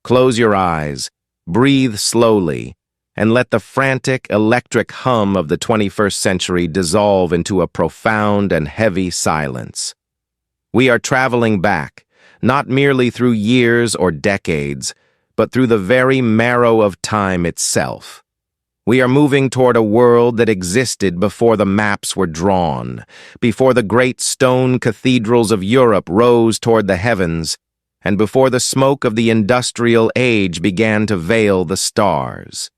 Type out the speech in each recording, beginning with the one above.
Close your eyes, breathe slowly, and let the frantic, electric hum of the 21st century dissolve into a profound and heavy silence. We are traveling back, not merely through years or decades, but through the very marrow of time itself. We are moving toward a world that existed before the maps were drawn, before the great stone cathedrals of Europe rose toward the heavens, and before the smoke of the industrial age began to veil the stars.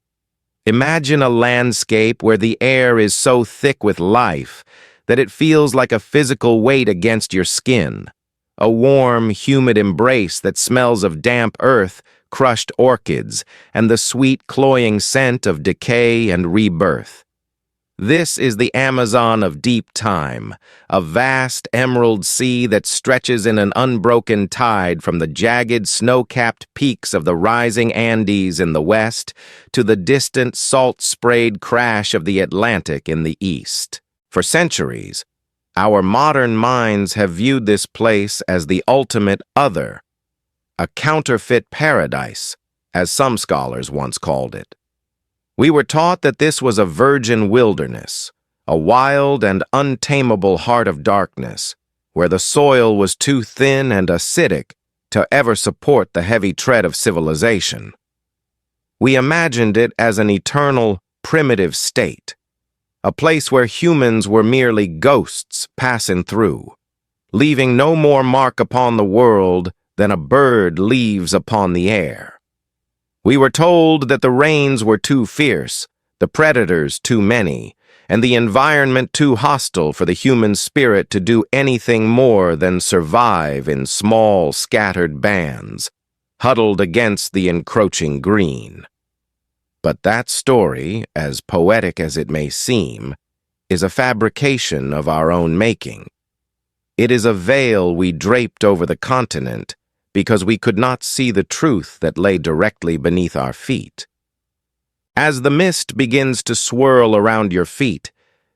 Imagine a landscape where the air is so thick with life that it feels like a physical weight against your skin, a warm, humid embrace that smells of damp earth, crushed orchids, and the sweet, cloying scent of decay and rebirth. This is the Amazon of deep time, a vast emerald sea that stretches in an unbroken tide from the jagged, snow-capped peaks of the rising Andes in the west to the distant, salt-sprayed crash of the Atlantic in the east. For centuries, our modern minds have viewed this place as the ultimate other, a counterfeit paradise, as some scholars once called it. We were taught that this was a virgin wilderness, a wild and untamable heart of darkness, where the soil was too thin and acidic to ever support the heavy tread of civilization. We imagined it as an eternal, primitive state, a place where humans were merely ghosts passing through, leaving no more mark upon the world than a bird leaves upon the air. We were told that the rains were too fierce, the predators too many, and the environment too hostile for the human spirit to do anything more than survive in small, scattered bands, huddled against the encroaching green. But that story, as poetic as it may seem, is a fabrication of our own making. It is a veil we draped over the continent because we could not see the truth that lay directly beneath our feet. As the mist begins to swirl around your feet,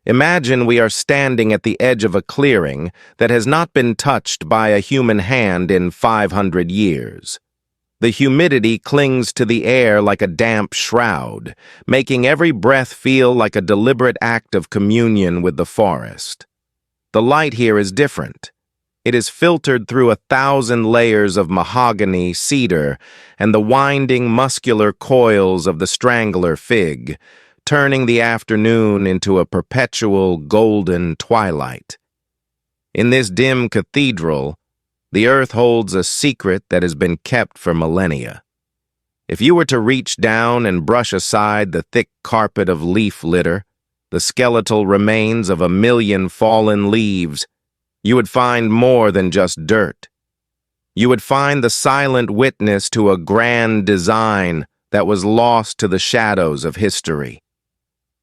imagine we are standing at the edge of a clearing that has not been touched by a human hand in 500 years. The humidity clings to the air like a damp shroud, making every breath feel like a deliberate act of communion with the forest. The light here is different. It is filtered through 1,000 layers of mahogany, cedar, and the winding muscular coils of the strangler fig, turning the afternoon into a perpetual golden twilight. In this dim cathedral, the earth holds a secret that has been kept for millennia. If you were to reach down and brush aside the thick carpet of leaf litter, the skeletal remains of 1,000,000 fallen leaves, you would find more than just dirt. You would find the silent witness to a grand design that was lost to the shadows of history.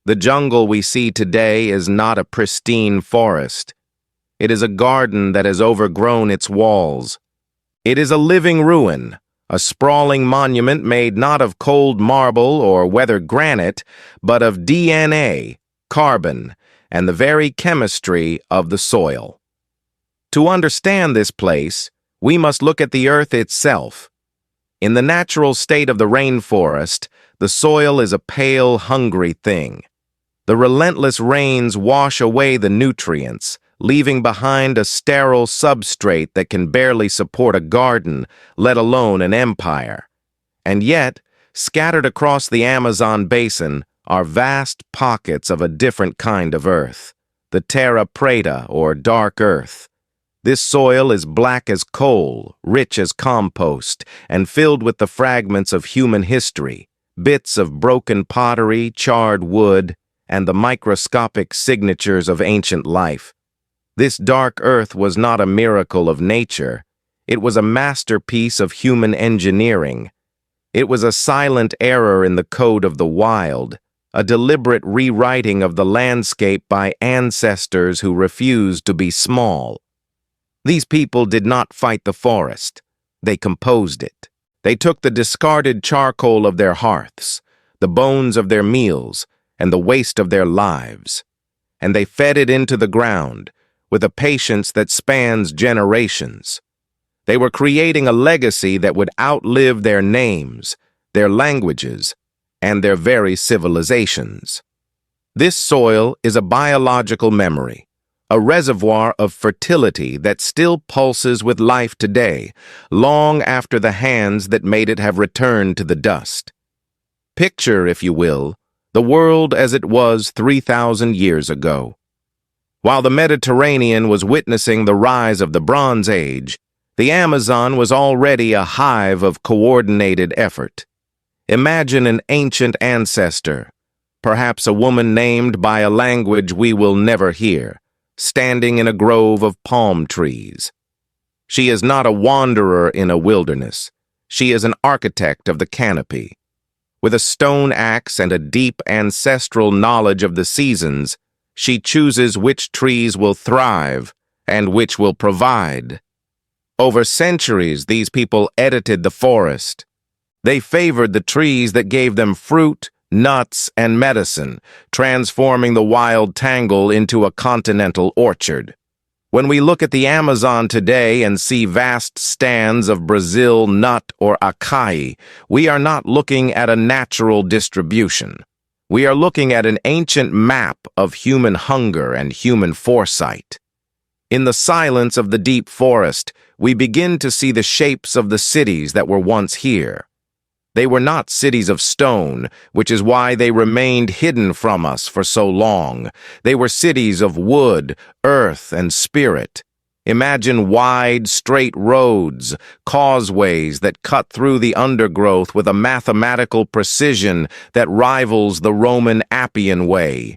The jungle we see today is not a pristine forest. It is a garden that has overgrown its walls. It is a living ruin, a sprawling monument made not of cold marble or weathered granite, but of DNA, carbon, and the very chemistry of the soil. To understand this place, we must look at the earth itself. In the natural state of the rainforest, the soil is a pale, hungry thing. The relentless rains wash away the nutrients, leaving behind a sterile substrate that can barely support a garden, let alone an empire. And yet, scattered across the Amazon basin are vast pockets of a different kind of earth, the Terra Preta, or dark earth. This soil is black as coal, rich as compost, and filled with the fragments of human history, bits of broken pottery, charred wood, and the microscopic signatures of ancient life. This dark earth was not a miracle of nature. It was a masterpiece of human engineering. It was a silent error in the code of the wild, a deliberate rewriting of the landscape by ancestors who refused to be small. These people did not fight the forest. They composed it. They took the discarded charcoal of their hearths, the bones of their meals, and the waste of their lives, and they fed it into the ground with a patience that spans generations. They were creating a legacy that would outlive their names, their languages, and their very civilizations. This soil is a biological memory, a reservoir of fertility that still pulses with life today, long after the hands that made it have returned to the dust. Picture, if you will, the world as it was 3,000 years ago. While the Mediterranean was witnessing the rise of the Bronze Age, the Amazon was already a hive of coordinated effort. Imagine an ancient ancestor, perhaps a woman named by a language we will never hear, standing in a grove of palm trees. She is not a wanderer in a wilderness. She is an architect of the Canopy. With a stone axe and a deep ancestral knowledge of the seasons, she chooses which trees will thrive and which will provide. Over centuries, these people edited the forest. They favored the trees that gave them fruit, nuts, and medicine, transforming the wild tangle into a continental orchard. When we look at the Amazon today and see vast stands of Brazil nut or acai, we are not looking at a natural distribution. We are looking at an ancient map of human hunger and human foresight. In the silence of the deep forest, we begin to see the shapes of the cities that were once here. They were not cities of stone, which is why they remained hidden from us for so long. They were cities of wood, earth, and spirit. Imagine wide, straight roads, causeways that cut through the undergrowth with a mathematical precision that rivals the Roman Appian Way.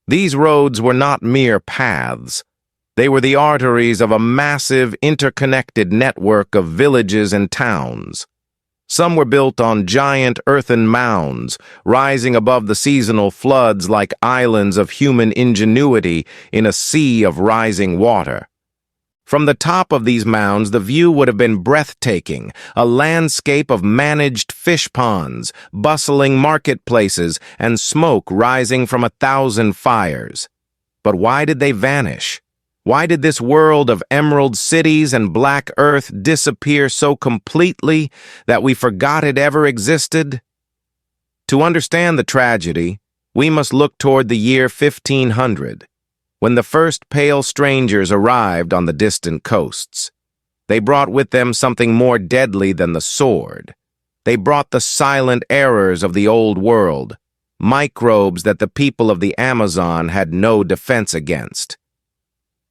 These roads were not mere paths. They were the arteries of a massive, interconnected network of villages and towns. Some were built on giant earthen mounds, rising above the seasonal floods like islands of human ingenuity in a sea of rising water. From the top of these mounds, the view would have been breathtaking, a landscape of managed fish ponds, bustling marketplaces, and smoke rising from 1,000 fires. But why did they vanish? Why did this world of emerald cities and black earth disappear so completely that we forgot it ever existed? To understand the tragedy, we must look toward the year 1500, when the first pale strangers arrived on the distant coasts. They brought with them something more deadly than the sword. They brought the silent errors of the old world, microbes that the people of the Amazon had no defense against.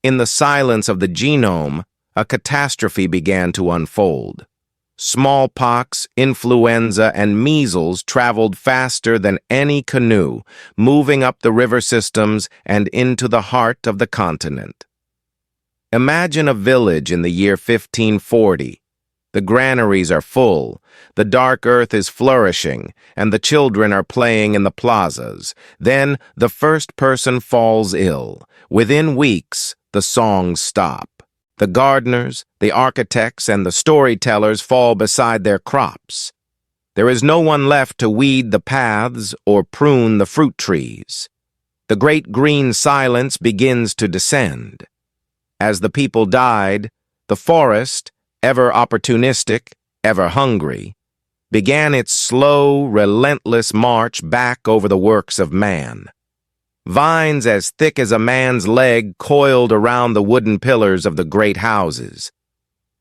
In the silence of the genome, a catastrophe began to unfold. Smallpox, influenza, and measles traveled faster than any canoe, moving up the river systems and into the heart of the continent. Imagine a village in the year 1540. The granaries are full, the dark earth is flourishing, and the children are playing in the plazas. Then the first person falls ill. Within weeks, the songs stop. The gardeners, the architects, and the storytellers fall beside their crops. There is no one left to weed the paths or prune the fruit trees. The great green silence begins to descend. As the people died, the forest, ever opportunistic, ever hungry, began its slow, relentless march back over the works of man. Vines as thick as a man's leg coiled around the wooden pillars of the great houses.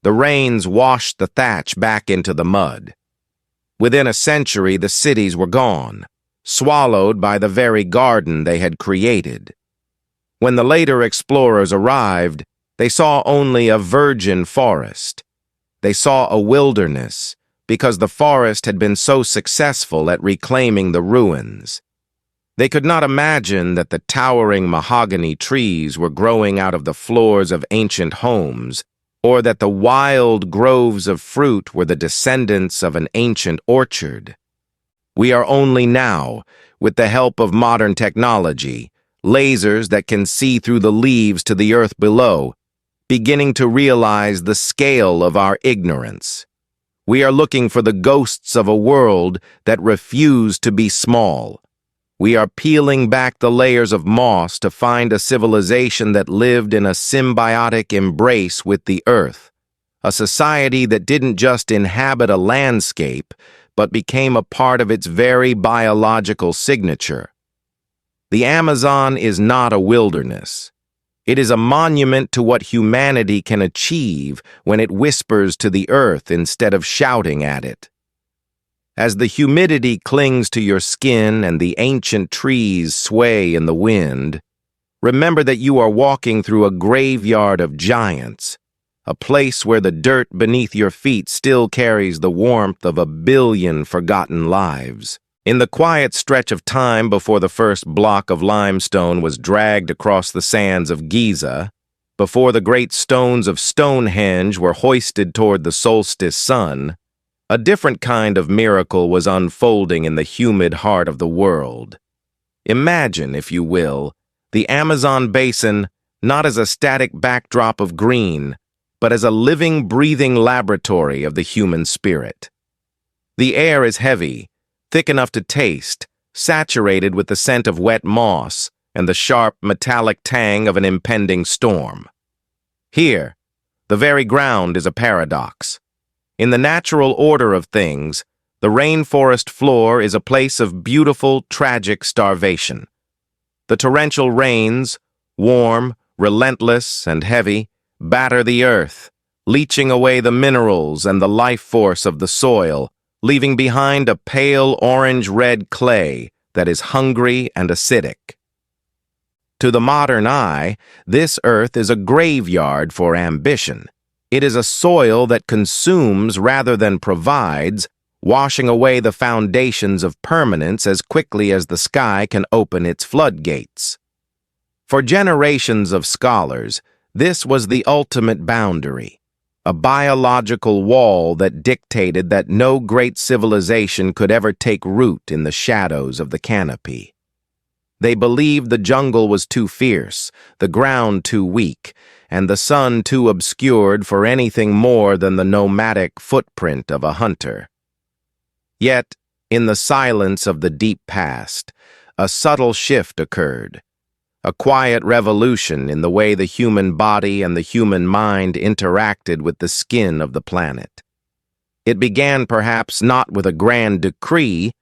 The rains washed the thatch back into the mud. Within a century, the cities were gone, swallowed by the very garden they had created. When the later explorers arrived, they saw only a virgin forest. They saw a wilderness because the forest had been so successful at reclaiming the ruins. They could not imagine that the towering mahogany trees were growing out of the floors of ancient homes, or that the wild groves of fruit were the descendants of an ancient orchard. We are only now, with the help of modern technology, lasers that can see through the leaves to the earth below, beginning to realize the scale of our ignorance. We are looking for the ghosts of a world that refused to be small. We are peeling back the layers of moss to find a civilization that lived in a symbiotic embrace with the earth, a society that didn't just inhabit a landscape, but became a part of its very biological signature. The Amazon is not a wilderness. It is a monument to what humanity can achieve when it whispers to the earth instead of shouting at it. As the humidity clings to your skin and the ancient trees sway in the wind, remember that you are walking through a graveyard of giants, a place where the dirt beneath your feet still carries the warmth of 1 billion forgotten lives. In the quiet stretch of time before the first block of limestone was dragged across the sands of Giza, before the great stones of Stonehenge were hoisted toward the solstice sun, a different kind of miracle was unfolding in the humid heart of the world. Imagine, if you will, the Amazon basin not as a static backdrop of green, but as a living, breathing laboratory of the human spirit. The air is heavy, thick enough to taste, saturated with the scent of wet moss and the sharp, metallic tang of an impending storm. Here, the very ground is a paradox. In the natural order of things, the rainforest floor is a place of beautiful, tragic starvation. The torrential rains, warm, relentless, and heavy, batter the earth, leaching away the minerals and the life force of the soil, leaving behind a pale orange-red clay that is hungry and acidic. To the modern eye, this earth is a graveyard for ambition. It is a soil that consumes rather than provides, washing away the foundations of permanence as quickly as the sky can open its floodgates. For generations of scholars, this was the ultimate boundary, a biological wall that dictated that no great civilization could ever take root in the shadows of the Canopy. They believed the jungle was too fierce, the ground too weak, and the sun too obscured for anything more than the nomadic footprint of a hunter. Yet, in the silence of the deep past, a subtle shift occurred, a quiet revolution in the way the human body and the human mind interacted with the skin of the planet. It began perhaps not with a grand decree,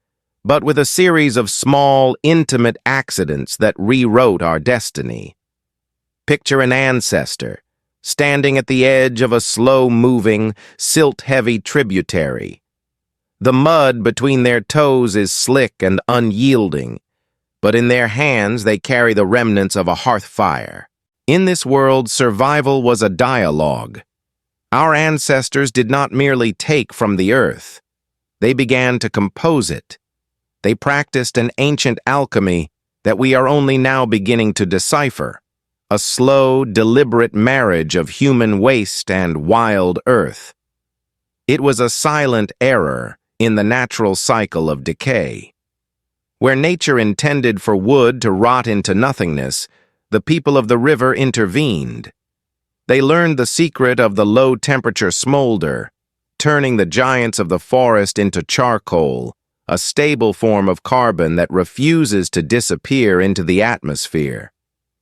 but with a series of small, intimate accidents that rewrote our destiny. Picture an ancestor, standing at the edge of a slow-moving, silt-heavy tributary. The mud between their toes is slick and unyielding, but in their hands they carry the remnants of a hearth fire. In this world, survival was a dialogue. Our ancestors did not merely take from the earth. They began to compose it. They practiced an ancient alchemy that we are only now beginning to decipher, a slow, deliberate marriage of human waste and wild earth. It was a silent error in the natural cycle of decay. Where nature intended for wood to rot into nothingness, the people of the river intervened. They learned the secret of the low-temperature smolder, turning the giants of the forest into charcoal, a stable form of carbon that refuses to disappear into the atmosphere.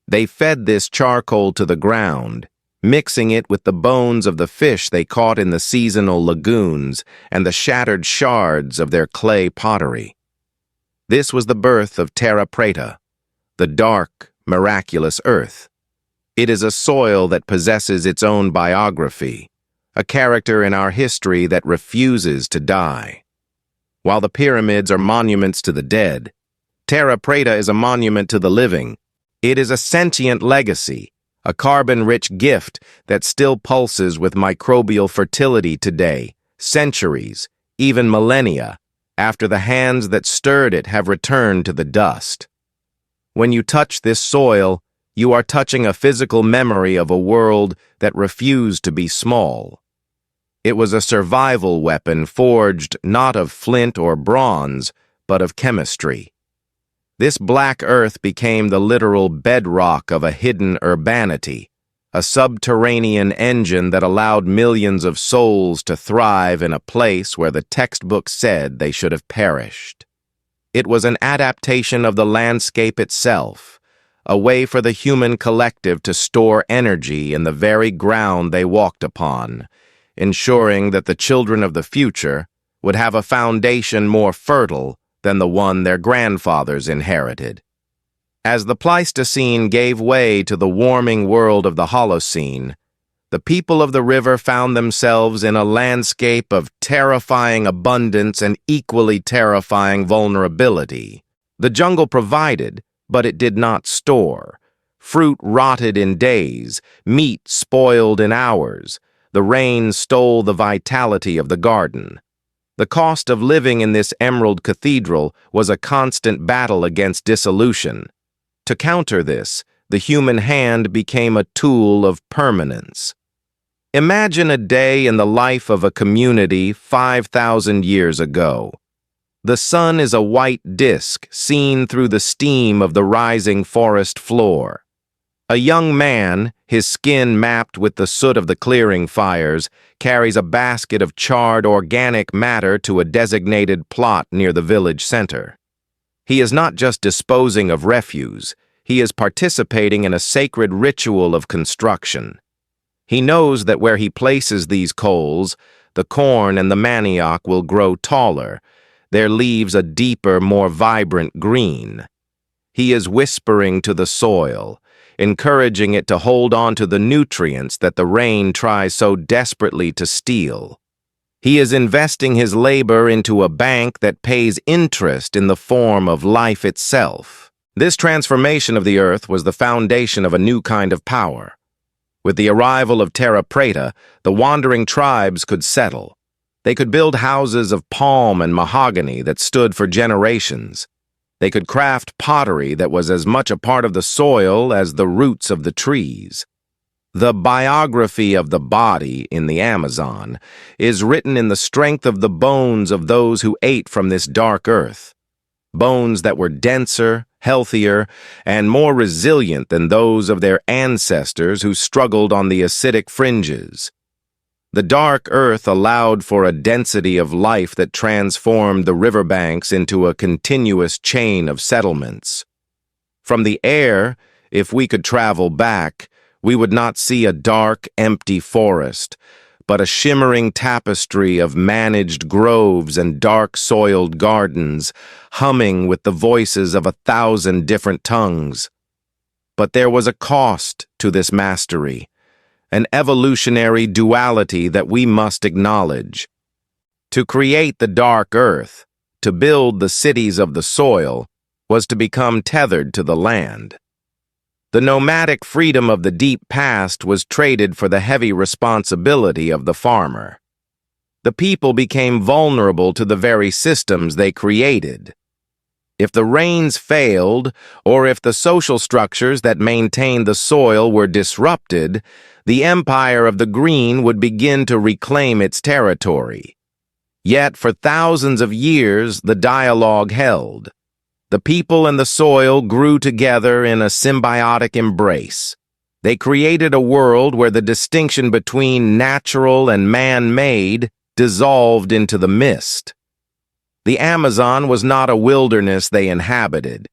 They fed this charcoal to the ground, mixing it with the bones of the fish they caught in the seasonal lagoons and the shattered shards of their clay pottery. This was the birth of Terra Preta, the dark, miraculous earth. It is a soil that possesses its own biography, a character in our history that refuses to die. While the pyramids are monuments to the dead, Terra Preta is a monument to the living. It is a sentient legacy, a carbon-rich gift that still pulses with microbial fertility today, centuries, even millennia, after the hands that stirred it have returned to the dust. When you touch this soil, you are touching a physical memory of a world that refused to be small. It was a survival weapon forged not of flint or bronze, but of chemistry. This black earth became the literal bedrock of a hidden urbanity, a subterranean engine that allowed millions of souls to thrive in a place where the textbooks said they should have perished. It was an adaptation of the landscape itself, a way for the human collective to store energy in the very ground they walked upon, ensuring that the children of the future would have a foundation more fertile than the one their grandfathers inherited. As the Pleistocene gave way to the warming world of the Holocene, the people of the river found themselves in a landscape of terrifying abundance and equally terrifying vulnerability. The jungle provided, but it did not store. Fruit rotted in days, meat spoiled in hours. The rain stole the vitality of the garden. The cost of living in this emerald cathedral was a constant battle against dissolution. To counter this, the human hand became a tool of permanence. Imagine a day in the life of a community 5,000 years ago. The sun is a white disk seen through the steam of the rising forest floor. A young man, his skin mapped with the soot of the clearing fires, carries a basket of charred organic matter to a designated plot near the village center. He is not just disposing of refuse, he is participating in a sacred ritual of construction. He knows that where he places these coals, the corn and the manioc will grow taller, their leaves a deeper, more vibrant green. He is whispering to the soil, encouraging it to hold on to the nutrients that the rain tries so desperately to steal. He is investing his labor into a bank that pays interest in the form of life itself. This transformation of the earth was the foundation of a new kind of power. With the arrival of Terra Preta, the wandering tribes could settle. They could build houses of palm and mahogany that stood for generations. They could craft pottery that was as much a part of the soil as the roots of the trees. The biography of the body in the Amazon is written in the strength of the bones of those who ate from this dark earth. Bones that were denser, healthier, and more resilient than those of their ancestors who struggled on the acidic fringes. The dark earth allowed for a density of life that transformed the riverbanks into a continuous chain of settlements. From the air, if we could travel back, we would not see a dark, empty forest, but a shimmering tapestry of managed groves and dark-soiled gardens, humming with the voices of 1,000 different tongues. But there was a cost to this mastery, an evolutionary duality that we must acknowledge. To create the dark earth, to build the cities of the soil, was to become tethered to the land. The nomadic freedom of the deep past was traded for the heavy responsibility of the farmer. The people became vulnerable to the very systems they created. If the rains failed, or if the social structures that maintained the soil were disrupted, the empire of the green would begin to reclaim its territory. Yet for thousands of years, the dialogue held. The people and the soil grew together in a symbiotic embrace. They created a world where the distinction between natural and man-made dissolved into the mist. The Amazon was not a wilderness they inhabited.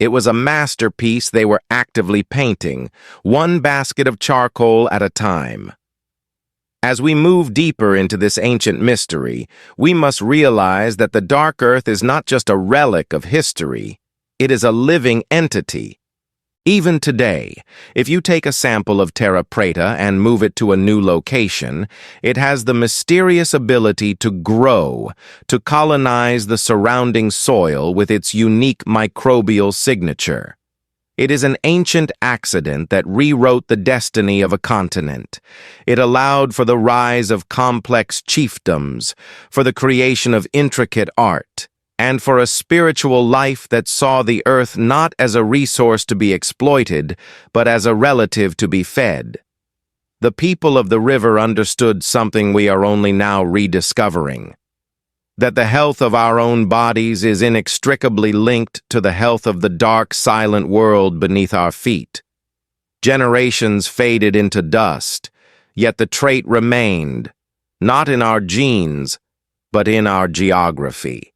It was a masterpiece they were actively painting, one basket of charcoal at a time. As we move deeper into this ancient mystery, we must realize that the dark earth is not just a relic of history, it is a living entity. Even today, if you take a sample of Terra Preta and move it to a new location, it has the mysterious ability to grow, to colonize the surrounding soil with its unique microbial signature. It is an ancient accident that rewrote the destiny of a continent. It allowed for the rise of complex chiefdoms, for the creation of intricate art, and for a spiritual life that saw the earth not as a resource to be exploited, but as a relative to be fed. The people of the river understood something we are only now rediscovering: that the health of our own bodies is inextricably linked to the health of the dark, silent world beneath our feet. Generations faded into dust, yet the trait remained, not in our genes, but in our geography.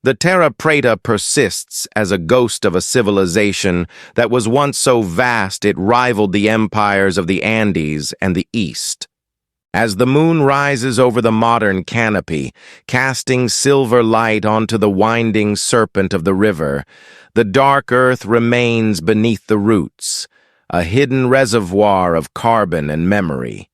The Terra Preta persists as a ghost of a civilization that was once so vast it rivaled the empires of the Andes and the East. As the moon rises over the modern Canopy, casting silver light onto the winding serpent of the river, the dark earth remains beneath the roots, a hidden reservoir of carbon and memory.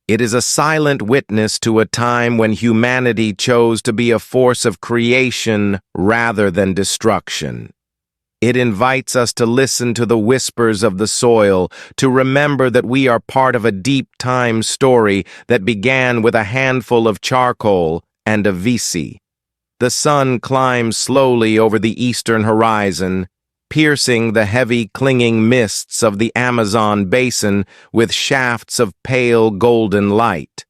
It is a silent witness to a time when humanity chose to be a force of creation rather than destruction. It invites us to listen to the whispers of the soil, to remember that we are part of a deep time story that began with a handful of charcoal and a visi. The sun climbs slowly over the eastern horizon, piercing the heavy clinging mists of the Amazon basin with shafts of pale golden light.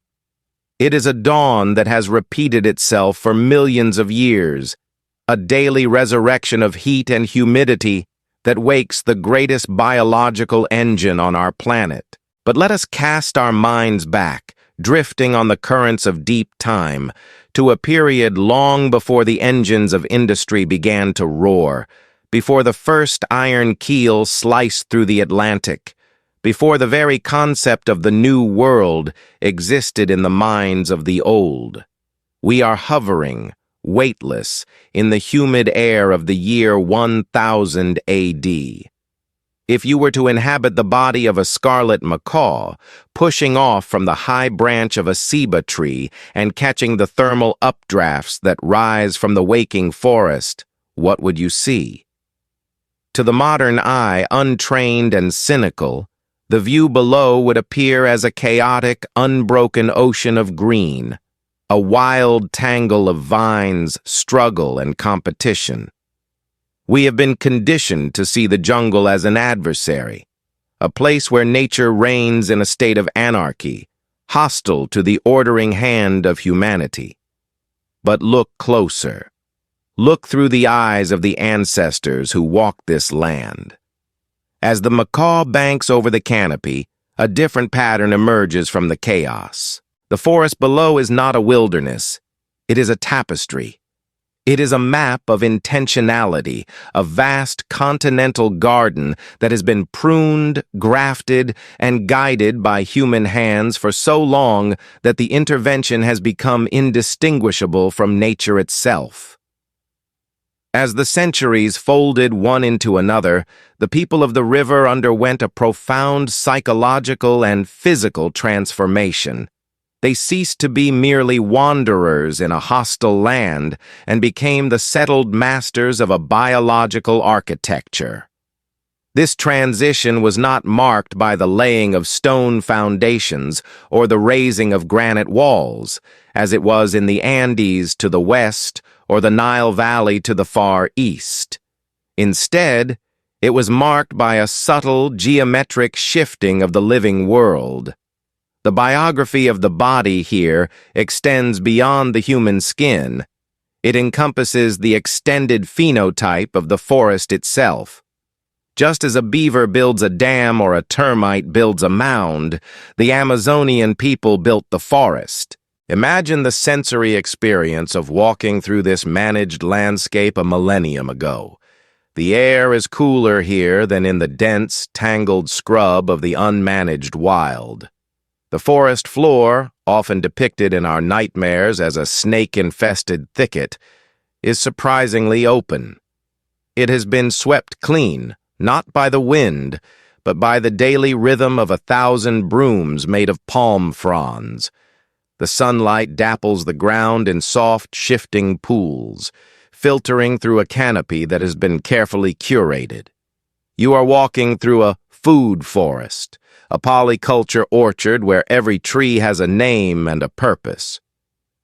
It is a dawn that has repeated itself for millions of years, a daily resurrection of heat and humidity that wakes the greatest biological engine on our planet. But let us cast our minds back, drifting on the currents of deep time, to a period long before the engines of industry began to roar, before the first iron keel sliced through the Atlantic, before the very concept of the New World existed in the minds of the old. We are hovering, weightless, in the humid air of the year 1000 AD. If you were to inhabit the body of a scarlet macaw, pushing off from the high branch of a ceiba tree and catching the thermal updrafts that rise from the waking forest, what would you see? To the modern eye, untrained and cynical, the view below would appear as a chaotic, unbroken ocean of green, a wild tangle of vines, struggle, and competition. We have been conditioned to see the jungle as an adversary, a place where nature reigns in a state of anarchy, hostile to the ordering hand of humanity. But look closer. Look through the eyes of the ancestors who walked this land. As the macaw banks over the canopy, a different pattern emerges from the chaos. The forest below is not a wilderness. It is a tapestry. It is a map of intentionality, a vast continental garden that has been pruned, grafted, and guided by human hands for so long that the intervention has become indistinguishable from nature itself. As the centuries folded one into another, the people of the river underwent a profound psychological and physical transformation. They ceased to be merely wanderers in a hostile land and became the settled masters of a biological architecture. This transition was not marked by the laying of stone foundations or the raising of granite walls, as it was in the Andes to the west or the Nile Valley to the far east. Instead, it was marked by a subtle geometric shifting of the living world. The biography of the body here extends beyond the human skin. It encompasses the extended phenotype of the forest itself. Just as a beaver builds a dam or a termite builds a mound, the Amazonian people built the forest. Imagine the sensory experience of walking through this managed landscape a millennium ago. The air is cooler here than in the dense, tangled scrub of the unmanaged wild. The forest floor, often depicted in our nightmares as a snake-infested thicket, is surprisingly open. It has been swept clean, not by the wind, but by the daily rhythm of 1,000 brooms made of palm fronds. The sunlight dapples the ground in soft, shifting pools, filtering through a canopy that has been carefully curated. You are walking through a food forest, a polyculture orchard where every tree has a name and a purpose.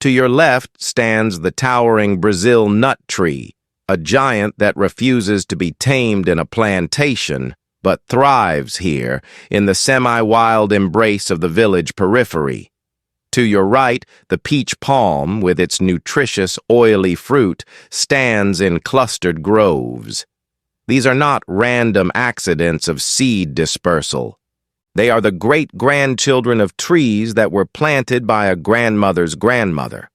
To your left stands the towering Brazil nut tree, a giant that refuses to be tamed in a plantation, but thrives here in the semi-wild embrace of the village periphery. To your right, the peach palm, with its nutritious, oily fruit, stands in clustered groves. These are not random accidents of seed dispersal. They are the great-grandchildren of trees that were planted by a grandmother's grandmother.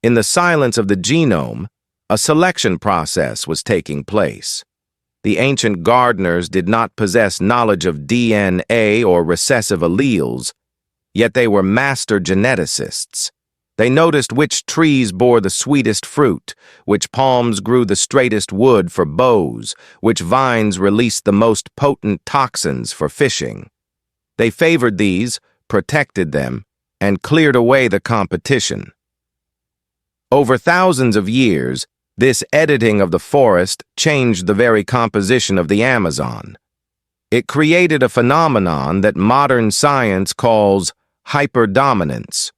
In the silence of the genome, a selection process was taking place. The ancient gardeners did not possess knowledge of DNA or recessive alleles. Yet they were master geneticists. They noticed which trees bore the sweetest fruit, which palms grew the straightest wood for bows, which vines released the most potent toxins for fishing. They favored these, protected them, and cleared away the competition. Over thousands of years, this editing of the forest changed the very composition of the Amazon. It created a phenomenon that modern science calls hyperdominance.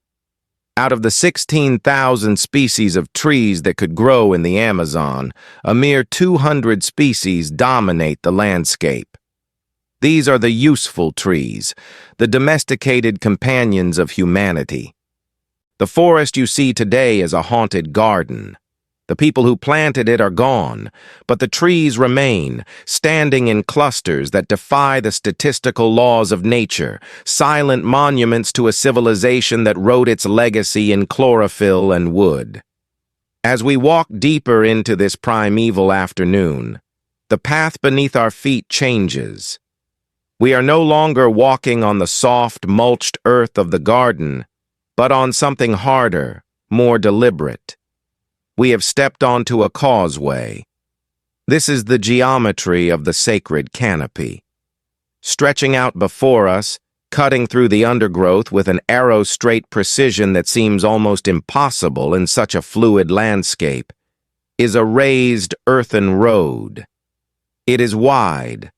Out of the 16,000 species of trees that could grow in the Amazon, a mere 200 species dominate the landscape. These are the useful trees, the domesticated companions of humanity. The forest you see today is a haunted garden. The people who planted it are gone, but the trees remain, standing in clusters that defy the statistical laws of nature, silent monuments to a civilization that wrote its legacy in chlorophyll and wood. As we walk deeper into this primeval afternoon, the path beneath our feet changes. We are no longer walking on the soft, mulched earth of the garden, but on something harder, more deliberate. We have stepped onto a causeway. This is the geometry of the sacred canopy. Stretching out before us, cutting through the undergrowth with an arrow-straight precision that seems almost impossible in such a fluid landscape, is a raised earthen road. It is wide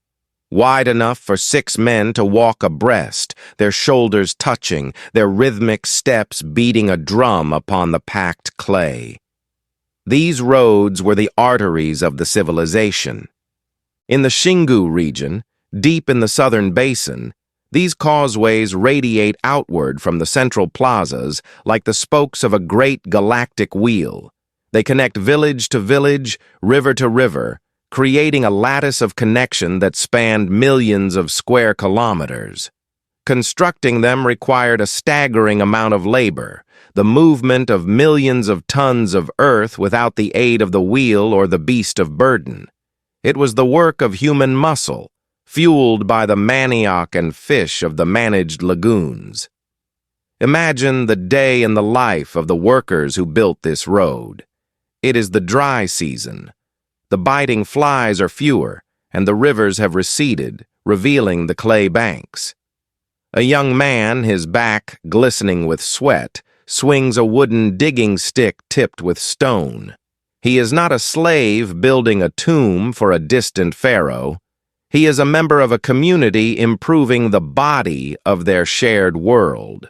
enough for 6 men to walk abreast, their shoulders touching, their rhythmic steps beating a drum upon the packed clay. These roads were the arteries of the civilization. In the Xingu region, deep in the southern basin, these causeways radiate outward from the central plazas like the spokes of a great galactic wheel. They connect village to village, river to river, creating a lattice of connection that spanned millions of square kilometers. Constructing them required a staggering amount of labor, the movement of millions of tons of earth without the aid of the wheel or the beast of burden. It was the work of human muscle, fueled by the manioc and fish of the managed lagoons. Imagine the day in the life of the workers who built this road. It is the dry season. The biting flies are fewer, and the rivers have receded, revealing the clay banks. A young man, his back glistening with sweat, swings a wooden digging stick tipped with stone. He is not a slave building a tomb for a distant pharaoh. He is a member of a community improving the body of their shared world.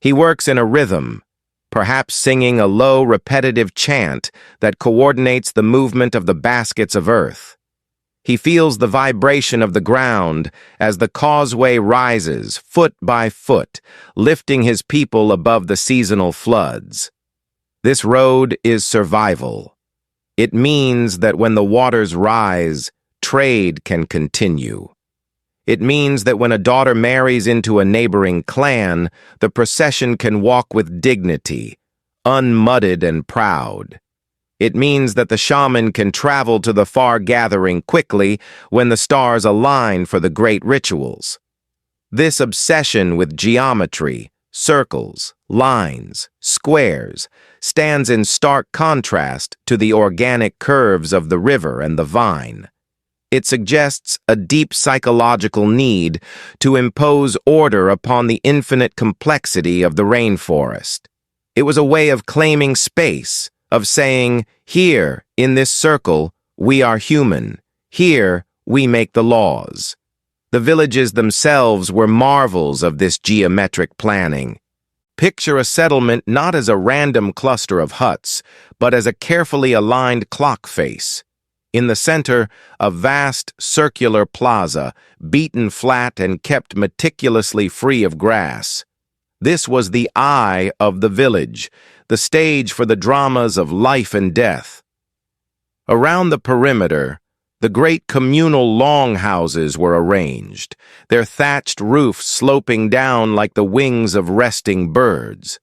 He works in a rhythm, perhaps singing a low, repetitive chant that coordinates the movement of the baskets of earth. He feels the vibration of the ground as the causeway rises, foot by foot, lifting his people above the seasonal floods. This road is survival. It means that when the waters rise, trade can continue. It means that when a daughter marries into a neighboring clan, the procession can walk with dignity, unmudded and proud. It means that the shaman can travel to the far gathering quickly when the stars align for the great rituals. This obsession with geometry, circles, lines, squares, stands in stark contrast to the organic curves of the river and the vine. It suggests a deep psychological need to impose order upon the infinite complexity of the rainforest. It was a way of claiming space, of saying, here, in this circle, we are human. Here, we make the laws. The villages themselves were marvels of this geometric planning. Picture a settlement not as a random cluster of huts, but as a carefully aligned clock face. In the center, a vast circular plaza, beaten flat and kept meticulously free of grass. This was the eye of the village, the stage for the dramas of life and death. Around the perimeter, the great communal longhouses were arranged, their thatched roofs sloping down like the wings of resting birds.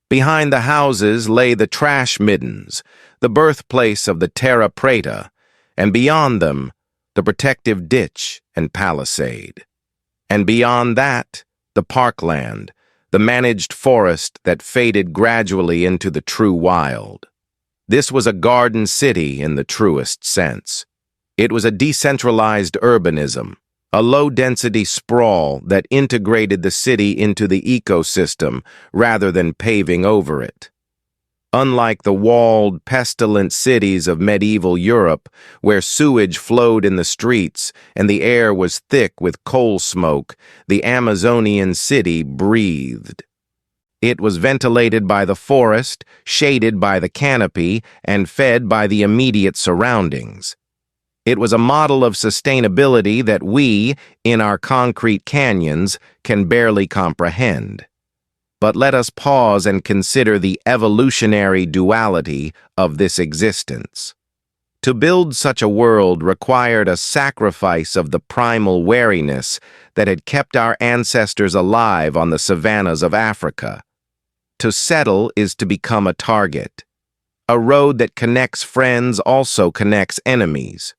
Behind the houses lay the trash middens, the birthplace of the Terra Preta, and beyond them, the protective ditch and palisade. And beyond that, the parkland, the managed forest that faded gradually into the true wild. This was a garden city in the truest sense. It was a decentralized urbanism, a low-density sprawl that integrated the city into the ecosystem rather than paving over it. Unlike the walled, pestilent cities of medieval Europe, where sewage flowed in the streets and the air was thick with coal smoke, the Amazonian city breathed. It was ventilated by the forest, shaded by the canopy, and fed by the immediate surroundings. It was a model of sustainability that we, in our concrete canyons, can barely comprehend. But let us pause and consider the evolutionary duality of this existence. To build such a world required a sacrifice of the primal wariness that had kept our ancestors alive on the savannas of Africa. To settle is to become a target. A road that connects friends also connects enemies.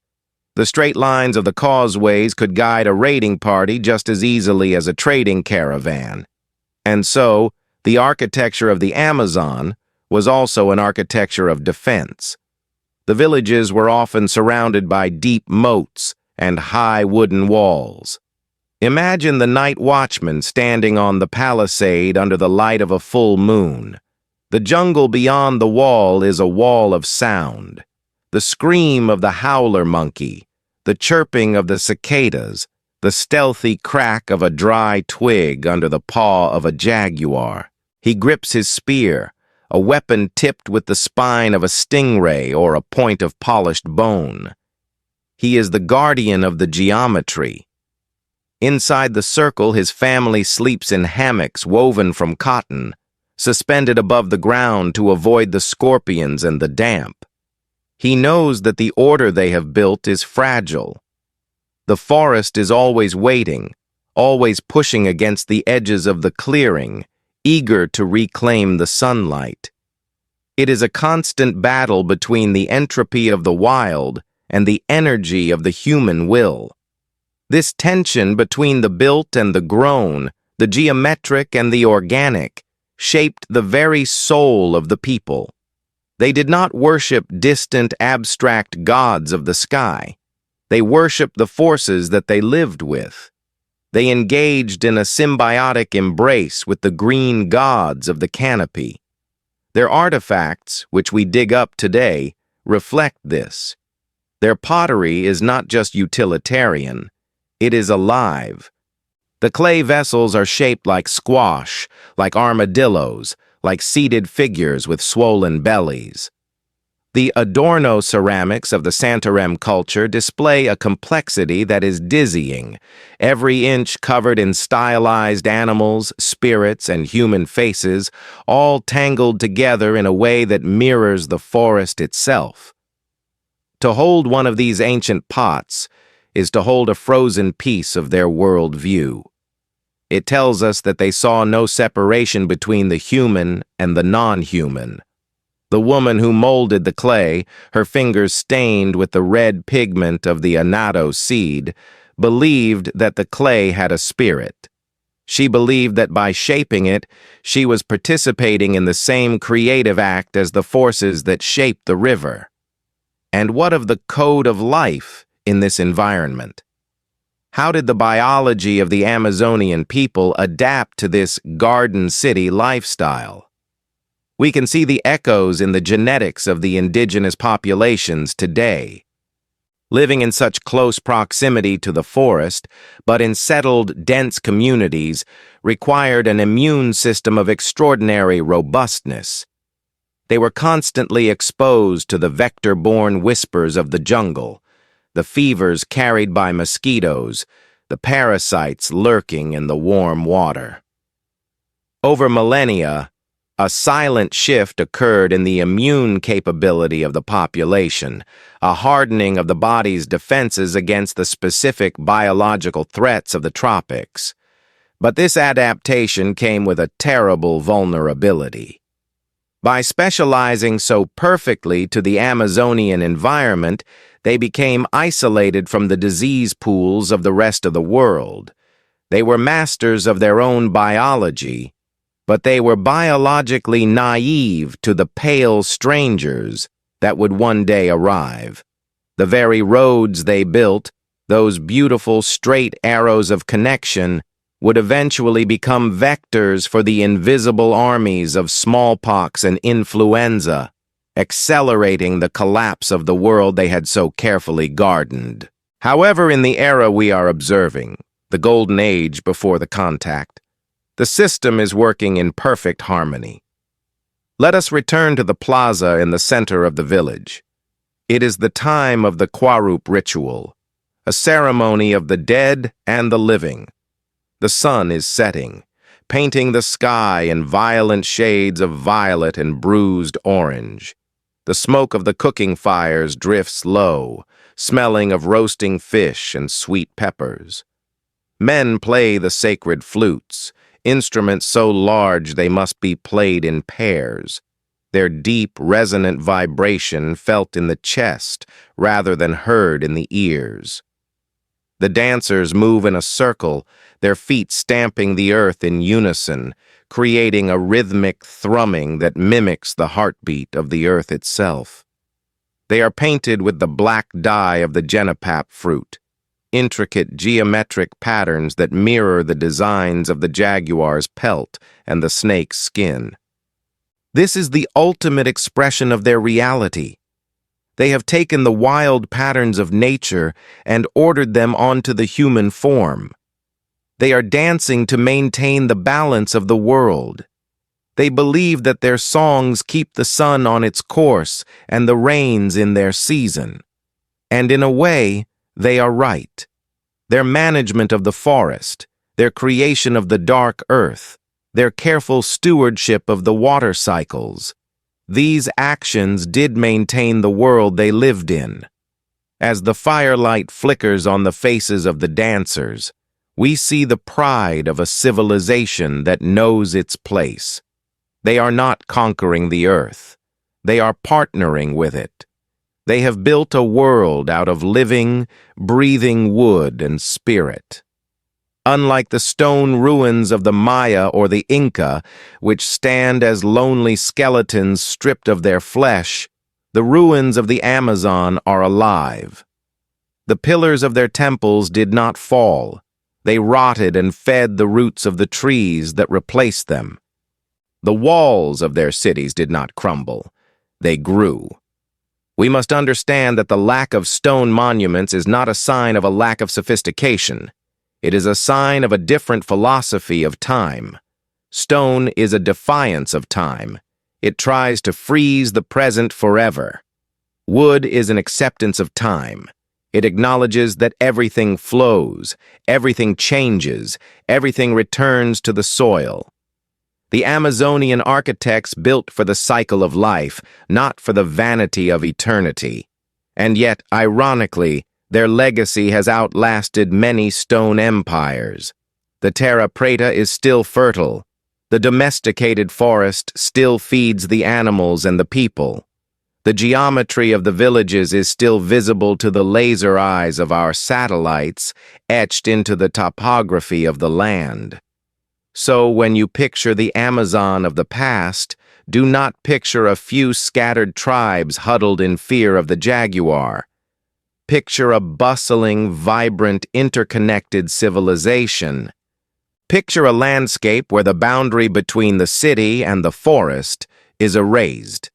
The straight lines of the causeways could guide a raiding party just as easily as a trading caravan. And so, the architecture of the Amazon was also an architecture of defense. The villages were often surrounded by deep moats and high wooden walls. Imagine the night watchman standing on the palisade under the light of a full moon. The jungle beyond the wall is a wall of sound. The scream of the howler monkey, the chirping of the cicadas, the stealthy crack of a dry twig under the paw of a jaguar. He grips his spear, a weapon tipped with the spine of a stingray or a point of polished bone. He is the guardian of the geometry. Inside the circle, his family sleeps in hammocks woven from cotton, suspended above the ground to avoid the scorpions and the damp. He knows that the order they have built is fragile. The forest is always waiting, always pushing against the edges of the clearing, eager to reclaim the sunlight. It is a constant battle between the entropy of the wild and the energy of the human will. This tension between the built and the grown, the geometric and the organic, shaped the very soul of the people. They did not worship distant, abstract gods of the sky. They worshipped the forces that they lived with. They engaged in a symbiotic embrace with the green gods of the canopy. Their artifacts, which we dig up today, reflect this. Their pottery is not just utilitarian, it is alive. The clay vessels are shaped like squash, like armadillos, like seated figures with swollen bellies. The Adorno ceramics of the Santarem culture display a complexity that is dizzying, every inch covered in stylized animals, spirits, and human faces, all tangled together in a way that mirrors the forest itself. To hold one of these ancient pots is to hold a frozen piece of their world view. It tells us that they saw no separation between the human and the non-human. The woman who molded the clay, her fingers stained with the red pigment of the annatto seed, believed that the clay had a spirit. She believed that by shaping it, she was participating in the same creative act as the forces that shaped the river. And what of the code of life in this environment? How did the biology of the Amazonian people adapt to this garden city lifestyle? We can see the echoes in the genetics of the indigenous populations today. Living in such close proximity to the forest, but in settled, dense communities, required an immune system of extraordinary robustness. They were constantly exposed to the vector-borne whispers of the jungle, the fevers carried by mosquitoes, the parasites lurking in the warm water. Over millennia, a silent shift occurred in the immune capability of the population, a hardening of the body's defenses against the specific biological threats of the tropics. But this adaptation came with a terrible vulnerability. By specializing so perfectly to the Amazonian environment, they became isolated from the disease pools of the rest of the world. They were masters of their own biology, but they were biologically naive to the pale strangers that would one day arrive. The very roads they built, those beautiful straight arrows of connection, would eventually become vectors for the invisible armies of smallpox and influenza, accelerating the collapse of the world they had so carefully gardened. However, in the era we are observing, the golden age before the contact, the system is working in perfect harmony. Let us return to the plaza in the center of the village. It is the time of the Kwarup ritual, a ceremony of the dead and the living. The sun is setting, painting the sky in violent shades of violet and bruised orange. The smoke of the cooking fires drifts low, smelling of roasting fish and sweet peppers. Men play the sacred flutes, instruments so large they must be played in pairs, their deep, resonant vibration felt in the chest rather than heard in the ears. The dancers move in a circle, their feet stamping the earth in unison, creating a rhythmic thrumming that mimics the heartbeat of the earth itself. They are painted with the black dye of the genipap fruit, intricate geometric patterns that mirror the designs of the jaguar's pelt and the snake's skin. This is the ultimate expression of their reality. They have taken the wild patterns of nature and ordered them onto the human form. They are dancing to maintain the balance of the world. They believe that their songs keep the sun on its course and the rains in their season. And in a way, they are right. Their management of the forest, their creation of the dark earth, their careful stewardship of the water cycles, these actions did maintain the world they lived in. As the firelight flickers on the faces of the dancers, we see the pride of a civilization that knows its place. They are not conquering the earth. They are partnering with it. They have built a world out of living, breathing wood and spirit. Unlike the stone ruins of the Maya or the Inca, which stand as lonely skeletons stripped of their flesh, the ruins of the Amazon are alive. The pillars of their temples did not fall. They rotted and fed the roots of the trees that replaced them. The walls of their cities did not crumble. They grew. We must understand that the lack of stone monuments is not a sign of a lack of sophistication. It is a sign of a different philosophy of time. Stone is a defiance of time. It tries to freeze the present forever. Wood is an acceptance of time. It acknowledges that everything flows, everything changes, everything returns to the soil. The Amazonian architects built for the cycle of life, not for the vanity of eternity. And yet, ironically, their legacy has outlasted many stone empires. The Terra Preta is still fertile. The domesticated forest still feeds the animals and the people. The geometry of the villages is still visible to the laser eyes of our satellites, etched into the topography of the land. So when you picture the Amazon of the past, do not picture a few scattered tribes huddled in fear of the jaguar. Picture a bustling, vibrant, interconnected civilization. Picture a landscape where the boundary between the city and the forest is erased.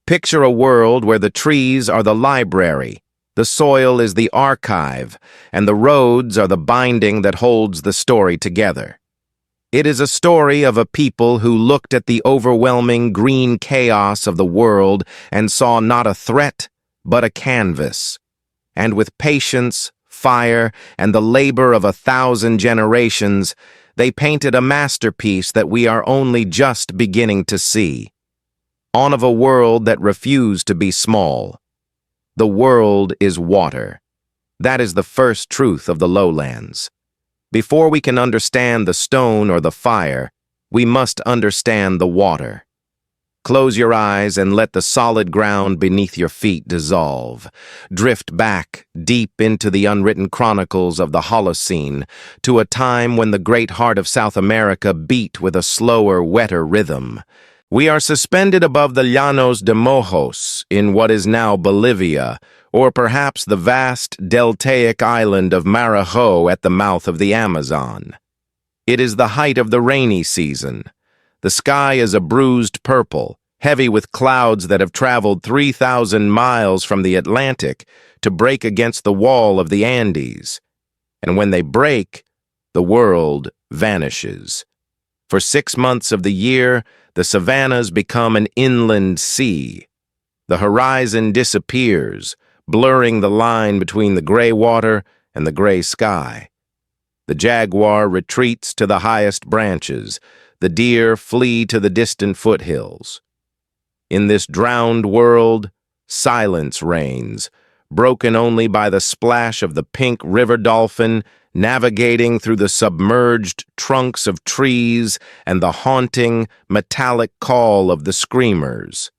Picture a world where the trees are the library, the soil is the archive, and the roads are the binding that holds the story together. It is a story of a people who looked at the overwhelming green chaos of the world and saw not a threat, but a canvas. And with patience, fire, and the labor of 1,000 generations, they painted a masterpiece that we are only just beginning to see. On of a world that refused to be small. The world is water. That is the first truth of the lowlands. Before we can understand the stone or the fire, we must understand the water. Close your eyes and let the solid ground beneath your feet dissolve. Drift back, deep into the unwritten chronicles of the Holocene, to a time when the great heart of South America beat with a slower, wetter rhythm. We are suspended above the Llanos de Mojos in what is now Bolivia, or perhaps the vast deltaic island of Marajo at the mouth of the Amazon. It is the height of the rainy season. The sky is a bruised purple, heavy with clouds that have traveled 3,000 miles from the Atlantic to break against the wall of the Andes. And when they break, the world vanishes. For 6 months of the year, the savannas become an inland sea. The horizon disappears, blurring the line between the gray water and the gray sky. The jaguar retreats to the highest branches. The deer flee to the distant foothills. In this drowned world, silence reigns, broken only by the splash of the pink river dolphin navigating through the submerged trunks of trees and the haunting, metallic call of the screamers.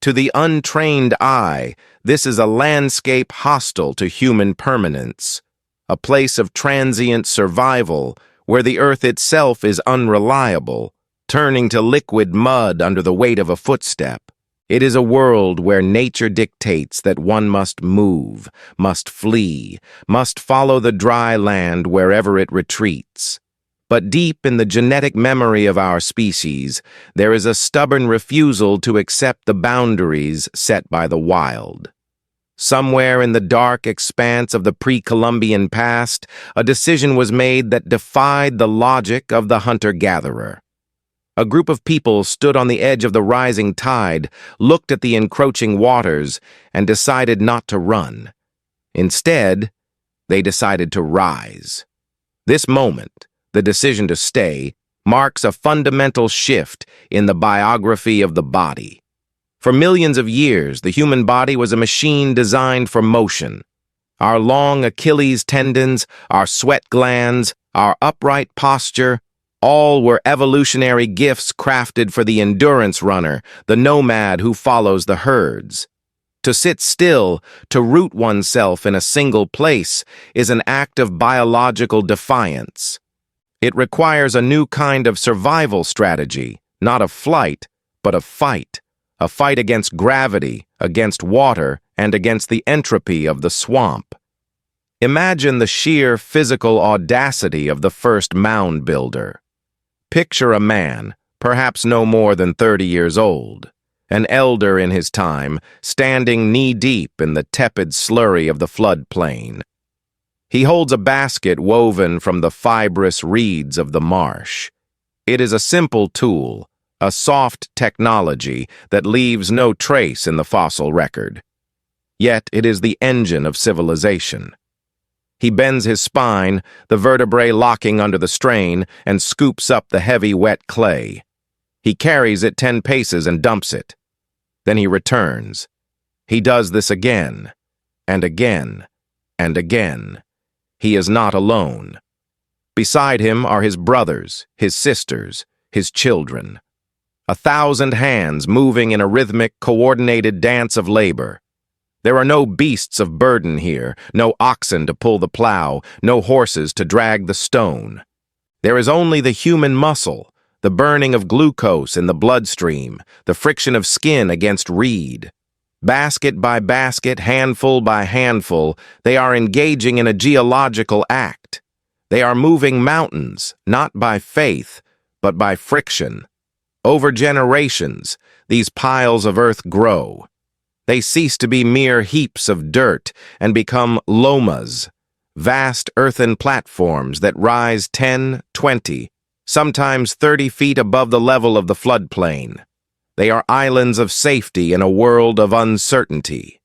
To the untrained eye, this is a landscape hostile to human permanence, a place of transient survival where the earth itself is unreliable, turning to liquid mud under the weight of a footstep. It is a world where nature dictates that one must move, must flee, must follow the dry land wherever it retreats. But deep in the genetic memory of our species, there is a stubborn refusal to accept the boundaries set by the wild. Somewhere in the dark expanse of the Pre-Columbian past, a decision was made that defied the logic of the hunter-gatherer. A group of people stood on the edge of the rising tide, looked at the encroaching waters, and decided not to run. Instead, they decided to rise. This moment, the decision to stay, marks a fundamental shift in the biography of the body. For millions of years, the human body was a machine designed for motion. Our long Achilles tendons, our sweat glands, our upright posture, all were evolutionary gifts crafted for the endurance runner, the nomad who follows the herds. To sit still, to root oneself in a single place, is an act of biological defiance. It requires a new kind of survival strategy, not of flight, but of fight. A fight against gravity, against water, and against the entropy of the swamp. Imagine the sheer physical audacity of the first mound builder. Picture a man, perhaps no more than 30 years old, an elder in his time, standing knee-deep in the tepid slurry of the floodplain. He holds a basket woven from the fibrous reeds of the marsh. It is a simple tool, a soft technology that leaves no trace in the fossil record. Yet it is the engine of civilization. He bends his spine, the vertebrae locking under the strain, and scoops up the heavy, wet clay. He carries it 10 paces and dumps it. Then he returns. He does this again, and again, and again. He is not alone. Beside him are his brothers, his sisters, his children. 1,000 hands moving in a rhythmic, coordinated dance of labor. There are no beasts of burden here, no oxen to pull the plow, no horses to drag the stone. There is only the human muscle, the burning of glucose in the bloodstream, the friction of skin against reed. Basket by basket, handful by handful, they are engaging in a geological act. They are moving mountains, not by faith, but by friction. Over generations, these piles of earth grow. They cease to be mere heaps of dirt and become lomas, vast earthen platforms that rise 10, 20, sometimes 30 feet above the level of the floodplain. They are islands of safety in a world of uncertainty.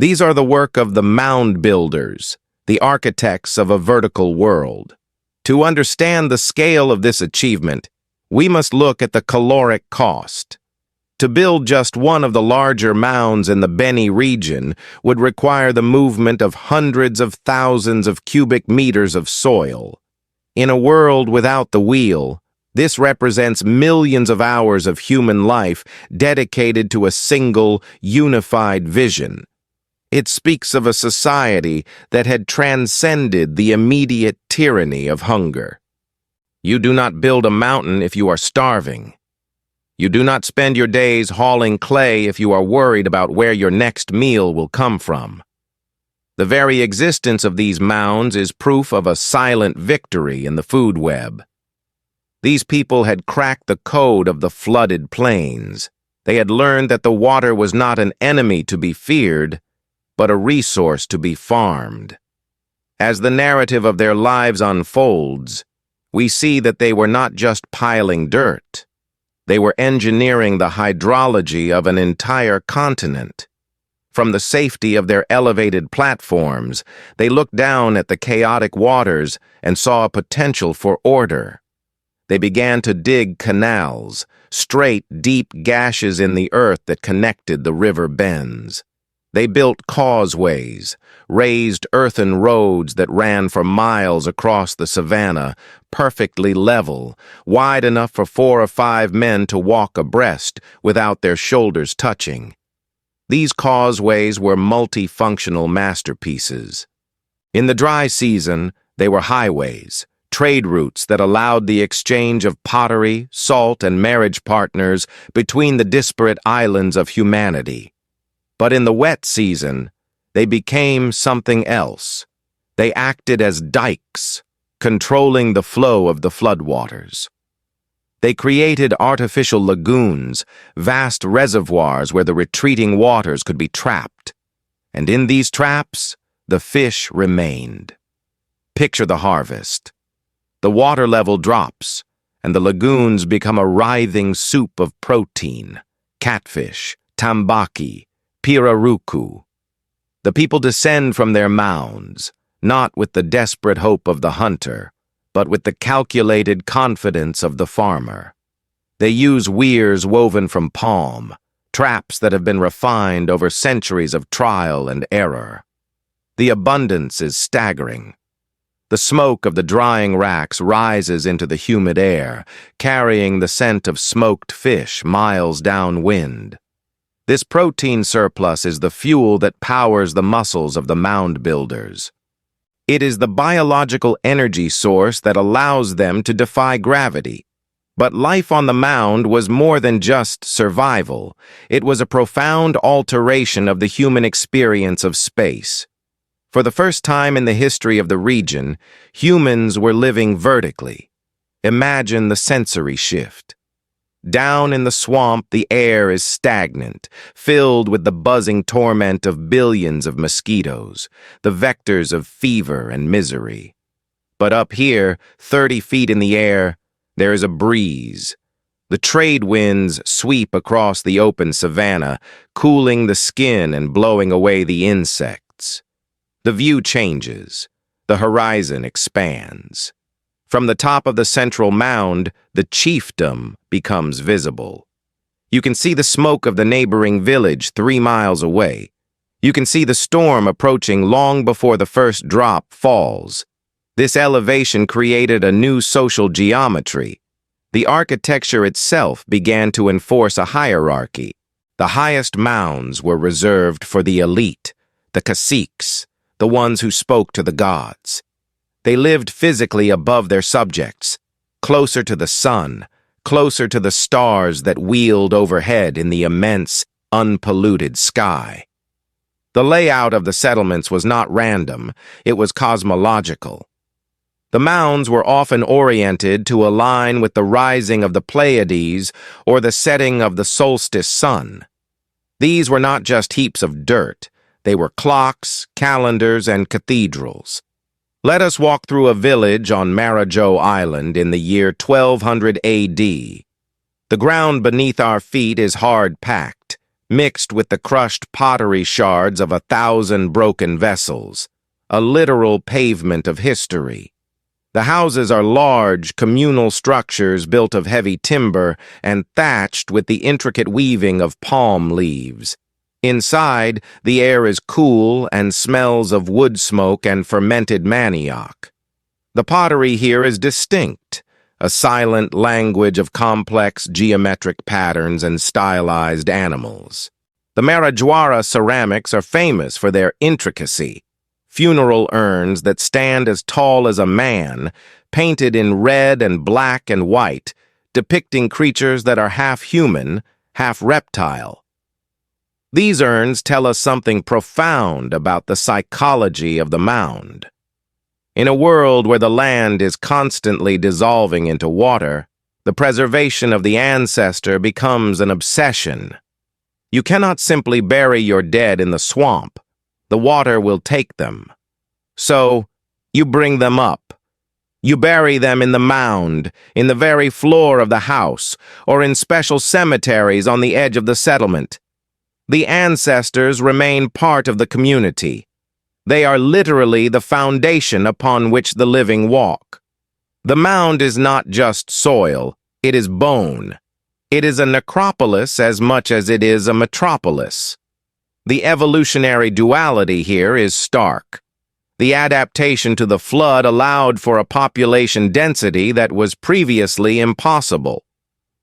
These are the work of the Mound-Builders, the architects of a vertical world. To understand the scale of this achievement, we must look at the caloric cost. To build just one of the larger mounds in the Beni region would require the movement of hundreds of thousands of cubic meters of soil. In a world without the wheel, This represents millions of hours of human life dedicated to a single, unified vision. It speaks of a society that had transcended the immediate tyranny of hunger. You do not build a mountain if you are starving. You do not spend your days hauling clay if you are worried about where your next meal will come from. The very existence of these mounds is proof of a silent victory in the food web. These people had cracked the code of the flooded plains. They had learned that the water was not an enemy to be feared, but a resource to be farmed. As the narrative of their lives unfolds, we see that they were not just piling dirt. They were engineering the hydrology of an entire continent. From the safety of their elevated platforms, they looked down at the chaotic waters and saw a potential for order. They began to dig canals, straight, deep gashes in the earth that connected the river bends. They built causeways, raised earthen roads that ran for miles across the savanna, perfectly level, wide enough for 4 or 5 men to walk abreast without their shoulders touching. These causeways were multifunctional masterpieces. In the dry season, they were highways, trade routes that allowed the exchange of pottery, salt, and marriage partners between the disparate islands of humanity. But in the wet season, they became something else. They acted as dikes, controlling the flow of the floodwaters. They created artificial lagoons, vast reservoirs where the retreating waters could be trapped. And in these traps, the fish remained. Picture the harvest. The water level drops, and the lagoons become a writhing soup of protein, catfish, tambaki, pirarucu. The people descend from their mounds, not with the desperate hope of the hunter, but with the calculated confidence of the farmer. They use weirs woven from palm, traps that have been refined over centuries of trial and error. The abundance is staggering. The smoke of the drying racks rises into the humid air, carrying the scent of smoked fish miles downwind. This protein surplus is the fuel that powers the muscles of the mound-builders. It is the biological energy source that allows them to defy gravity. But life on the mound was more than just survival. It was a profound alteration of the human experience of space. For the first time in the history of the region, humans were living vertically. Imagine the sensory shift. Down in the swamp, the air is stagnant, filled with the buzzing torment of billions of mosquitoes, the vectors of fever and misery. But up here, 30 feet in the air, there is a breeze. The trade winds sweep across the open savanna, cooling the skin and blowing away the insects. The view changes. The horizon expands. From the top of the central mound, the chiefdom becomes visible. You can see the smoke of the neighboring village 3 miles away. You can see the storm approaching long before the first drop falls. This elevation created a new social geometry. The architecture itself began to enforce a hierarchy. The highest mounds were reserved for the elite, the caciques, the ones who spoke to the gods. They lived physically above their subjects, closer to the sun, closer to the stars that wheeled overhead in the immense, unpolluted sky. The layout of the settlements was not random, it was cosmological. The mounds were often oriented to align with the rising of the Pleiades or the setting of the solstice sun. These were not just heaps of dirt, they were clocks, calendars, and cathedrals. Let us walk through a village on Marijo Island in the year 1200 AD. The ground beneath our feet is hard-packed, mixed with the crushed pottery shards of 1,000 broken vessels, a literal pavement of history. The houses are large, communal structures built of heavy timber and thatched with the intricate weaving of palm leaves. Inside, the air is cool and smells of wood smoke and fermented manioc. The pottery here is distinct, a silent language of complex geometric patterns and stylized animals. The Marajoara ceramics are famous for their intricacy. Funeral urns that stand as tall as a man, painted in red and black and white, depicting creatures that are half human, half reptile. These urns tell us something profound about the psychology of the mound. In a world where the land is constantly dissolving into water, the preservation of the ancestor becomes an obsession. You cannot simply bury your dead in the swamp. The water will take them. So, you bring them up. You bury them in the mound, in the very floor of the house, or in special cemeteries on the edge of the settlement. The ancestors remain part of the community. They are literally the foundation upon which the living walk. The mound is not just soil, it is bone. It is a necropolis as much as it is a metropolis. The evolutionary duality here is stark. The adaptation to the flood allowed for a population density that was previously impossible.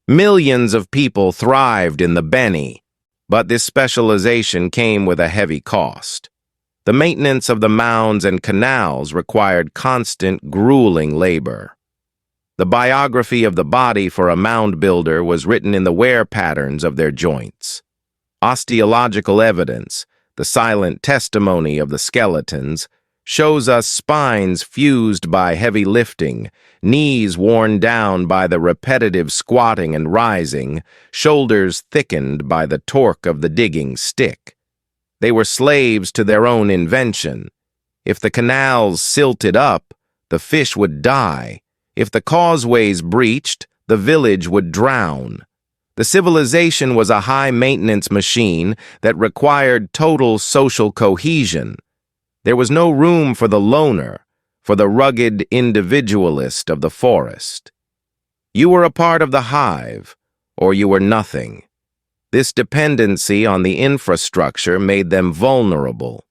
Millions of people thrived in the Beni, but this specialization came with a heavy cost. The maintenance of the mounds and canals required constant, grueling labor. The biography of the body for a mound builder was written in the wear patterns of their joints. Osteological evidence, the silent testimony of the skeletons, shows us spines fused by heavy lifting, knees worn down by the repetitive squatting and rising, shoulders thickened by the torque of the digging stick. They were slaves to their own invention. If the canals silted up, the fish would die. If the causeways breached, the village would drown. The civilization was a high-maintenance machine that required total social cohesion. There was no room for the loner, for the rugged individualist of the forest. You were a part of the hive, or you were nothing. This dependency on the infrastructure made them vulnerable.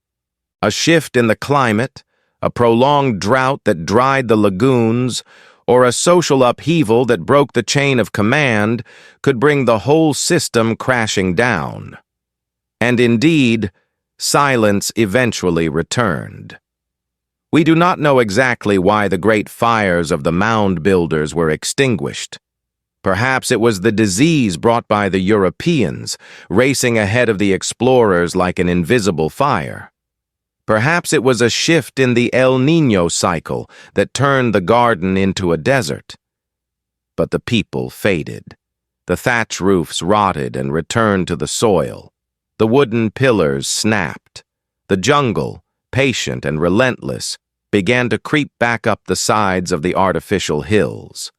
A shift in the climate, a prolonged drought that dried the lagoons, or a social upheaval that broke the chain of command could bring the whole system crashing down. And indeed, silence eventually returned. We do not know exactly why the great fires of the mound builders were extinguished. Perhaps it was the disease brought by the Europeans, racing ahead of the explorers like an invisible fire. Perhaps it was a shift in the El Niño cycle that turned the garden into a desert. But the people faded. The thatch roofs rotted and returned to the soil. The wooden pillars snapped. The jungle, patient and relentless, began to creep back up the sides of the artificial hills.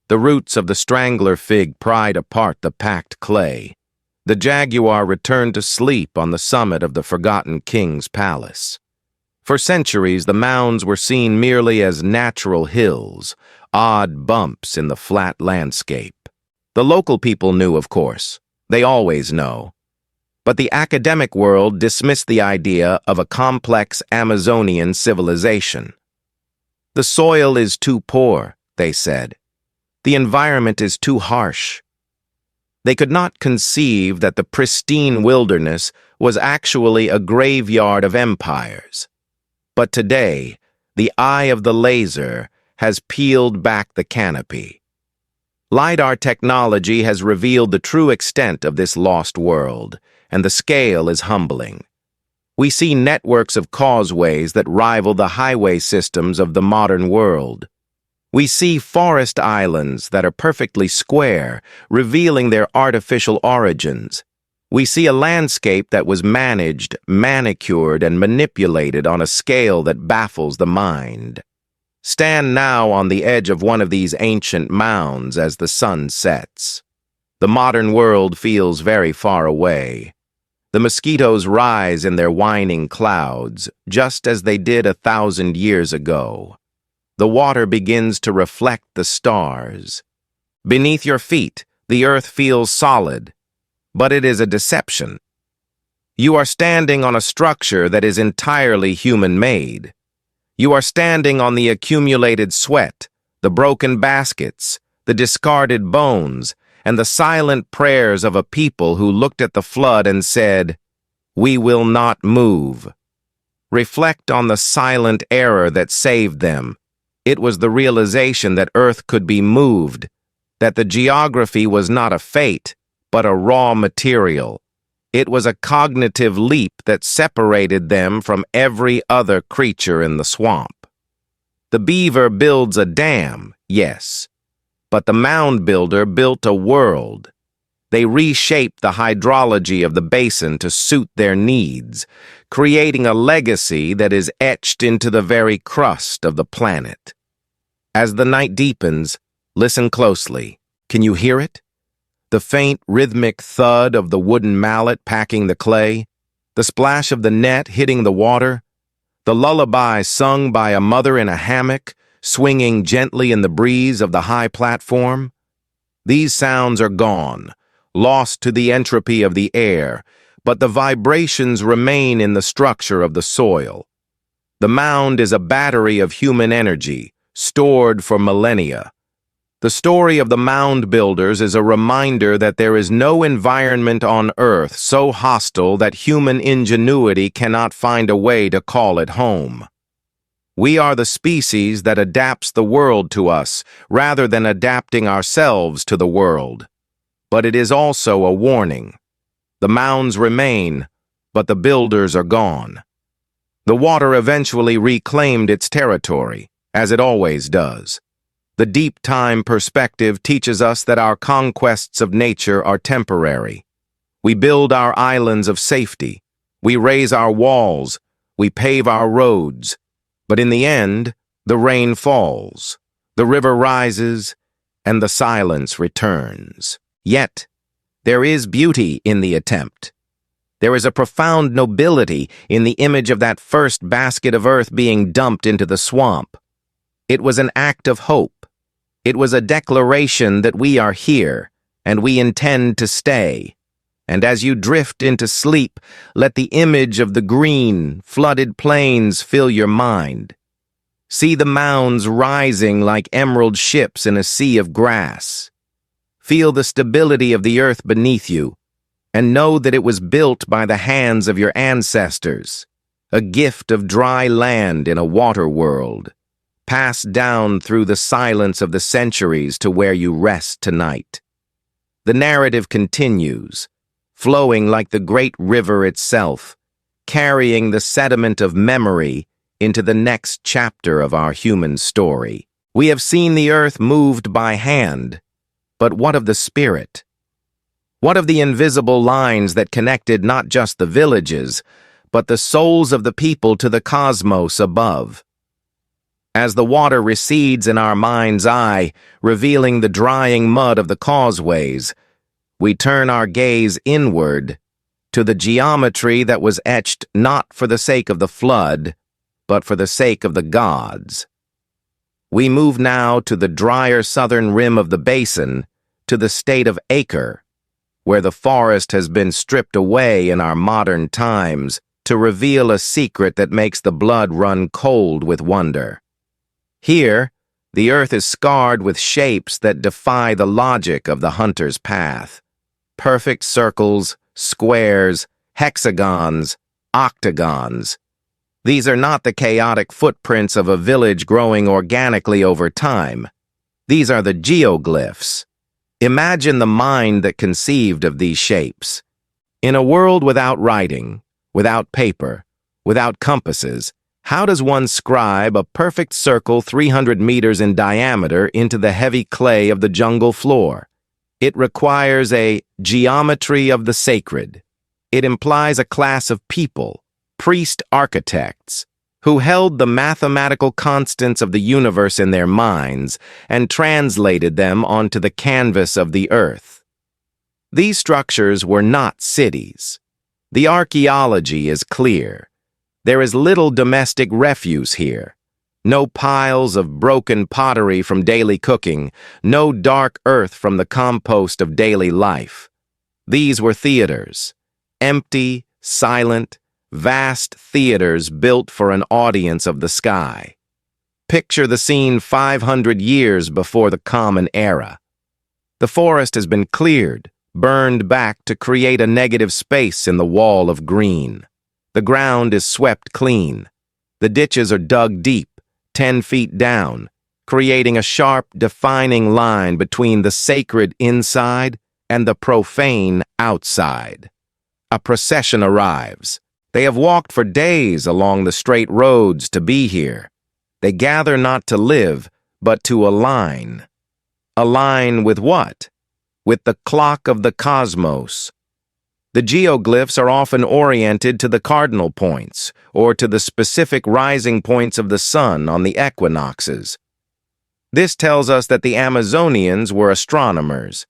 The roots of the strangler fig pried apart the packed clay. The jaguar returned to sleep on the summit of the forgotten king's palace. For centuries, the mounds were seen merely as natural hills, odd bumps in the flat landscape. The local people knew, of course. They always know. But the academic world dismissed the idea of a complex Amazonian civilization. The soil is too poor, they said. The environment is too harsh. They could not conceive that the pristine wilderness was actually a graveyard of empires. But today, the eye of the laser has peeled back the canopy. LiDAR technology has revealed the true extent of this lost world, and the scale is humbling. We see networks of causeways that rival the highway systems of the modern world. We see forest islands that are perfectly square, revealing their artificial origins. We see a landscape that was managed, manicured, and manipulated on a scale that baffles the mind. Stand now on the edge of one of these ancient mounds as the sun sets. The modern world feels very far away. The mosquitoes rise in their whining clouds, just as they did 1,000 years ago. The water begins to reflect the stars. Beneath your feet, the earth feels solid, but it is a deception. You are standing on a structure that is entirely human-made. You are standing on the accumulated sweat, the broken baskets, the discarded bones, and the silent prayers of a people who looked at the flood and said, "We will not move." Reflect on the silent error that saved them. It was the realization that Earth could be moved, that the geography was not a fate, but a raw material. It was a cognitive leap that separated them from every other creature in the swamp. The beaver builds a dam, yes, but the mound builder built a world. They reshaped the hydrology of the basin to suit their needs, creating a legacy that is etched into the very crust of the planet. As the night deepens, listen closely. Can you hear it? The faint, rhythmic thud of the wooden mallet packing the clay, the splash of the net hitting the water, the lullaby sung by a mother in a hammock, swinging gently in the breeze of the high platform. These sounds are gone, lost to the entropy of the air, but the vibrations remain in the structure of the soil. The mound is a battery of human energy, stored for millennia. The story of the mound builders is a reminder that there is no environment on Earth so hostile that human ingenuity cannot find a way to call it home. We are the species that adapts the world to us, rather than adapting ourselves to the world. But it is also a warning. The mounds remain, but the builders are gone. The water eventually reclaimed its territory, as it always does. The deep time perspective teaches us that our conquests of nature are temporary. We build our islands of safety. We raise our walls. We pave our roads. But in the end, the rain falls, the river rises, and the silence returns. Yet, there is beauty in the attempt. There is a profound nobility in the image of that first basket of earth being dumped into the swamp. It was an act of hope. It was a declaration that we are here, and we intend to stay. And as you drift into sleep, let the image of the green, flooded plains fill your mind. See the mounds rising like emerald ships in a sea of grass. Feel the stability of the earth beneath you, and know that it was built by the hands of your ancestors, a gift of dry land in a water world, passed down through the silence of the centuries to where you rest tonight. The narrative continues, flowing like the great river itself, carrying the sediment of memory into the next chapter of our human story. We have seen the earth moved by hand, but what of the spirit? What of the invisible lines that connected not just the villages, but the souls of the people to the cosmos above? As the water recedes in our mind's eye, revealing the drying mud of the causeways, we turn our gaze inward to the geometry that was etched not for the sake of the flood, but for the sake of the gods. We move now to the drier southern rim of the basin, to the state of Acre, where the forest has been stripped away in our modern times to reveal a secret that makes the blood run cold with wonder. Here, the earth is scarred with shapes that defy the logic of the hunter's path. Perfect circles, squares, hexagons, octagons. These are not the chaotic footprints of a village growing organically over time. These are the geoglyphs. Imagine the mind that conceived of these shapes. In a world without writing, without paper, without compasses, how does one scribe a perfect circle 300 meters in diameter into the heavy clay of the jungle floor? It requires a geometry of the sacred. It implies a class of people, priest-architects, who held the mathematical constants of the universe in their minds and translated them onto the canvas of the earth. These structures were not cities. The archaeology is clear. There is little domestic refuse here. No piles of broken pottery from daily cooking, no dark earth from the compost of daily life. These were theaters, empty, silent, vast theaters built for an audience of the sky. Picture the scene 500 years before the Common Era. The forest has been cleared, burned back to create a negative space in the wall of green. The ground is swept clean. The ditches are dug deep, 10 feet down, creating a sharp, defining line between the sacred inside and the profane outside. A procession arrives. They have walked for days along the straight roads to be here. They gather not to live, but to align. Align with what? With the clock of the cosmos. The geoglyphs are often oriented to the cardinal points, or to the specific rising points of the sun on the equinoxes. This tells us that the Amazonians were astronomers.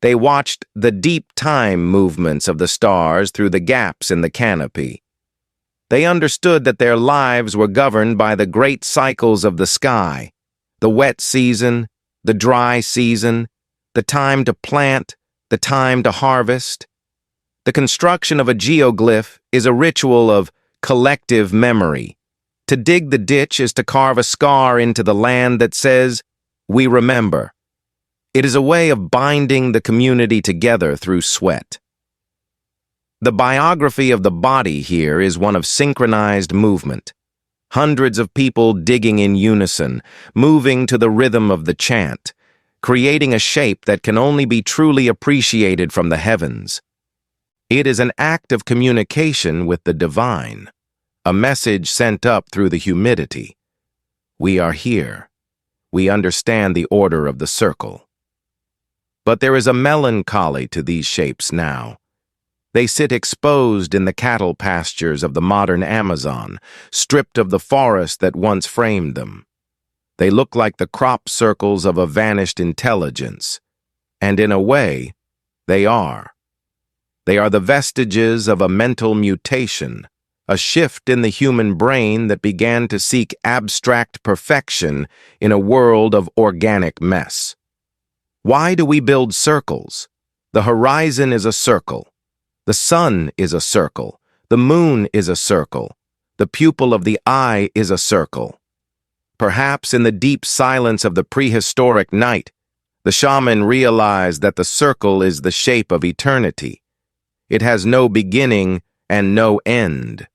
They watched the deep time movements of the stars through the gaps in the canopy. They understood that their lives were governed by the great cycles of the sky, the wet season, the dry season, the time to plant, the time to harvest. The construction of a geoglyph is a ritual of collective memory. To dig the ditch is to carve a scar into the land that says, "We remember." It is a way of binding the community together through sweat. The biography of the body here is one of synchronized movement. Hundreds of people digging in unison, moving to the rhythm of the chant, creating a shape that can only be truly appreciated from the heavens. It is an act of communication with the divine, a message sent up through the humidity. We are here. We understand the order of the circle. But there is a melancholy to these shapes now. They sit exposed in the cattle pastures of the modern Amazon, stripped of the forest that once framed them. They look like the crop circles of a vanished intelligence, and in a way, they are. They are the vestiges of a mental mutation, a shift in the human brain that began to seek abstract perfection in a world of organic mess. Why do we build circles? The horizon is a circle. The sun is a circle. The moon is a circle. The pupil of the eye is a circle. Perhaps in the deep silence of the prehistoric night, the shaman realized that the circle is the shape of eternity. It has no beginning and no end.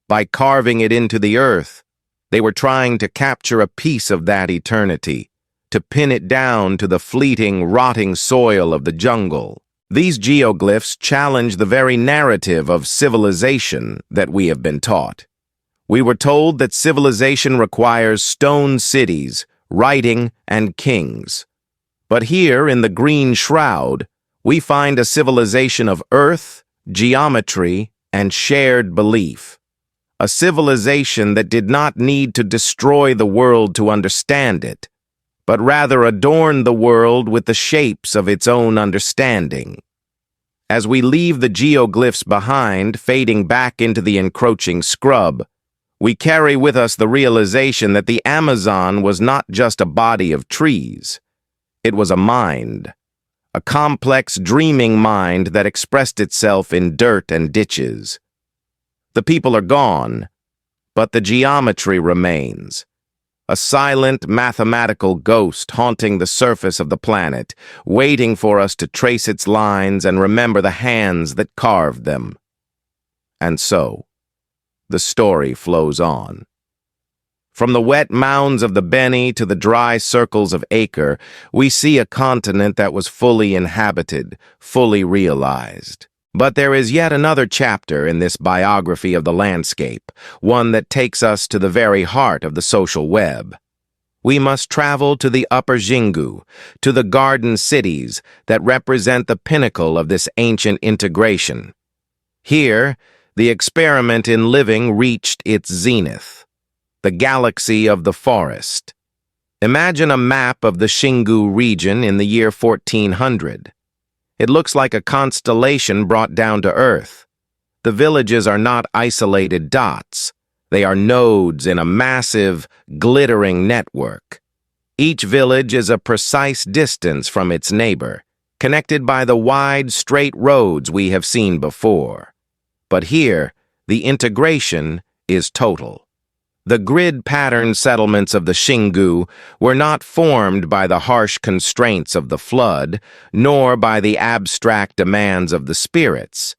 By carving it into the earth, they were trying to capture a piece of that eternity, to pin it down to the fleeting, rotting soil of the jungle. These geoglyphs challenge the very narrative of civilization that we have been taught. We were told that civilization requires stone cities, writing, and kings. But here in the green shroud, we find a civilization of earth, geometry, and shared belief. A civilization that did not need to destroy the world to understand it, but rather adorn the world with the shapes of its own understanding. As we leave the geoglyphs behind, fading back into the encroaching scrub, we carry with us the realization that the Amazon was not just a body of trees. It was a mind, a complex, dreaming mind that expressed itself in dirt and ditches. The people are gone, but the geometry remains. A silent, mathematical ghost haunting the surface of the planet, waiting for us to trace its lines and remember the hands that carved them. And so, the story flows on. From the wet mounds of the Beni to the dry circles of Acre, we see a continent that was fully inhabited, fully realized. But there is yet another chapter in this biography of the landscape, one that takes us to the very heart of the social web. We must travel to the Upper Xingu, to the garden cities that represent the pinnacle of this ancient integration. Here, the experiment in living reached its zenith, the galaxy of the forest. Imagine a map of the Xingu region in the year 1400. It looks like a constellation brought down to Earth. The villages are not isolated dots. They are nodes in a massive, glittering network. Each village is a precise distance from its neighbor, connected by the wide, straight roads we have seen before. But here, the integration is total. The grid-pattern settlements of the Xingu were not formed by the harsh constraints of the flood, nor by the abstract demands of the spirits,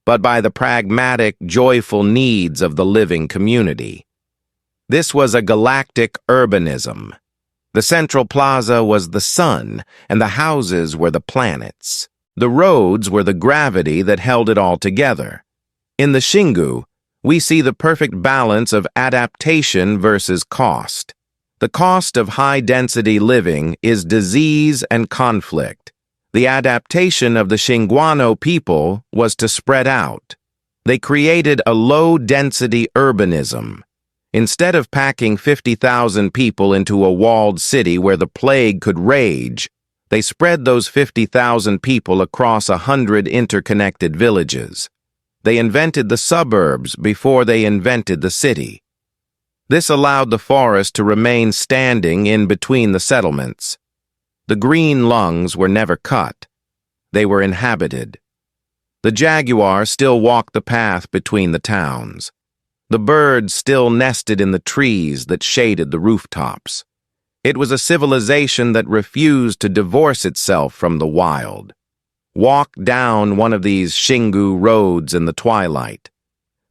but by the pragmatic, joyful needs of the living community. This was a galactic urbanism. The central plaza was the sun, and the houses were the planets. The roads were the gravity that held it all together. In the Xingu, we see the perfect balance of adaptation versus cost. The cost of high-density living is disease and conflict. The adaptation of the Xinguano people was to spread out. They created a low-density urbanism. Instead of packing 50,000 people into a walled city where the plague could rage, they spread those 50,000 people across 100 interconnected villages. They invented the suburbs before they invented the city. This allowed the forest to remain standing in between the settlements. The green lungs were never cut. They were inhabited. The jaguar still walked the path between the towns. The birds still nested in the trees that shaded the rooftops. It was a civilization that refused to divorce itself from the wild. Walk down one of these Xingu roads in the twilight.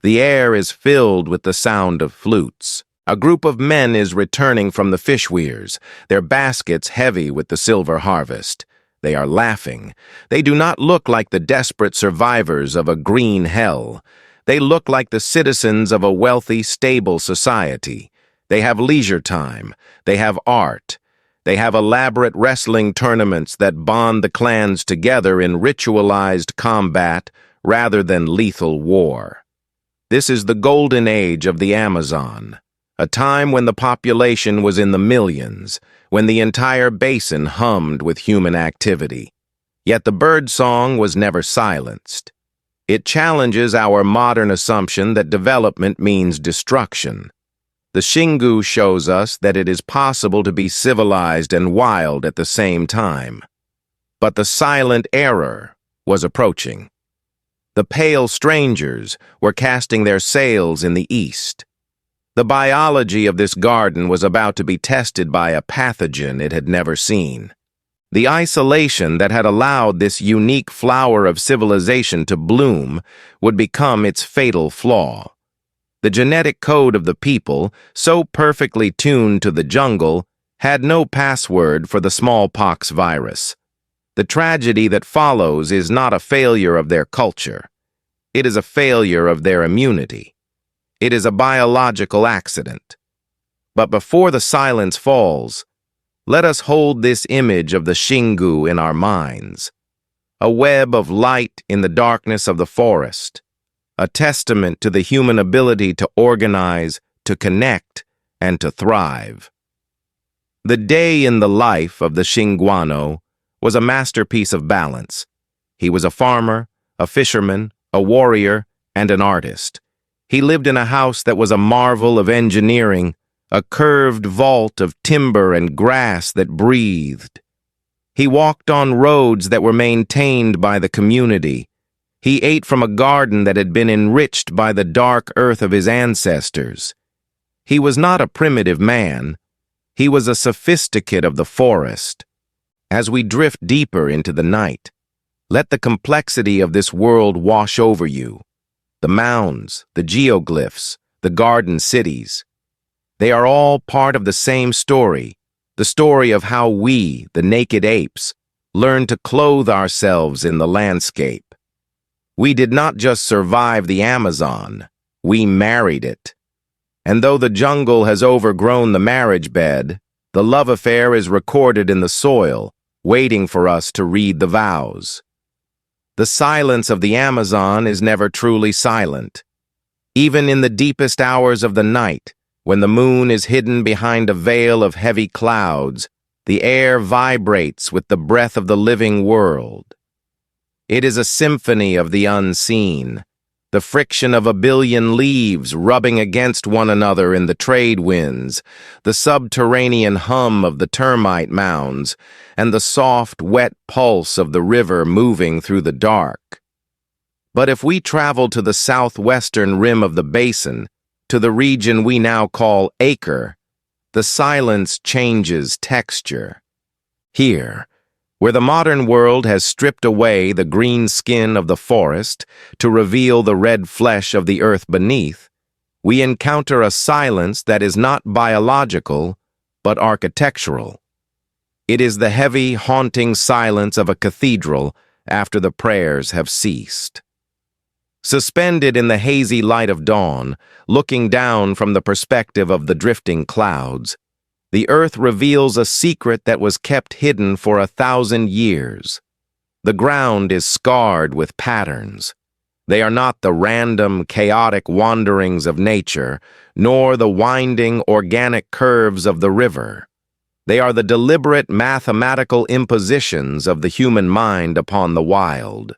The air is filled with the sound of flutes. A group of men is returning from the fish weirs, their baskets heavy with the silver harvest. They are laughing. They do not look like the desperate survivors of a green hell. They look like the citizens of a wealthy, stable society. They have leisure time. They have art. They have elaborate wrestling tournaments that bond the clans together in ritualized combat rather than lethal war. This is the golden age of the Amazon, a time when the population was in the millions, when the entire basin hummed with human activity. Yet the bird song was never silenced. It challenges our modern assumption that development means destruction. The Xingu shows us that it is possible to be civilized and wild at the same time. But the silent error was approaching. The pale strangers were casting their sails in the east. The biology of this garden was about to be tested by a pathogen it had never seen. The isolation that had allowed this unique flower of civilization to bloom would become its fatal flaw. The genetic code of the people, so perfectly tuned to the jungle, had no password for the smallpox virus. The tragedy that follows is not a failure of their culture. It is a failure of their immunity. It is a biological accident. But before the silence falls, let us hold this image of the Xingu in our minds. A web of light in the darkness of the forest. A testament to the human ability to organize, to connect, and to thrive. The day in the life of the Xinguano was a masterpiece of balance. He was a farmer, a fisherman, a warrior, and an artist. He lived in a house that was a marvel of engineering, a curved vault of timber and grass that breathed. He walked on roads that were maintained by the community. He ate from a garden that had been enriched by the dark earth of his ancestors. He was not a primitive man. He was a sophisticate of the forest. As we drift deeper into the night, let the complexity of this world wash over you. The mounds, the geoglyphs, the garden cities. They are all part of the same story, the story of how we, the naked apes, learned to clothe ourselves in the landscape. We did not just survive the Amazon, we married it. And though the jungle has overgrown the marriage bed, the love affair is recorded in the soil, waiting for us to read the vows. The silence of the Amazon is never truly silent. Even in the deepest hours of the night, when the moon is hidden behind a veil of heavy clouds, the air vibrates with the breath of the living world. It is a symphony of the unseen, the friction of a billion leaves rubbing against one another in the trade winds, the subterranean hum of the termite mounds, and the soft, wet pulse of the river moving through the dark. But if we travel to the southwestern rim of the basin, to the region we now call Acre, the silence changes texture. Here, where the modern world has stripped away the green skin of the forest to reveal the red flesh of the earth beneath, we encounter a silence that is not biological, but architectural. It is the heavy, haunting silence of a cathedral after the prayers have ceased. Suspended in the hazy light of dawn, looking down from the perspective of the drifting clouds, the earth reveals a secret that was kept hidden for 1,000 years. The ground is scarred with patterns. They are not the random, chaotic wanderings of nature, nor the winding, organic curves of the river. They are the deliberate mathematical impositions of the human mind upon the wild.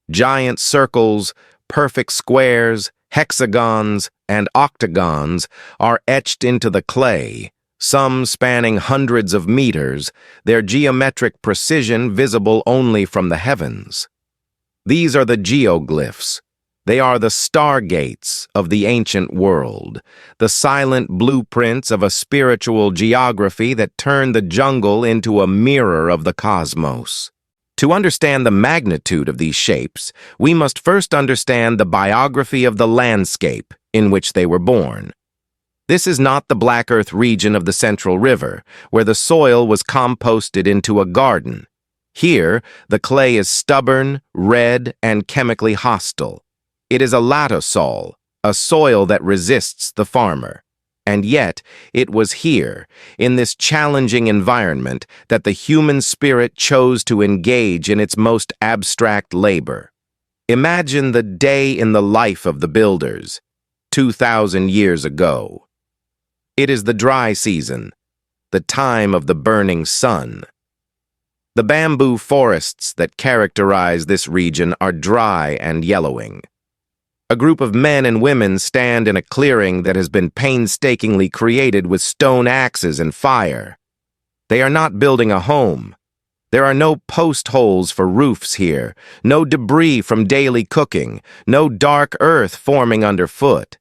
Giant circles, perfect squares, hexagons, and octagons are etched into the clay, some spanning hundreds of meters, their geometric precision visible only from the heavens. These are the geoglyphs. They are the stargates of the ancient world, the silent blueprints of a spiritual geography that turned the jungle into a mirror of the cosmos. To understand the magnitude of these shapes, we must first understand the biography of the landscape in which they were born. This is not the Black Earth region of the Central River, where the soil was composted into a garden. Here, the clay is stubborn, red, and chemically hostile. It is a latosol, a soil that resists the farmer. And yet, it was here, in this challenging environment, that the human spirit chose to engage in its most abstract labor. Imagine the day in the life of the builders, 2,000 years ago. It is the dry season, the time of the burning sun. The bamboo forests that characterize this region are dry and yellowing. A group of men and women stand in a clearing that has been painstakingly created with stone axes and fire. They are not building a home. There are no post holes for roofs here, no debris from daily cooking, no dark earth forming underfoot.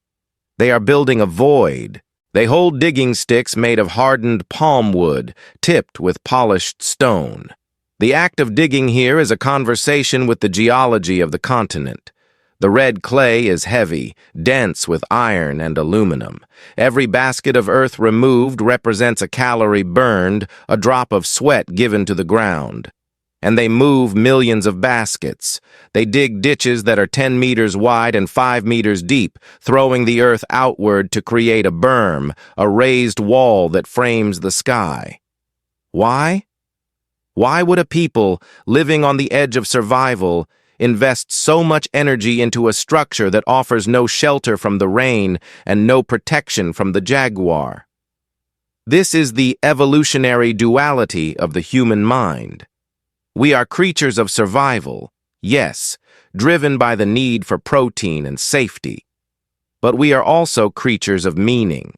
They are building a void. They hold digging sticks made of hardened palm wood, tipped with polished stone. The act of digging here is a conversation with the geology of the continent. The red clay is heavy, dense with iron and aluminum. Every basket of earth removed represents a calorie burned, a drop of sweat given to the ground. And they move millions of baskets. They dig ditches that are 10 meters wide and 5 meters deep, throwing the earth outward to create a berm, a raised wall that frames the sky. Why? Why would a people living on the edge of survival invest so much energy into a structure that offers no shelter from the rain and no protection from the jaguar? This is the evolutionary duality of the human mind. We are creatures of survival, yes, driven by the need for protein and safety. But we are also creatures of meaning.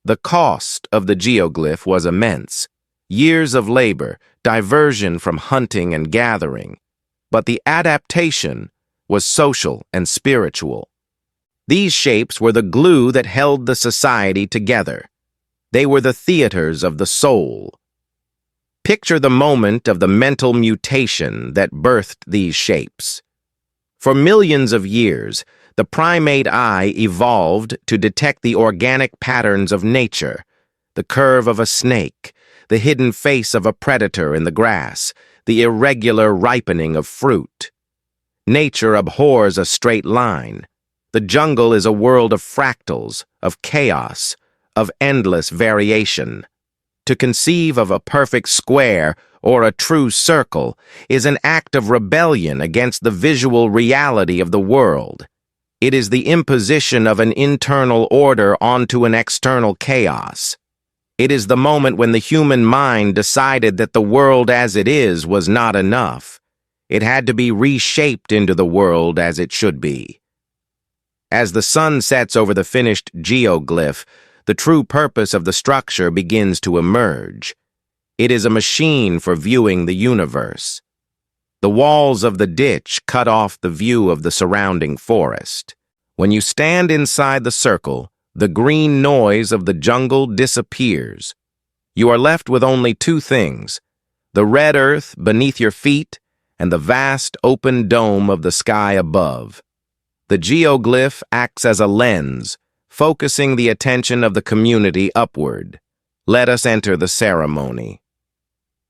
The cost of the geoglyph was immense. Years of labor, diversion from hunting and gathering. But the adaptation was social and spiritual. These shapes were the glue that held the society together. They were the theaters of the soul. Picture the moment of the mental mutation that birthed these shapes. For millions of years, the primate eye evolved to detect the organic patterns of nature, the curve of a snake, the hidden face of a predator in the grass, the irregular ripening of fruit. Nature abhors a straight line. The jungle is a world of fractals, of chaos, of endless variation. To conceive of a perfect square or a true circle is an act of rebellion against the visual reality of the world. It is the imposition of an internal order onto an external chaos. It is the moment when the human mind decided that the world as it is was not enough. It had to be reshaped into the world as it should be. As the sun sets over the finished geoglyph, the true purpose of the structure begins to emerge. It is a machine for viewing the universe. The walls of the ditch cut off the view of the surrounding forest. When you stand inside the circle, The green noise of the jungle disappears. You are left with only two things: the red earth beneath your feet and the vast open dome of the sky above. The geoglyph acts as a lens, focusing the attention of the community upward. Let us enter the ceremony.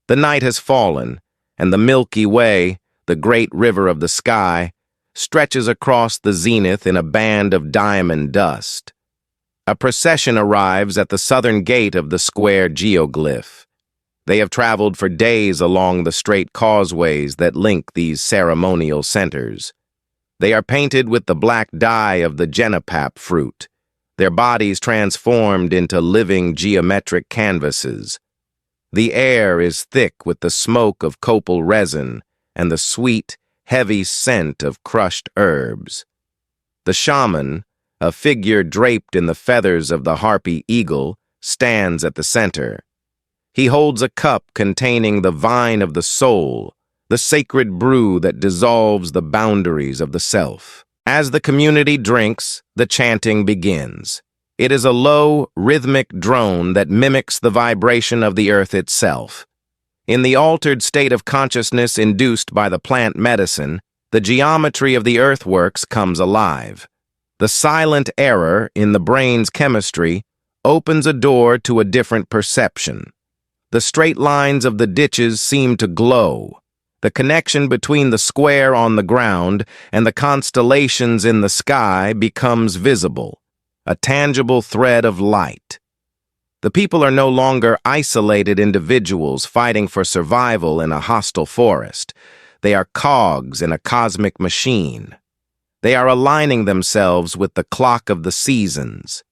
The night has fallen, and the Milky Way, the great river of the sky, stretches across the zenith in a band of diamond dust. A procession arrives at the southern gate of the square geoglyph. They have traveled for days along the straight causeways that link these ceremonial centers. They are painted with the black dye of the genopap fruit, their bodies transformed into living geometric canvases. The air is thick with the smoke of copal resin and the sweet, heavy scent of crushed herbs. The shaman, a figure draped in the feathers of the harpy eagle, stands at the center. He holds a cup containing the vine of the soul, the sacred brew that dissolves the boundaries of the self. As the community drinks, the chanting begins. It is a low, rhythmic drone that mimics the vibration of the earth itself. In the altered state of consciousness induced by the plant medicine, the geometry of the earthworks comes alive. The silent error in the brain's chemistry opens a door to a different perception. The straight lines of the ditches seem to glow. The connection between the square on the ground and the constellations in the sky becomes visible, a tangible thread of light. The people are no longer isolated individuals fighting for survival in a hostile forest. They are cogs in a cosmic machine. They are aligning themselves with the clock of the seasons.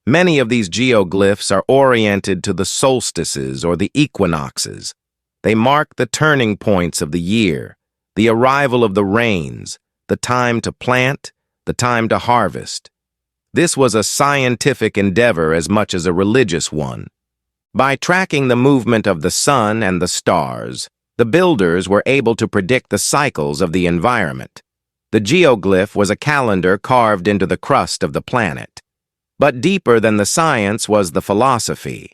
Many of these geoglyphs are oriented to the solstices or the equinoxes. They mark the turning points of the year, the arrival of the rains, the time to plant, the time to harvest. This was a scientific endeavor as much as a religious one. By tracking the movement of the sun and the stars, the builders were able to predict the cycles of the environment. The geoglyph was a calendar carved into the crust of the planet. But deeper than the science was the philosophy.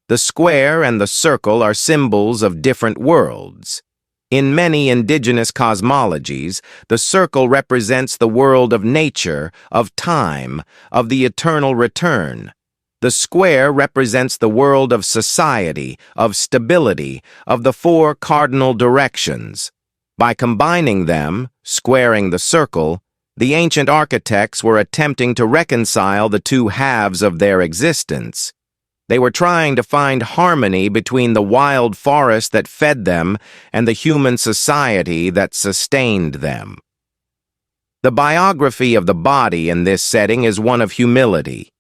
The square and the circle are symbols of different worlds. In many indigenous cosmologies, the circle represents the world of nature, of time, of the eternal return. The square represents the world of society, of stability, of the four cardinal directions. By combining them, squaring the circle, the ancient architects were attempting to reconcile the two halves of their existence. They were trying to find harmony between the wild forest that fed them and the human society that sustained them. The biography of the body in this setting is one of humility.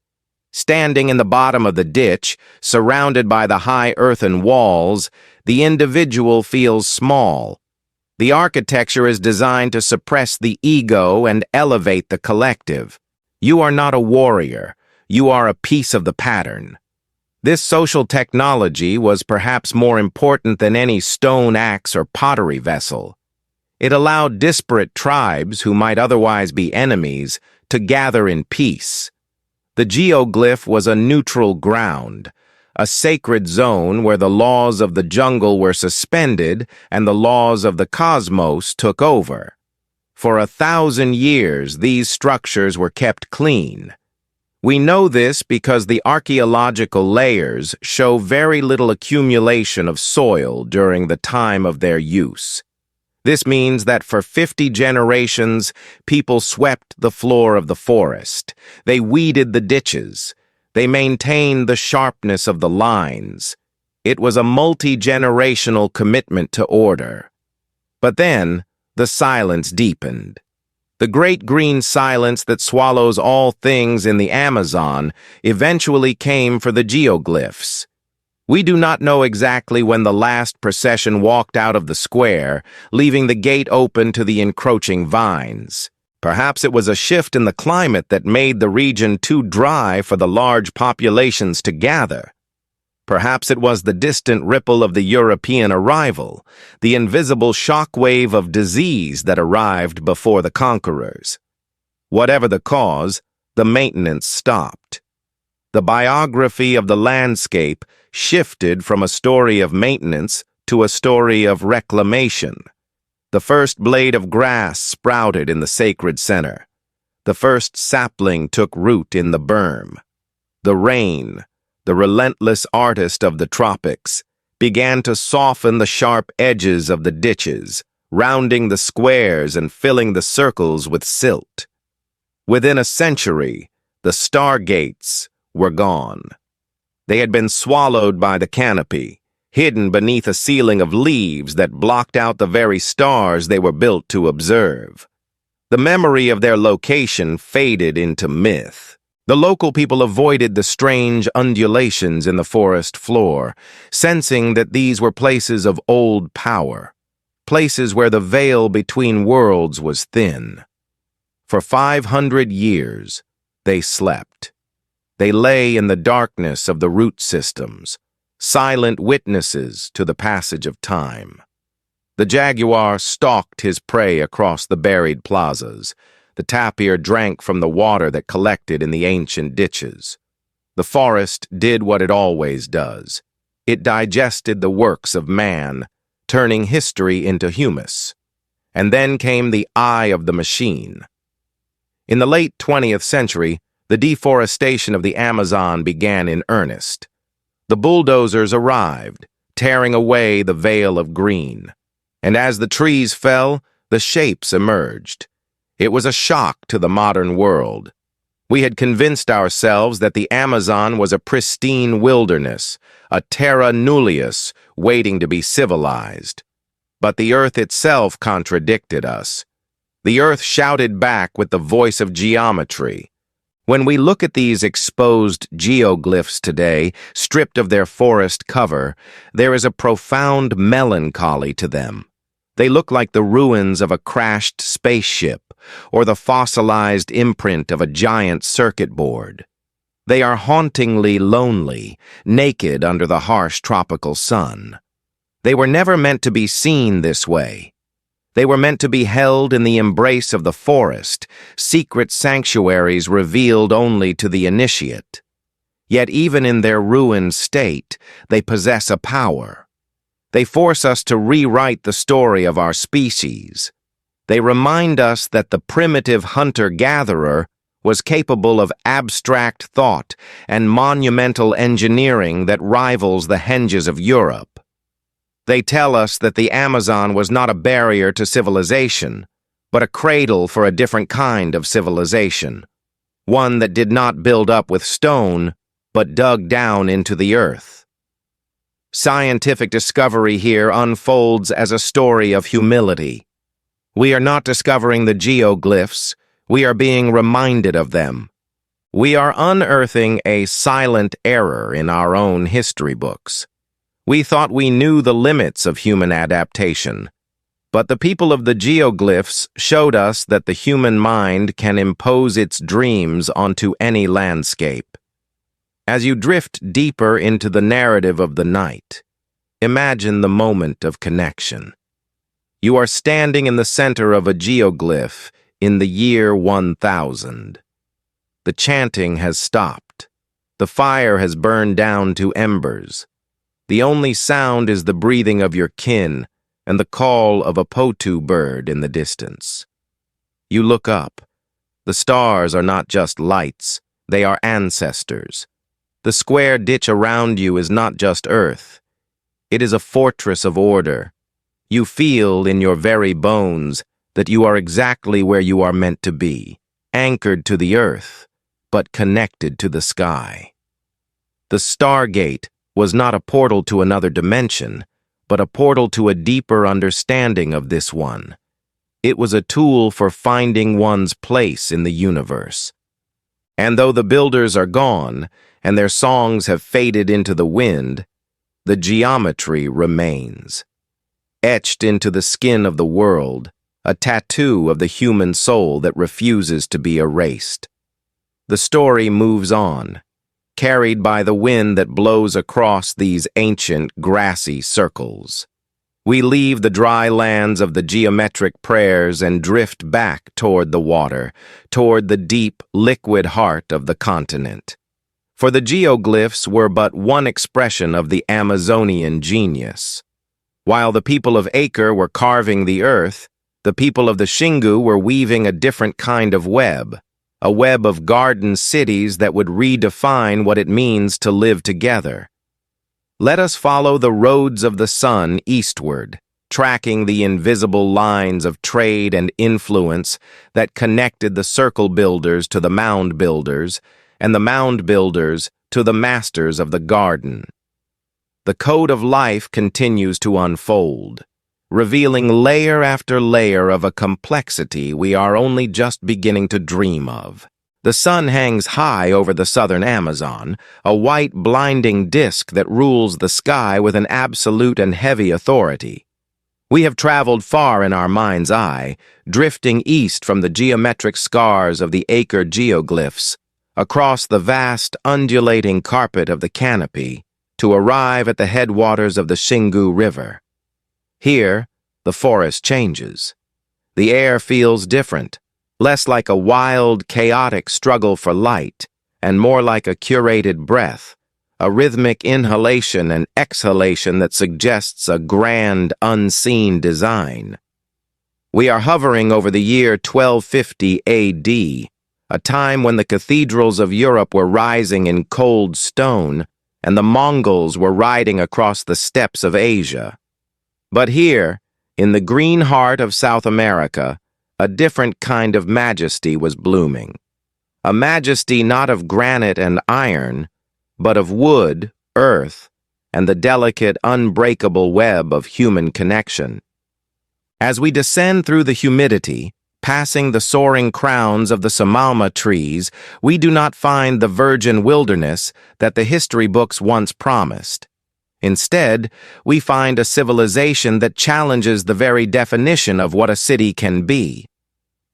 Standing in the bottom of the ditch, surrounded by the high earthen walls, the individual feels small. The architecture is designed to suppress the ego and elevate the collective. You are not a warrior. You are a piece of the pattern. This social technology was perhaps more important than any stone axe or pottery vessel. It allowed disparate tribes who might otherwise be enemies to gather in peace. The geoglyph was a neutral ground, a sacred zone where the laws of the jungle were suspended and the laws of the cosmos took over. For 1,000 years, these structures were kept clean. We know this because the archaeological layers show very little accumulation of soil during the time of their use. This means that for 50 generations, people swept the floor of the forest. They weeded the ditches. They maintained the sharpness of the lines. It was a multi-generational commitment to order. But then, the silence deepened. The great green silence that swallows all things in the Amazon eventually came for the geoglyphs. We do not know exactly when the last procession walked out of the square, leaving the gate open to the encroaching vines. Perhaps it was a shift in the climate that made the region too dry for the large populations to gather. Perhaps it was the distant ripple of the European arrival, the invisible shockwave of disease that arrived before the conquerors. Whatever the cause, the maintenance stopped. The biography of the landscape shifted from a story of maintenance to a story of reclamation. The first blade of grass sprouted in the sacred center. The first sapling took root in the berm. The rain, the relentless artist of the tropics, began to soften the sharp edges of the ditches, rounding the squares and filling the circles with silt. Within a century, the stargates were gone. They had been swallowed by the canopy, hidden beneath a ceiling of leaves that blocked out the very stars they were built to observe. The memory of their location faded into myth. The local people avoided the strange undulations in the forest floor, sensing that these were places of old power, places where the veil between worlds was thin. For 500 years, they slept. They lay in the darkness of the root systems, silent witnesses to the passage of time. The jaguar stalked his prey across the buried plazas. The tapir drank from the water that collected in the ancient ditches. The forest did what it always does. It digested the works of man, turning history into humus. And then came the eye of the machine. In the late 20th century, the deforestation of the Amazon began in earnest. The bulldozers arrived, tearing away the veil of green. And as the trees fell, the shapes emerged. It was a shock to the modern world. We had convinced ourselves that the Amazon was a pristine wilderness, a terra nullius waiting to be civilized. But the earth itself contradicted us. The earth shouted back with the voice of geometry. When we look at these exposed geoglyphs today, stripped of their forest cover, there is a profound melancholy to them. They look like the ruins of a crashed spaceship or the fossilized imprint of a giant circuit board. They are hauntingly lonely, naked under the harsh tropical sun. They were never meant to be seen this way. They were meant to be held in the embrace of the forest, secret sanctuaries revealed only to the initiate. Yet even in their ruined state, they possess a power. They force us to rewrite the story of our species. They remind us that the primitive hunter-gatherer was capable of abstract thought and monumental engineering that rivals the henges of Europe. They tell us that the Amazon was not a barrier to civilization, but a cradle for a different kind of civilization, one that did not build up with stone, but dug down into the earth. Scientific discovery here unfolds as a story of humility. We are not discovering the geoglyphs, we are being reminded of them. We are unearthing a silent error in our own history books. We thought we knew the limits of human adaptation, but the people of the geoglyphs showed us that the human mind can impose its dreams onto any landscape. As you drift deeper into the narrative of the night, imagine the moment of connection. You are standing in the center of a geoglyph in the year 1000. The chanting has stopped. The fire has burned down to embers. The only sound is the breathing of your kin and the call of a potu bird in the distance. You look up. The stars are not just lights, they are ancestors. The square ditch around you is not just earth. It is a fortress of order. You feel in your very bones that you are exactly where you are meant to be, anchored to the earth, but connected to the sky. The Stargate was not a portal to another dimension, but a portal to a deeper understanding of this one. It was a tool for finding one's place in the universe. And though the builders are gone, and their songs have faded into the wind, the geometry remains. Etched into the skin of the world, a tattoo of the human soul that refuses to be erased. The story moves on, carried by the wind that blows across these ancient grassy circles. We leave the dry lands of the geometric prayers and drift back toward the water, toward the deep, liquid heart of the continent. For the geoglyphs were but one expression of the Amazonian genius. While the people of Acre were carving the earth, the people of the Xingu were weaving a different kind of web, a web of garden cities that would redefine what it means to live together. Let us follow the roads of the sun eastward, tracking the invisible lines of trade and influence that connected the circle builders to the mound builders, and the mound builders to the masters of the garden. The code of life continues to unfold, revealing layer after layer of a complexity we are only just beginning to dream of. The sun hangs high over the southern Amazon, a white blinding disk that rules the sky with an absolute and heavy authority. We have traveled far in our mind's eye, drifting east from the geometric scars of the Acre geoglyphs, across the vast, undulating carpet of the Canopy, to arrive at the headwaters of the Xingu River. Here, the forest changes. The air feels different, less like a wild, chaotic struggle for light, and more like a curated breath, a rhythmic inhalation and exhalation that suggests a grand, unseen design. We are hovering over the year 1250 AD, a time when the cathedrals of Europe were rising in cold stone, and the Mongols were riding across the steppes of Asia. But here, in the green heart of South America, a different kind of majesty was blooming. A majesty not of granite and iron, but of wood, earth, and the delicate, unbreakable web of human connection. As we descend through the humidity, passing the soaring crowns of the samalma trees, we do not find the virgin wilderness that the history books once promised. Instead, we find a civilization that challenges the very definition of what a city can be.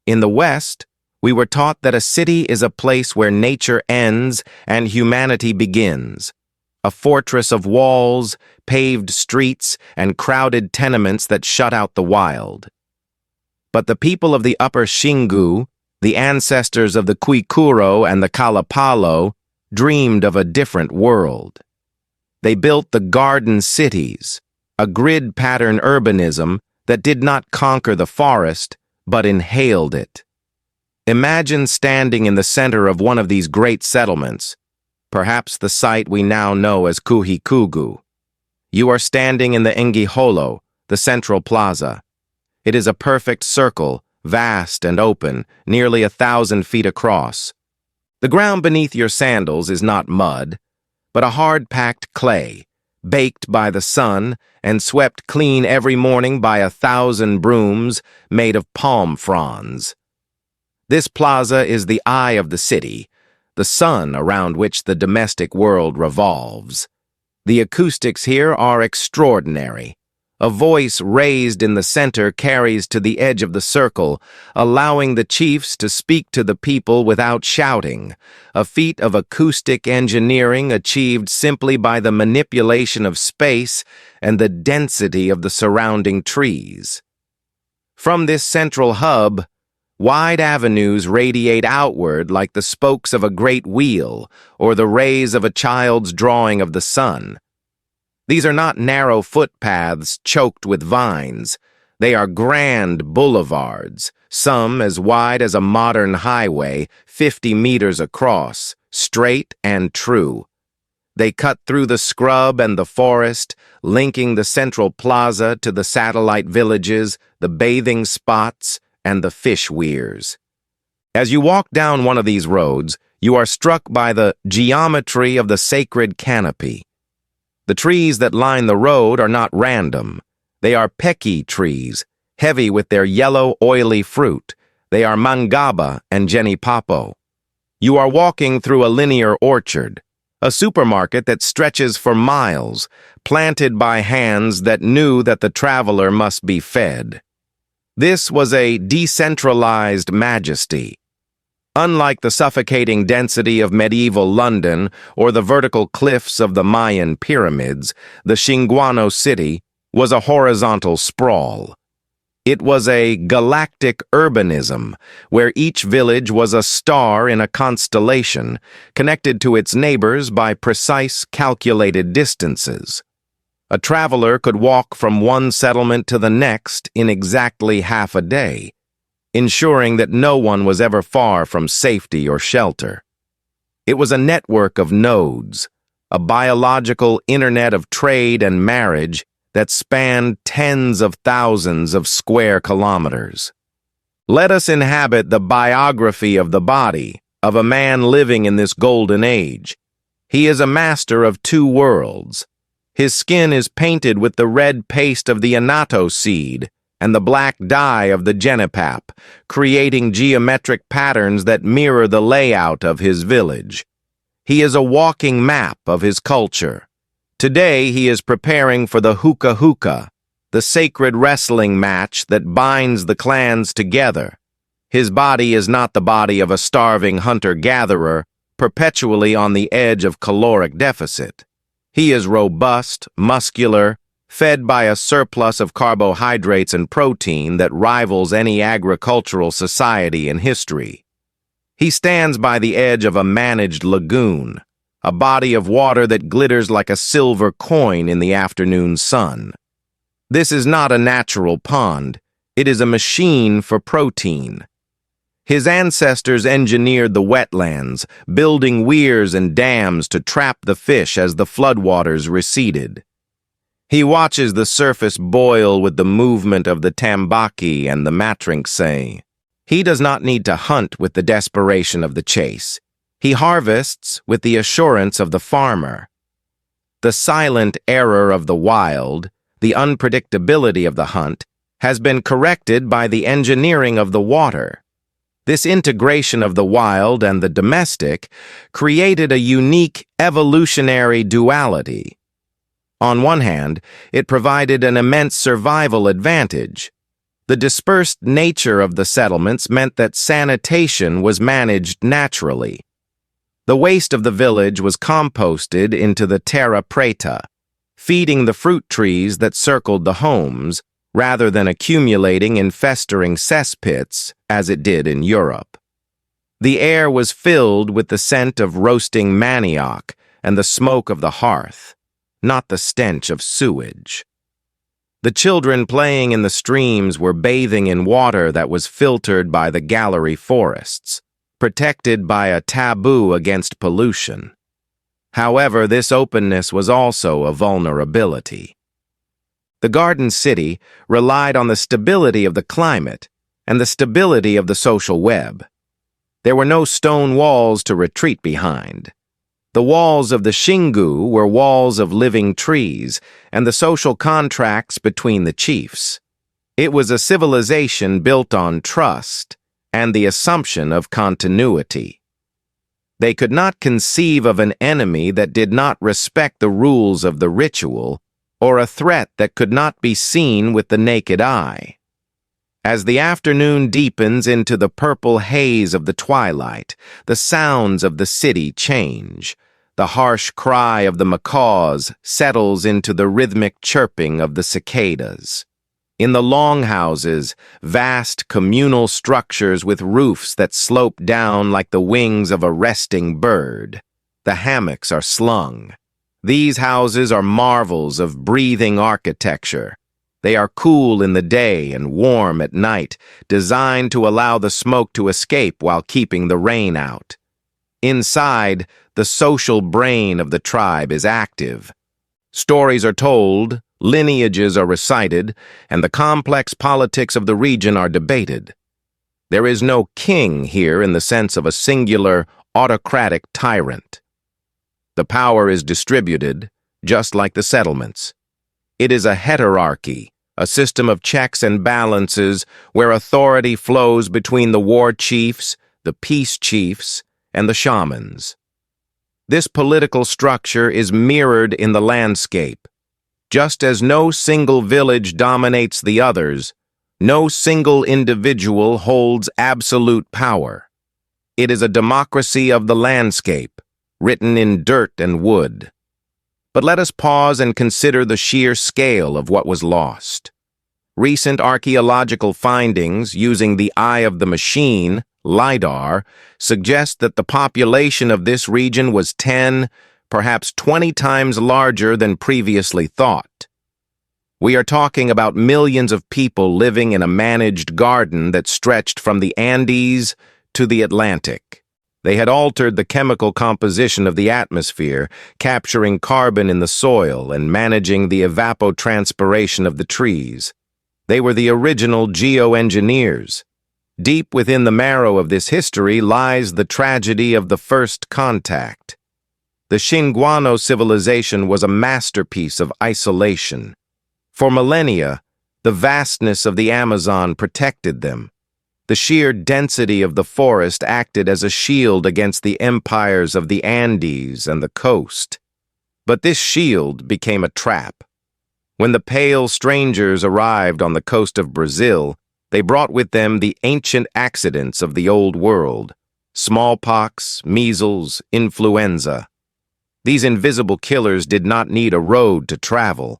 In the West, we were taught that a city is a place where nature ends and humanity begins, a fortress of walls, paved streets, and crowded tenements that shut out the wild. But the people of the Upper Xingu, the ancestors of the Kwikuro and the Kalapalo, dreamed of a different world. They built the garden cities, a grid-pattern urbanism that did not conquer the forest, but inhaled it. Imagine standing in the center of one of these great settlements, perhaps the site we now know as Kuhikugu. You are standing in the Ngiholo, the central plaza. It is a perfect circle, vast and open, nearly 1,000 feet across. The ground beneath your sandals is not mud, but a hard-packed clay, baked by the sun and swept clean every morning by 1,000 brooms made of palm fronds. This plaza is the eye of the city, the sun around which the domestic world revolves. The acoustics here are extraordinary. A voice raised in the center carries to the edge of the circle, allowing the chiefs to speak to the people without shouting, a feat of acoustic engineering achieved simply by the manipulation of space and the density of the surrounding trees. From this central hub, wide avenues radiate outward like the spokes of a great wheel or the rays of a child's drawing of the sun. These are not narrow footpaths choked with vines. They are grand boulevards, some as wide as a modern highway, 50 meters across, straight and true. They cut through the scrub and the forest, linking the central plaza to the satellite villages, the bathing spots, and the fish weirs. As you walk down one of these roads, you are struck by the geometry of the sacred canopy. The trees that line the road are not random. They are peki trees, heavy with their yellow, oily fruit. They are mangaba and genipapo. You are walking through a linear orchard, a supermarket that stretches for miles, planted by hands that knew that the traveler must be fed. This was a decentralized majesty. Unlike the suffocating density of medieval London or the vertical cliffs of the Mayan pyramids, the Xinguano city, was a horizontal sprawl. It was a galactic urbanism, where each village was a star in a constellation, connected to its neighbors by precise, calculated distances. A traveler could walk from one settlement to the next in exactly half a day, ensuring that no one was ever far from safety or shelter. It was a network of nodes, a biological internet of trade and marriage that spanned tens of thousands of square kilometers. Let us inhabit the biography of the body of a man living in this golden age. He is a master of two worlds. His skin is painted with the red paste of the annatto seed and the black dye of the genipape, creating geometric patterns that mirror the layout of his village. He is a walking map of his culture. Today he is preparing for the hookah, the sacred wrestling match that binds the clans together. His body is not the body of a starving hunter-gatherer, perpetually on the edge of caloric deficit. He is robust, muscular, fed by a surplus of carbohydrates and protein that rivals any agricultural society in history. He stands by the edge of a managed lagoon, a body of water that glitters like a silver coin in the afternoon sun. This is not a natural pond. It is a machine for protein. His ancestors engineered the wetlands, building weirs and dams to trap the fish as the floodwaters receded. He watches the surface boil with the movement of the tambaki and the matrinxay. He does not need to hunt with the desperation of the chase. He harvests with the assurance of the farmer. The silent error of the wild, the unpredictability of the hunt, has been corrected by the engineering of the water. This integration of the wild and the domestic created a unique evolutionary duality. On one hand, it provided an immense survival advantage. The dispersed nature of the settlements meant that sanitation was managed naturally. The waste of the village was composted into the Terra Preta, feeding the fruit trees that circled the homes, rather than accumulating in festering cesspits as it did in Europe. The air was filled with the scent of roasting manioc and the smoke of the hearth, not the stench of sewage. The children playing in the streams were bathing in water that was filtered by the gallery forests, protected by a taboo against pollution. However, this openness was also a vulnerability. The Garden City relied on the stability of the climate and the stability of the social web. There were no stone walls to retreat behind. The walls of the Xingu were walls of living trees and the social contracts between the chiefs. It was a civilization built on trust and the assumption of continuity. They could not conceive of an enemy that did not respect the rules of the ritual, or a threat that could not be seen with the naked eye. As the afternoon deepens into the purple haze of the twilight, the sounds of the city change. The harsh cry of the macaws settles into the rhythmic chirping of the cicadas. In the longhouses, vast communal structures with roofs that slope down like the wings of a resting bird. The hammocks are slung. These houses are marvels of breathing architecture. They are cool in the day and warm at night, designed to allow the smoke to escape while keeping the rain out. Inside, the social brain of the tribe is active. Stories are told, lineages are recited, and the complex politics of the region are debated. There is no king here in the sense of a singular, autocratic tyrant. The power is distributed, just like the settlements. It is a heterarchy, a system of checks and balances where authority flows between the war chiefs, the peace chiefs, and the shamans. This political structure is mirrored in the landscape. Just as no single village dominates the others, no single individual holds absolute power. It is a democracy of the landscape, written in dirt and wood. But let us pause and consider the sheer scale of what was lost. Recent archaeological findings using the eye of the machine, LiDAR, suggest that the population of this region was 10, perhaps 20 times larger than previously thought. We are talking about millions of people living in a managed garden that stretched from the Andes to the Atlantic. They had altered the chemical composition of the atmosphere, capturing carbon in the soil and managing the evapotranspiration of the trees. They were the original geoengineers. Deep within the marrow of this history lies the tragedy of the first contact. The Xingu civilization was a masterpiece of isolation. For millennia, the vastness of the Amazon protected them. The sheer density of the forest acted as a shield against the empires of the Andes and the coast. But this shield became a trap. When the pale strangers arrived on the coast of Brazil, they brought with them the ancient accidents of the old world: smallpox, measles, influenza. These invisible killers did not need a road to travel.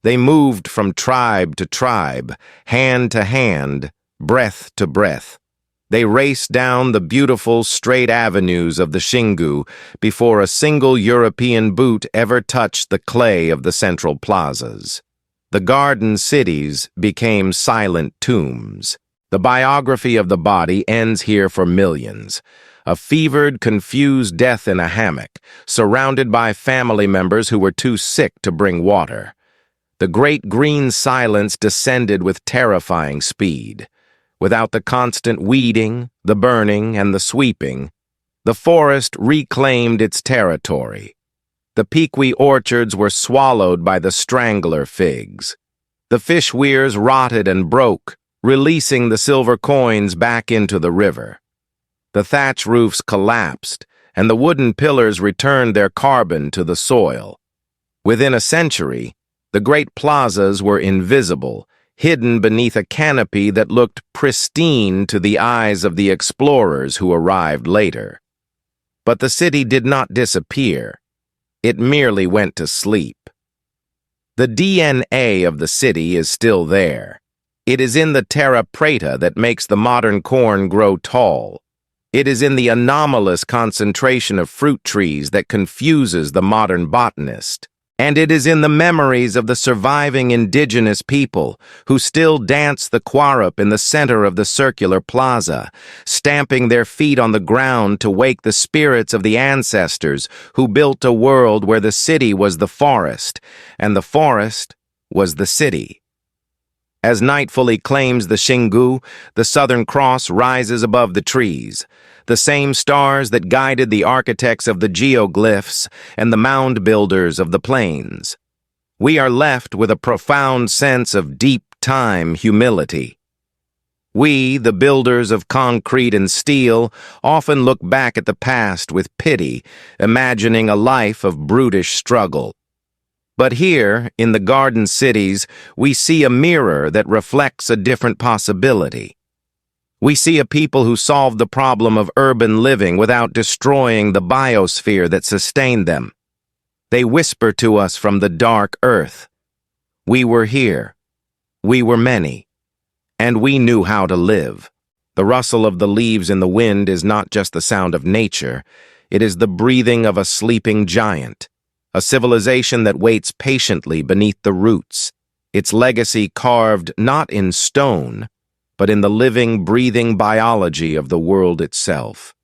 They moved from tribe to tribe, hand to hand, breath to breath. They raced down the beautiful, straight avenues of the Xingu before a single European boot ever touched the clay of the central plazas. The garden cities became silent tombs. The biography of the body ends here for millions. A fevered, confused death in a hammock, surrounded by family members who were too sick to bring water. The great green silence descended with terrifying speed. Without the constant weeding, the burning, and the sweeping, the forest reclaimed its territory. The pequi orchards were swallowed by the strangler figs. The fish weirs rotted and broke, releasing the silver coins back into the river. The thatch roofs collapsed, and the wooden pillars returned their carbon to the soil. Within a century, the great plazas were invisible, hidden beneath a canopy that looked pristine to the eyes of the explorers who arrived later. But the city did not disappear. It merely went to sleep. The DNA of the city is still there. It is in the Terra Preta that makes the modern corn grow tall. It is in the anomalous concentration of fruit trees that confuses the modern botanist. And it is in the memories of the surviving indigenous people who still dance the quarup in the center of the circular plaza, stamping their feet on the ground to wake the spirits of the ancestors who built a world where the city was the forest, and the forest was the city. As night fully claims the Xingu, the Southern Cross rises above the trees. The same stars that guided the architects of the Geoglyphs and the Mound-Builders of the plains. We are left with a profound sense of deep-time humility. We, the builders of concrete and steel, often look back at the past with pity, imagining a life of brutish struggle. But here, in the garden cities, we see a mirror that reflects a different possibility. We see a people who solved the problem of urban living without destroying the biosphere that sustained them. They whisper to us from the dark earth. We were here. We were many. And we knew how to live. The rustle of the leaves in the wind is not just the sound of nature. It is the breathing of a sleeping giant. A civilization that waits patiently beneath the roots, its legacy carved not in stone, but in the living, breathing biology of the world itself.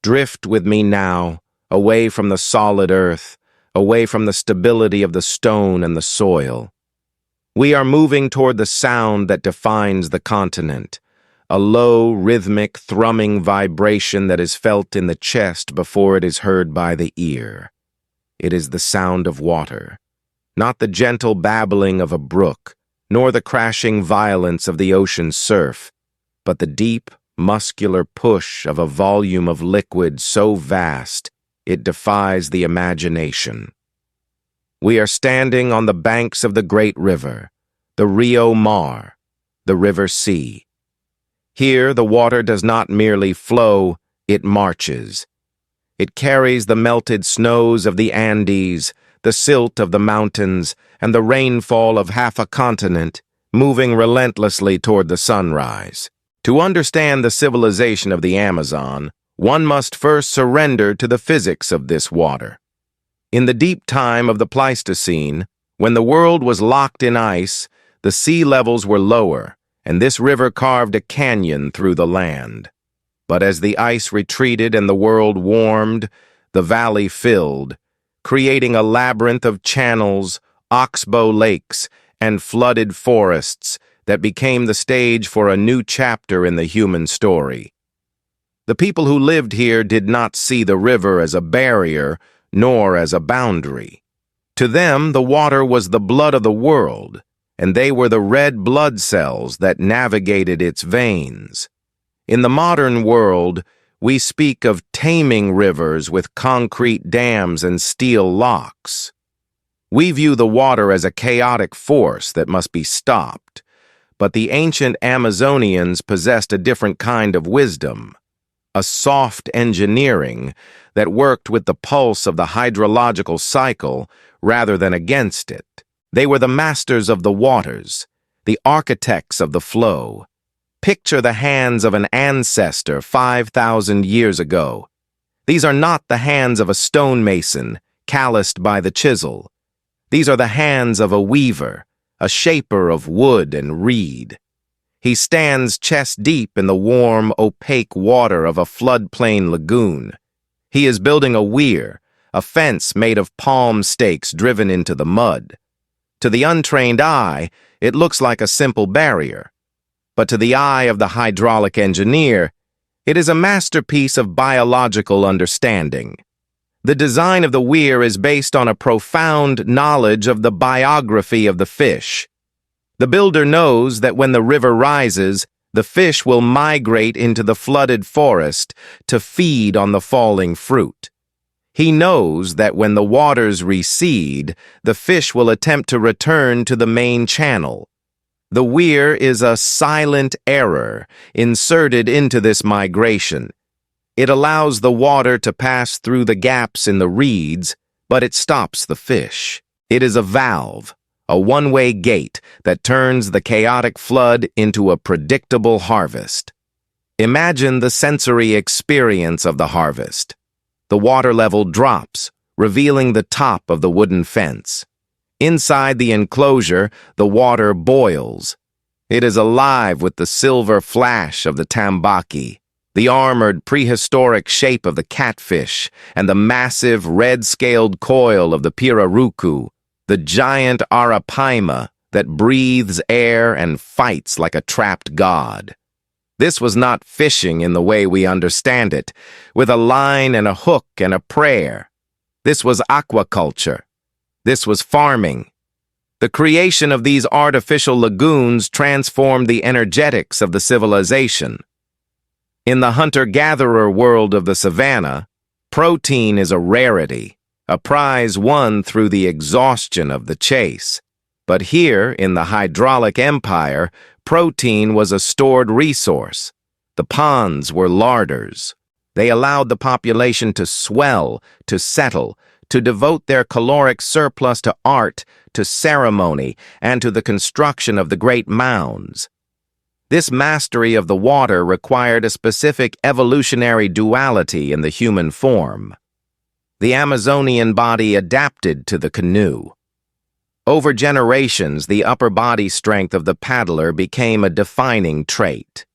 Drift with me now, away from the solid earth, away from the stability of the stone and the soil. We are moving toward the sound that defines the continent, a low, rhythmic, thrumming vibration that is felt in the chest before it is heard by the ear. It is the sound of water, not the gentle babbling of a brook, nor the crashing violence of the ocean's surf, but the deep, muscular push of a volume of liquid so vast it defies the imagination. We are standing on the banks of the great river, the Rio Mar, the River Sea. Here the water does not merely flow, it marches. It carries the melted snows of the Andes, the silt of the mountains, and the rainfall of half a continent, moving relentlessly toward the sunrise. To understand the civilization of the Amazon, one must first surrender to the physics of this water. In the deep time of the Pleistocene, when the world was locked in ice, the sea levels were lower, and this river carved a canyon through the land. But as the ice retreated and the world warmed, the valley filled, creating a labyrinth of channels, oxbow lakes, and flooded forests that became the stage for a new chapter in the human story. The people who lived here did not see the river as a barrier, nor as a boundary. To them, the water was the blood of the world, and they were the red blood cells that navigated its veins. In the modern world, we speak of taming rivers with concrete dams and steel locks. We view the water as a chaotic force that must be stopped, but the ancient Amazonians possessed a different kind of wisdom, a soft engineering that worked with the pulse of the hydrological cycle rather than against it. They were the masters of the waters, the architects of the flow. Picture the hands of an ancestor 5,000 years ago. These are not the hands of a stonemason, calloused by the chisel. These are the hands of a weaver, a shaper of wood and reed. He stands chest-deep in the warm, opaque water of a floodplain lagoon. He is building a weir, a fence made of palm stakes driven into the mud. To the untrained eye, it looks like a simple barrier. But to the eye of the hydraulic engineer, it is a masterpiece of biological understanding. The design of the weir is based on a profound knowledge of the biography of the fish. The builder knows that when the river rises, the fish will migrate into the flooded forest to feed on the falling fruit. He knows that when the waters recede, the fish will attempt to return to the main channel. The weir is a silent error inserted into this migration. It allows the water to pass through the gaps in the reeds, but it stops the fish. It is a valve, a one-way gate that turns the chaotic flood into a predictable harvest. Imagine the sensory experience of the harvest. The water level drops, revealing the top of the wooden fence. Inside the enclosure, the water boils. It is alive with the silver flash of the tambaki, the armored prehistoric shape of the catfish, and the massive red-scaled coil of the pirarucu, the giant arapaima that breathes air and fights like a trapped god. This was not fishing in the way we understand it, with a line and a hook and a prayer. This was aquaculture. This was farming. The creation of these artificial lagoons transformed the energetics of the civilization. In the hunter-gatherer world of the savannah, protein is a rarity, a prize won through the exhaustion of the chase. But here, in the hydraulic empire, protein was a stored resource. The ponds were larders. They allowed the population to swell, to settle, to devote their caloric surplus to art, to ceremony, and to the construction of the great mounds. This mastery of the water required a specific evolutionary duality in the human form. The Amazonian body adapted to the canoe. Over generations, the upper body strength of the paddler became a defining trait.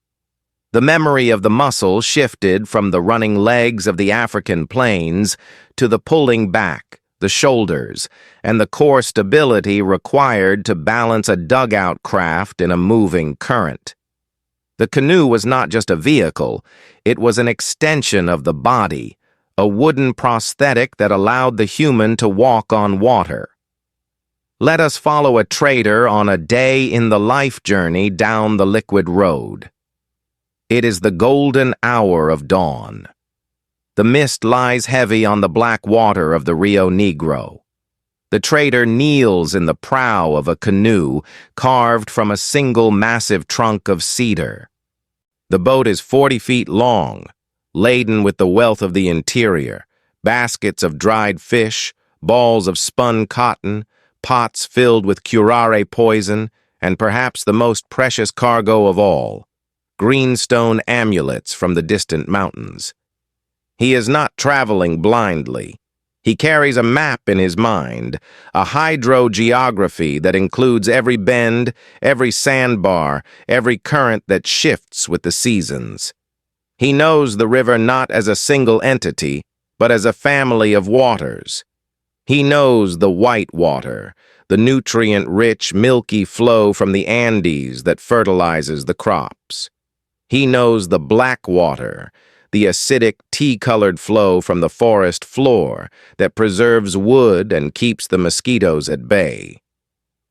The memory of the muscle shifted from the running legs of the African plains to the pulling back, the shoulders, and the core stability required to balance a dugout craft in a moving current. The canoe was not just a vehicle, it was an extension of the body, a wooden prosthetic that allowed the human to walk on water. Let us follow a trader on a day-in-the-life journey down the liquid road. It is the golden hour of dawn. The mist lies heavy on the black water of the Rio Negro. The trader kneels in the prow of a canoe carved from a single massive trunk of cedar. The boat is 40 feet long, laden with the wealth of the interior, baskets of dried fish, balls of spun cotton, pots filled with curare poison, and perhaps the most precious cargo of all, greenstone amulets from the distant mountains. He is not traveling blindly. He carries a map in his mind, a hydrogeography that includes every bend, every sandbar, every current that shifts with the seasons. He knows the river not as a single entity, but as a family of waters. He knows the white water, the nutrient-rich, milky flow from the Andes that fertilizes the crops. He knows the black water, the acidic, tea-colored flow from the forest floor that preserves wood and keeps the mosquitoes at bay.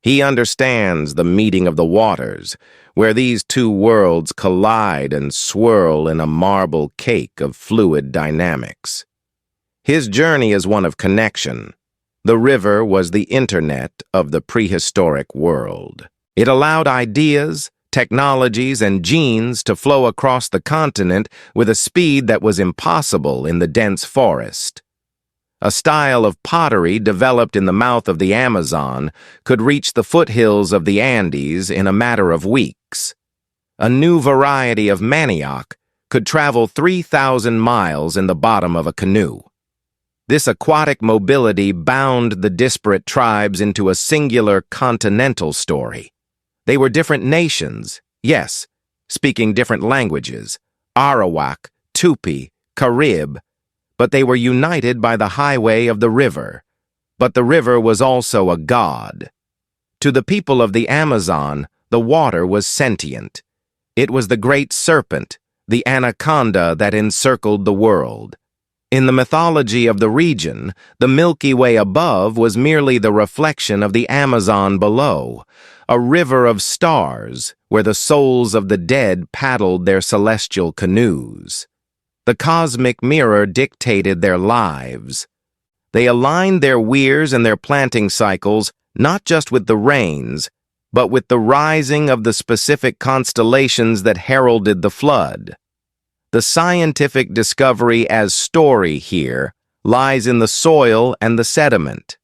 He understands the meeting of the waters, where these two worlds collide and swirl in a marble cake of fluid dynamics. His journey is one of connection. The river was the internet of the prehistoric world. It allowed ideas, technologies, and genes to flow across the continent with a speed that was impossible in the dense forest. A style of pottery developed in the mouth of the Amazon could reach the foothills of the Andes in a matter of weeks. A new variety of manioc could travel 3,000 miles in the bottom of a canoe. This aquatic mobility bound the disparate tribes into a singular continental story. They were different nations, yes, speaking different languages, Arawak, Tupi, Carib, but they were united by the highway of the river. But the river was also a god. To the people of the Amazon, the water was sentient. It was the great serpent, the anaconda that encircled the world. In the mythology of the region, the Milky Way above was merely the reflection of the Amazon below, a river of stars where the souls of the dead paddled their celestial canoes. The cosmic mirror dictated their lives. They aligned their weirs and their planting cycles not just with the rains, but with the rising of the specific constellations that heralded the flood. The scientific discovery as story here lies in the soil and the sediment.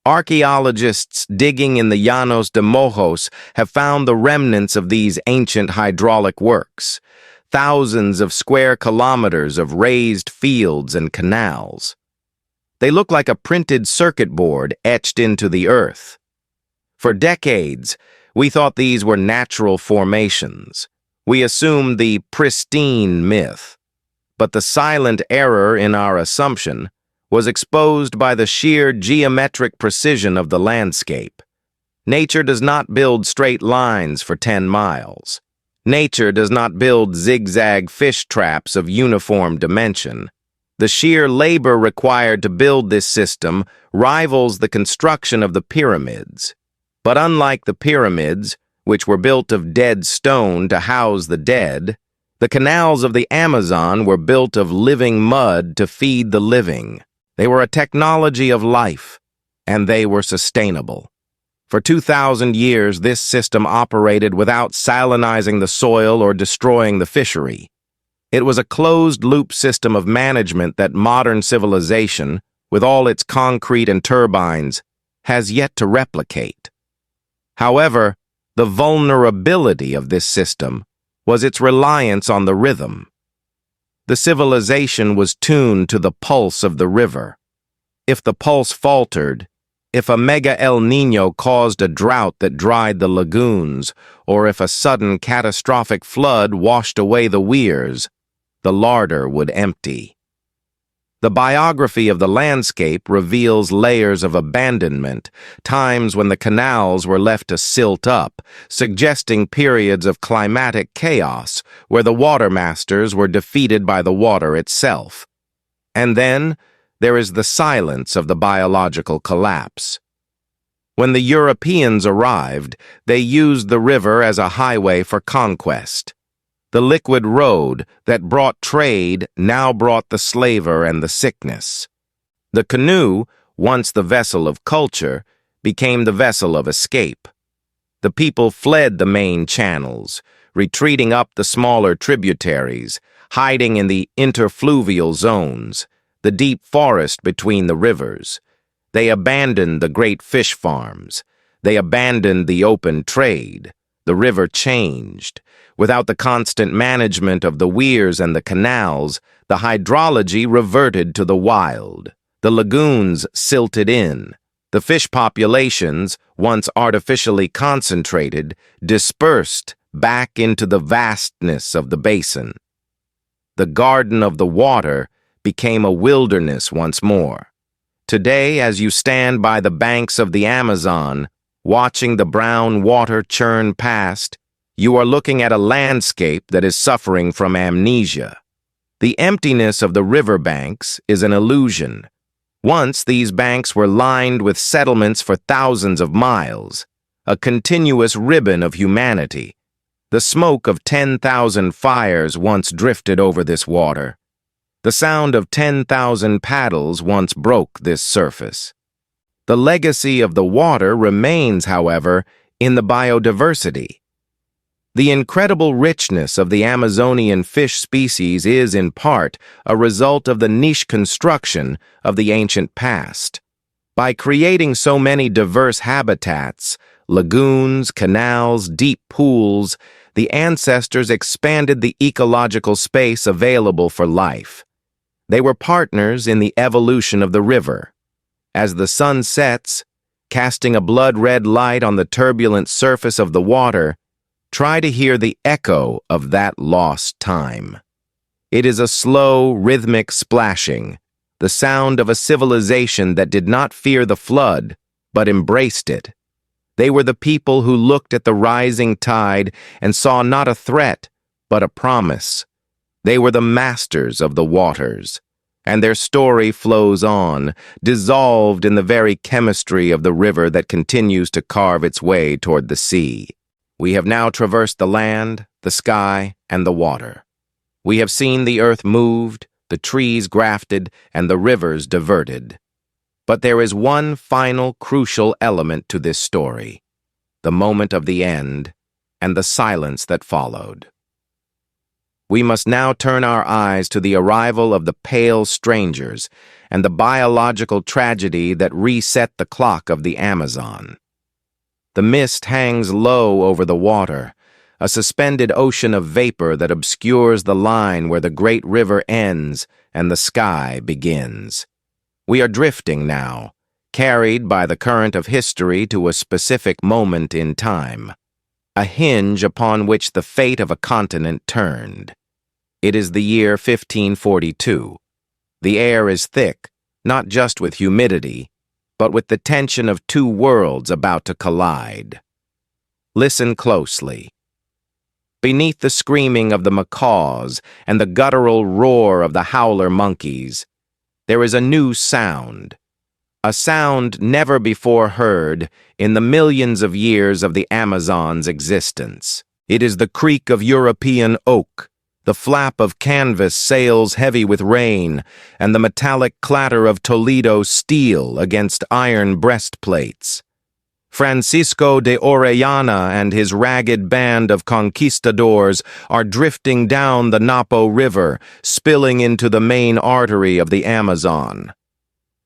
Archaeologists digging in the Llanos de Mojos have found the remnants of these ancient hydraulic works, thousands of square kilometers of raised fields and canals. They look like a printed circuit board etched into the earth. For decades, we thought these were natural formations. We assumed the pristine myth, but the silent error in our assumption was exposed by the sheer geometric precision of the landscape. Nature does not build straight lines for 10 miles. Nature does not build zigzag fish traps of uniform dimension. The sheer labor required to build this system rivals the construction of the pyramids. But unlike the pyramids, which were built of dead stone to house the dead, the canals of the Amazon were built of living mud to feed the living. They were a technology of life, and they were sustainable. For 2,000 years, this system operated without salinizing the soil or destroying the fishery. It was a closed-loop system of management that modern civilization, with all its concrete and turbines, has yet to replicate. However, the vulnerability of this system was its reliance on the rhythm. The civilization was tuned to the pulse of the river. If the pulse faltered, if a mega El Niño caused a drought that dried the lagoons, or if a sudden catastrophic flood washed away the weirs, the larder would empty. The biography of the landscape reveals layers of abandonment, times when the canals were left to silt up, suggesting periods of climatic chaos where the water masters were defeated by the water itself. And then there is the silence of the biological collapse. When the Europeans arrived, they used the river as a highway for conquest. The liquid road that brought trade now brought the slaver and the sickness. The canoe, once the vessel of culture, became the vessel of escape. The people fled the main channels, retreating up the smaller tributaries, hiding in the interfluvial zones, the deep forest between the rivers. They abandoned the great fish farms. They abandoned the open trade. The river changed. Without the constant management of the weirs and the canals, the hydrology reverted to the wild. The lagoons silted in. The fish populations, once artificially concentrated, dispersed back into the vastness of the basin. The garden of the water became a wilderness once more. Today, as you stand by the banks of the Amazon, watching the brown water churn past, you are looking at a landscape that is suffering from amnesia. The emptiness of the riverbanks is an illusion. Once these banks were lined with settlements for thousands of miles, a continuous ribbon of humanity. The smoke of 10,000 fires once drifted over this water. The sound of 10,000 paddles once broke this surface. The legacy of the water remains, however, in the biodiversity. The incredible richness of the Amazonian fish species is, in part, a result of the niche construction of the ancient past. By creating so many diverse habitats, lagoons, canals, deep pools, the ancestors expanded the ecological space available for life. They were partners in the evolution of the river. As the sun sets, casting a blood-red light on the turbulent surface of the water, try to hear the echo of that lost time. It is a slow, rhythmic splashing, the sound of a civilization that did not fear the flood, but embraced it. They were the people who looked at the rising tide and saw not a threat, but a promise. They were the masters of the waters, and their story flows on, dissolved in the very chemistry of the river that continues to carve its way toward the sea. We have now traversed the land, the sky, and the water. We have seen the earth moved, the trees grafted, and the rivers diverted. But there is one final crucial element to this story, the moment of the end, and the silence that followed. We must now turn our eyes to the arrival of the pale strangers and the biological tragedy that reset the clock of the Amazon. The mist hangs low over the water, a suspended ocean of vapor that obscures the line where the great river ends and the sky begins. We are drifting now, carried by the current of history to a specific moment in time, a hinge upon which the fate of a continent turned. It is the year 1542. The air is thick, not just with humidity, but with the tension of two worlds about to collide. Listen closely. Beneath the screaming of the macaws and the guttural roar of the howler monkeys, there is a new sound, a sound never before heard in the millions of years of the Amazon's existence. It is the creak of European oak, the flap of canvas sails heavy with rain, and the metallic clatter of Toledo steel against iron breastplates. Francisco de Orellana and his ragged band of conquistadors are drifting down the Napo River, spilling into the main artery of the Amazon.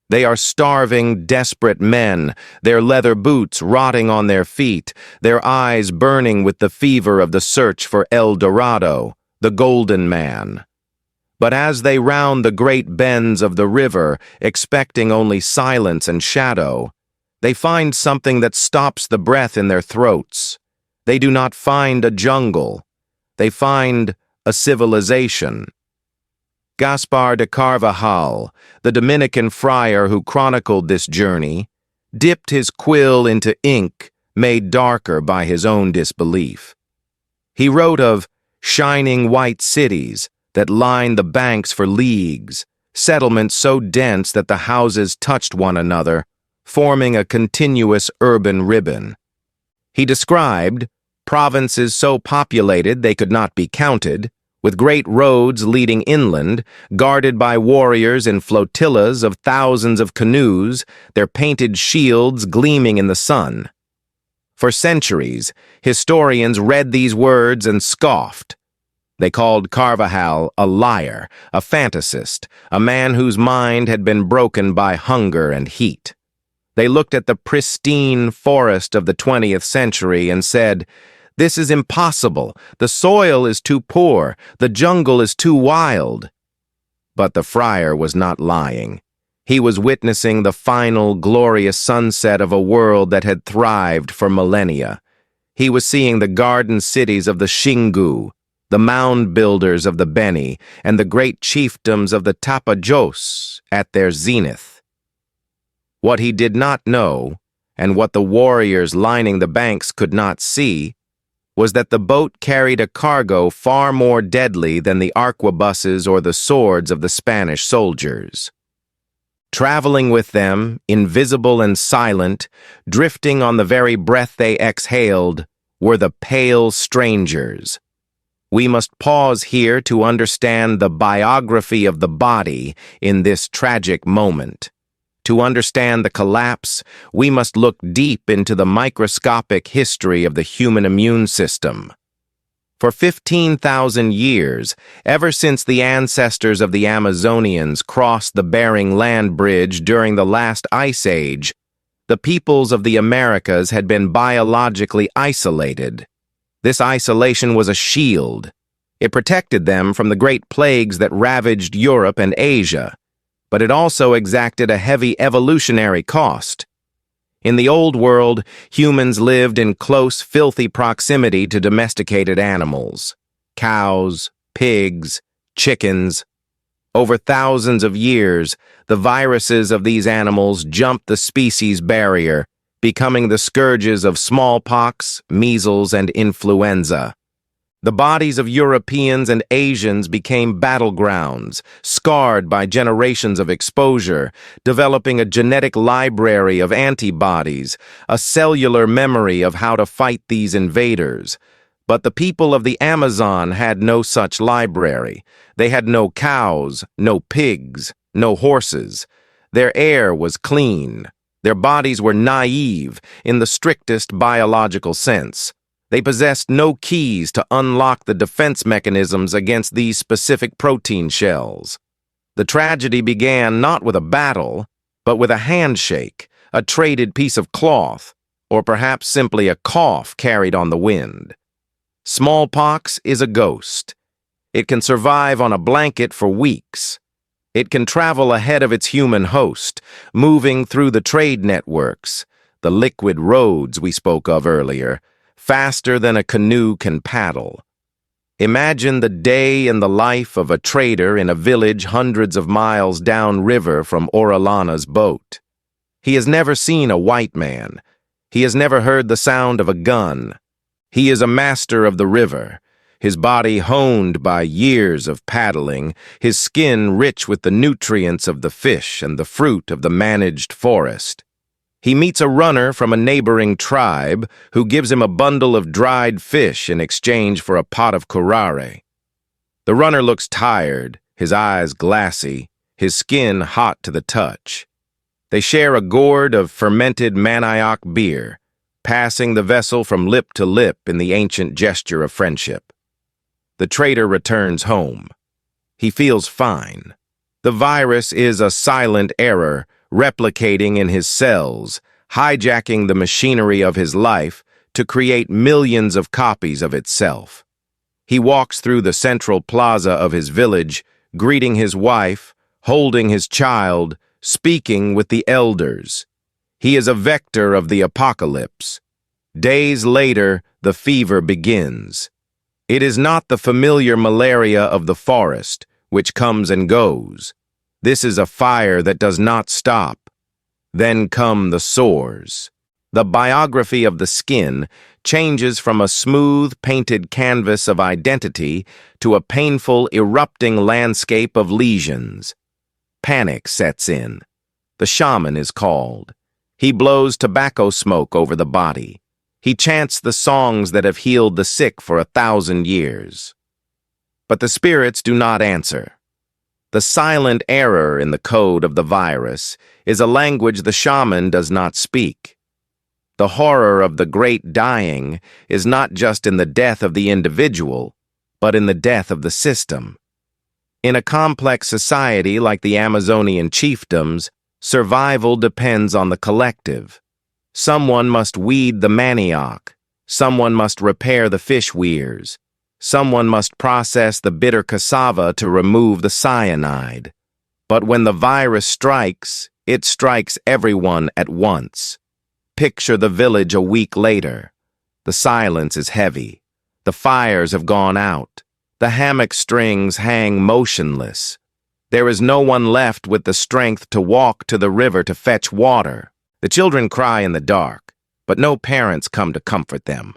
They are starving, desperate men, their leather boots rotting on their feet, their eyes burning with the fever of the search for El Dorado, the Golden Man. But as they round the great bends of the river, expecting only silence and shadow, they find something that stops the breath in their throats. They do not find a jungle. They find a civilization. Gaspar de Carvajal, the Dominican friar who chronicled this journey, dipped his quill into ink made darker by his own disbelief. He wrote of shining white cities that lined the banks for leagues, settlements so dense that the houses touched one another, forming a continuous urban ribbon. He described provinces so populated they could not be counted, with great roads leading inland, guarded by warriors in flotillas of thousands of canoes, their painted shields gleaming in the sun. For centuries, historians read these words and scoffed. They called Carvajal a liar, a fantasist, a man whose mind had been broken by hunger and heat. They looked at the pristine forest of the 20th century and said, "This is impossible. The soil is too poor. The jungle is too wild." But the friar was not lying. He was witnessing the final, glorious sunset of a world that had thrived for millennia. He was seeing the garden cities of the Xingu, the Mound-Builders of the Beni, and the great chiefdoms of the Tapajos at their zenith. What he did not know, and what the warriors lining the banks could not see, was that the boat carried a cargo far more deadly than the arquebuses or the swords of the Spanish soldiers. Traveling with them, invisible and silent, drifting on the very breath they exhaled, were the pale strangers. We must pause here to understand the biography of the body in this tragic moment. To understand the collapse, we must look deep into the microscopic history of the human immune system. For 15,000 years, ever since the ancestors of the Amazonians crossed the Bering Land Bridge during the last ice age, the peoples of the Americas had been biologically isolated. This isolation was a shield. It protected them from the great plagues that ravaged Europe and Asia, but it also exacted a heavy evolutionary cost. In the Old World, humans lived in close, filthy proximity to domesticated animals: cows, pigs, chickens. Over thousands of years, the viruses of these animals jumped the species barrier, becoming the scourges of smallpox, measles, and influenza. The bodies of Europeans and Asians became battlegrounds, scarred by generations of exposure, developing a genetic library of antibodies, a cellular memory of how to fight these invaders. But the people of the Amazon had no such library. They had no cows, no pigs, no horses. Their air was clean. Their bodies were naive in the strictest biological sense. They possessed no keys to unlock the defense mechanisms against these specific protein shells. The tragedy began not with a battle, but with a handshake, a traded piece of cloth, or perhaps simply a cough carried on the wind. Smallpox is a ghost. It can survive on a blanket for weeks. It can travel ahead of its human host, moving through the trade networks, the liquid roads we spoke of earlier, faster than a canoe can paddle. Imagine the day in the life of a trader in a village hundreds of miles downriver from Orellana's boat. He has never seen a white man. He has never heard the sound of a gun. He is a master of the river, his body honed by years of paddling, his skin rich with the nutrients of the fish and the fruit of the managed forest. He meets a runner from a neighboring tribe who gives him a bundle of dried fish in exchange for a pot of curare. The runner looks tired, his eyes glassy, his skin hot to the touch. They share a gourd of fermented manioc beer, passing the vessel from lip to lip in the ancient gesture of friendship. The trader returns home. He feels fine. The virus is a silent error, replicating in his cells, hijacking the machinery of his life to create millions of copies of itself. He walks through the central plaza of his village, greeting his wife, holding his child, speaking with the elders. He is a vector of the apocalypse. Days later, the fever begins. It is not the familiar malaria of the forest, which comes and goes. This is a fire that does not stop. Then come the sores. The biography of the skin changes from a smooth, painted canvas of identity to a painful, erupting landscape of lesions. Panic sets in. The shaman is called. He blows tobacco smoke over the body. He chants the songs that have healed the sick for 1,000 years. But the spirits do not answer. The silent error in the code of the virus is a language the shaman does not speak. The horror of the great dying is not just in the death of the individual, but in the death of the system. In a complex society like the Amazonian chiefdoms, Survival depends on the collective. Someone must weed the manioc. Someone must repair the fish weirs. Someone must process the bitter cassava to remove the cyanide. But when the virus strikes, it strikes everyone at once. Picture the village a week later. The silence is heavy. The fires have gone out. The hammock strings hang motionless. There is no one left with the strength to walk to the river to fetch water. The children cry in the dark, but no parents come to comfort them.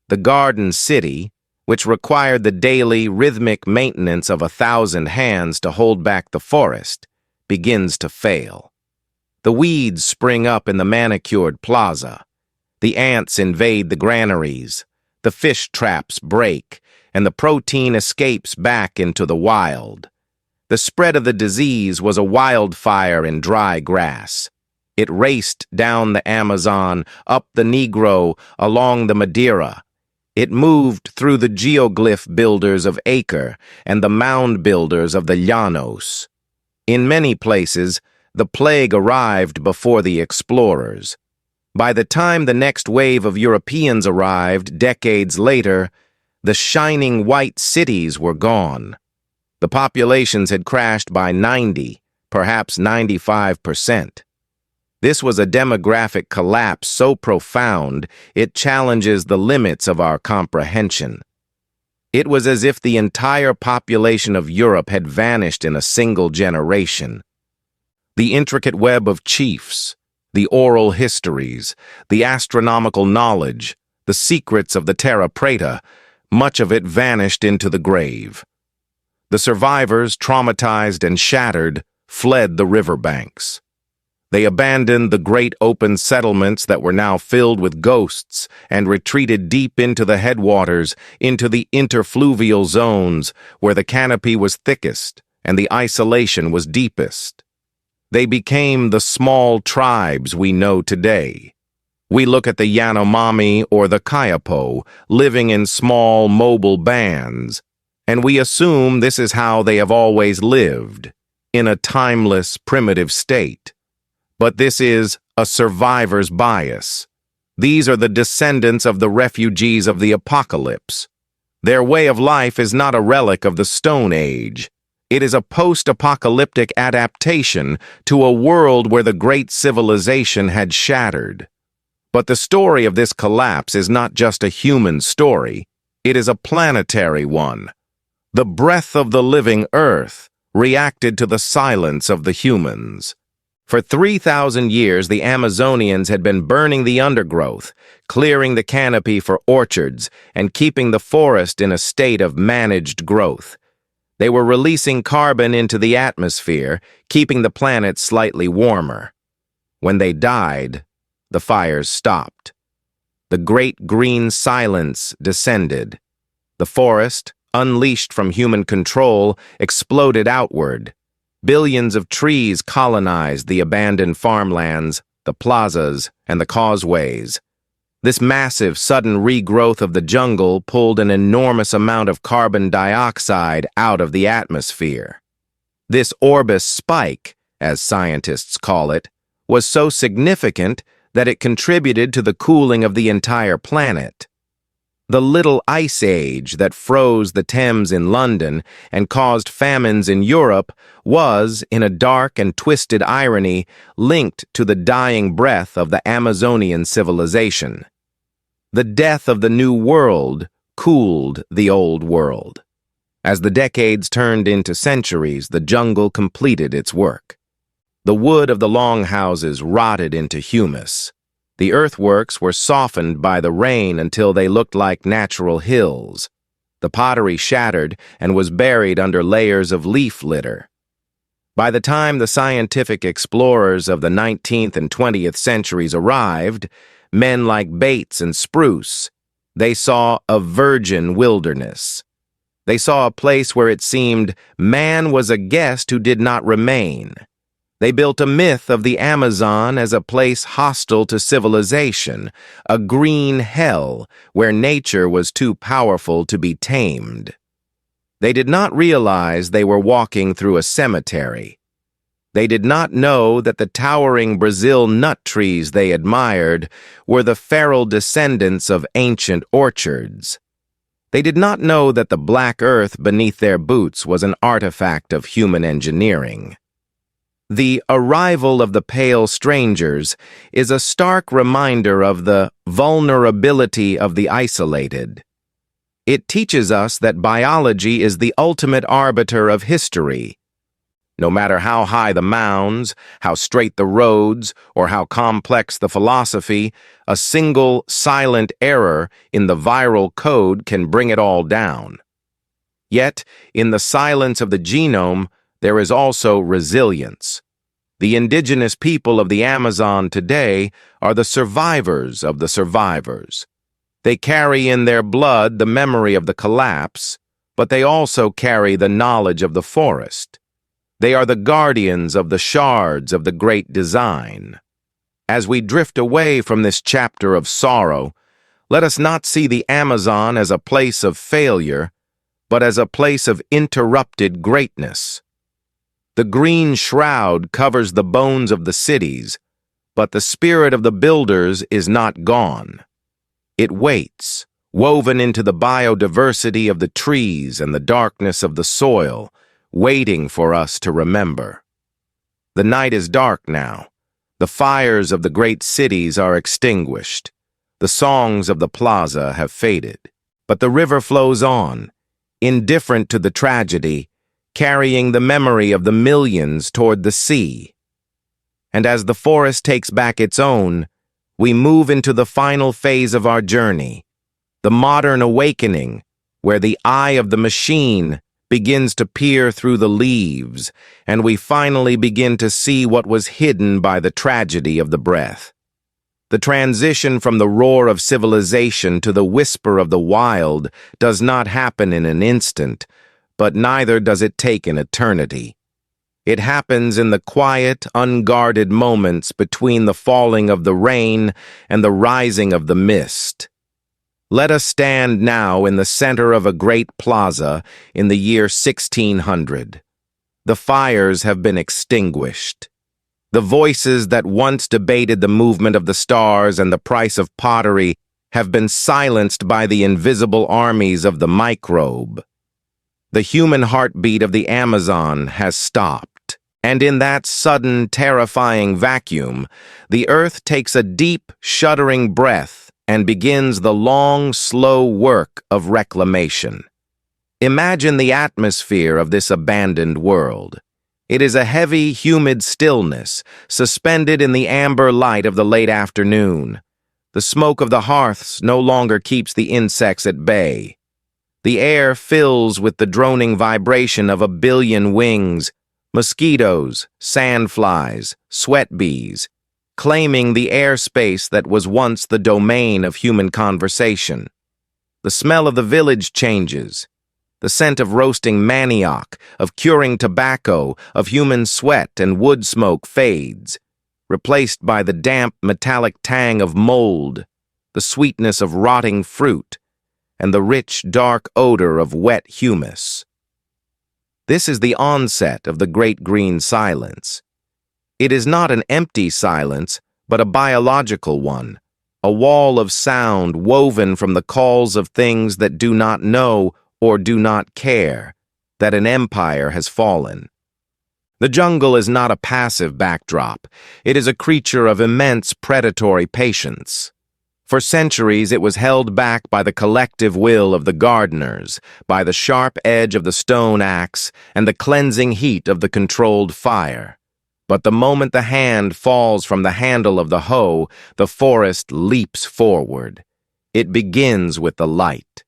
The garden city, which required the daily rhythmic maintenance of 1,000 hands to hold back the forest, begins to fail. The weeds spring up in the manicured plaza. The ants invade the granaries. The fish traps break, and the protein escapes back into the wild. The spread of the disease was a wildfire in dry grass. It raced down the Amazon, up the Negro, along the Madeira. It moved through the geoglyph builders of Acre and the mound-builders of the Llanos. In many places, the plague arrived before the explorers. By the time the next wave of Europeans arrived, decades later, the shining white cities were gone. The populations had crashed by 90, perhaps 95%. This was a demographic collapse so profound it challenges the limits of our comprehension. It was as if the entire population of Europe had vanished in a single generation. The intricate web of chiefs, the oral histories, the astronomical knowledge, the secrets of the Terra Preta, much of it vanished into the grave. The survivors, traumatized and shattered, fled the riverbanks. They abandoned the great open settlements that were now filled with ghosts and retreated deep into the headwaters, into the interfluvial zones where the canopy was thickest and the isolation was deepest. They became the small tribes we know today. We look at the Yanomami or the Kayapo living in small, mobile bands, and we assume this is how they have always lived, in a timeless, primitive state. But this is a survivor's bias. These are the descendants of the refugees of the apocalypse. Their way of life is not a relic of the Stone Age. It is a post-apocalyptic adaptation to a world where the great civilization had shattered. But the story of this collapse is not just a human story. It is a planetary one. The breath of the living earth reacted to the silence of the humans. For 3,000 years, the Amazonians had been burning the undergrowth, clearing the canopy for orchards, and keeping the forest in a state of managed growth. They were releasing carbon into the atmosphere, keeping the planet slightly warmer. When they died, the fires stopped. The great green silence descended. The forest, unleashed from human control, exploded outward. Billions of trees colonized the abandoned farmlands, the plazas, and the causeways. This massive, sudden regrowth of the jungle pulled an enormous amount of carbon dioxide out of the atmosphere. This Orbis spike, as scientists call it, was so significant that it contributed to the cooling of the entire planet. The Little Ice Age that froze the Thames in London and caused famines in Europe was, in a dark and twisted irony, linked to the dying breath of the Amazonian civilization. The death of the New World cooled the Old World. As the decades turned into centuries, the jungle completed its work. The wood of the longhouses rotted into humus. The earthworks were softened by the rain until they looked like natural hills. The pottery shattered and was buried under layers of leaf litter. By the time the scientific explorers of the 19th and 20th centuries arrived, men like Bates and Spruce, they saw a virgin wilderness. They saw a place where it seemed man was a guest who did not remain. They built a myth of the Amazon as a place hostile to civilization, a green hell where nature was too powerful to be tamed. They did not realize they were walking through a cemetery. They did not know that the towering Brazil nut trees they admired were the feral descendants of ancient orchards. They did not know that the black earth beneath their boots was an artifact of human engineering. The arrival of the pale strangers is a stark reminder of the vulnerability of the isolated. It teaches us that biology is the ultimate arbiter of history. No matter how high the mounds, how straight the roads, or how complex the philosophy, a single silent error in the viral code can bring it all down. Yet, in the silence of the genome, there is also resilience. The indigenous people of the Amazon today are the survivors of the survivors. They carry in their blood the memory of the collapse, but they also carry the knowledge of the forest. They are the guardians of the shards of the great design. As we drift away from this chapter of sorrow, let us not see the Amazon as a place of failure, but as a place of interrupted greatness. The green shroud covers the bones of the cities, but the spirit of the builders is not gone. It waits, woven into the biodiversity of the trees and the darkness of the soil, waiting for us to remember. The night is dark now. The fires of the great cities are extinguished. The songs of the plaza have faded. But the river flows on, indifferent to the tragedy, carrying the memory of the millions toward the sea. And as the forest takes back its own, we move into the final phase of our journey, the modern awakening, where the eye of the machine begins to peer through the leaves, and we finally begin to see what was hidden by the tragedy of the breath. The transition from the roar of civilization to the whisper of the wild does not happen in an instant, but neither does it take an eternity. It happens in the quiet, unguarded moments between the falling of the rain and the rising of the mist. Let us stand now in the center of a great plaza in the year 1600. The fires have been extinguished. The voices that once debated the movement of the stars and the price of pottery have been silenced by the invisible armies of the microbe. The human heartbeat of the Amazon has stopped, and in that sudden, terrifying vacuum, the earth takes a deep, shuddering breath and begins the long, slow work of reclamation. Imagine the atmosphere of this abandoned world. It is a heavy, humid stillness, suspended in the amber light of the late afternoon. The smoke of the hearths no longer keeps the insects at bay. The air fills with the droning vibration of a billion wings, mosquitoes, sandflies, sweat bees, claiming the airspace that was once the domain of human conversation. The smell of the village changes. The scent of roasting manioc, of curing tobacco, of human sweat and wood smoke fades, replaced by the damp, metallic tang of mold, the sweetness of rotting fruit, and the rich, dark odor of wet humus. This is the onset of the great green silence. It is not an empty silence, but a biological one, a wall of sound woven from the calls of things that do not know or do not care that an empire has fallen. The jungle is not a passive backdrop. It is a creature of immense predatory patience. For centuries, it was held back by the collective will of the gardeners, by the sharp edge of the stone axe and the cleansing heat of the controlled fire. But the moment the hand falls from the handle of the hoe, the forest leaps forward. It begins with the light.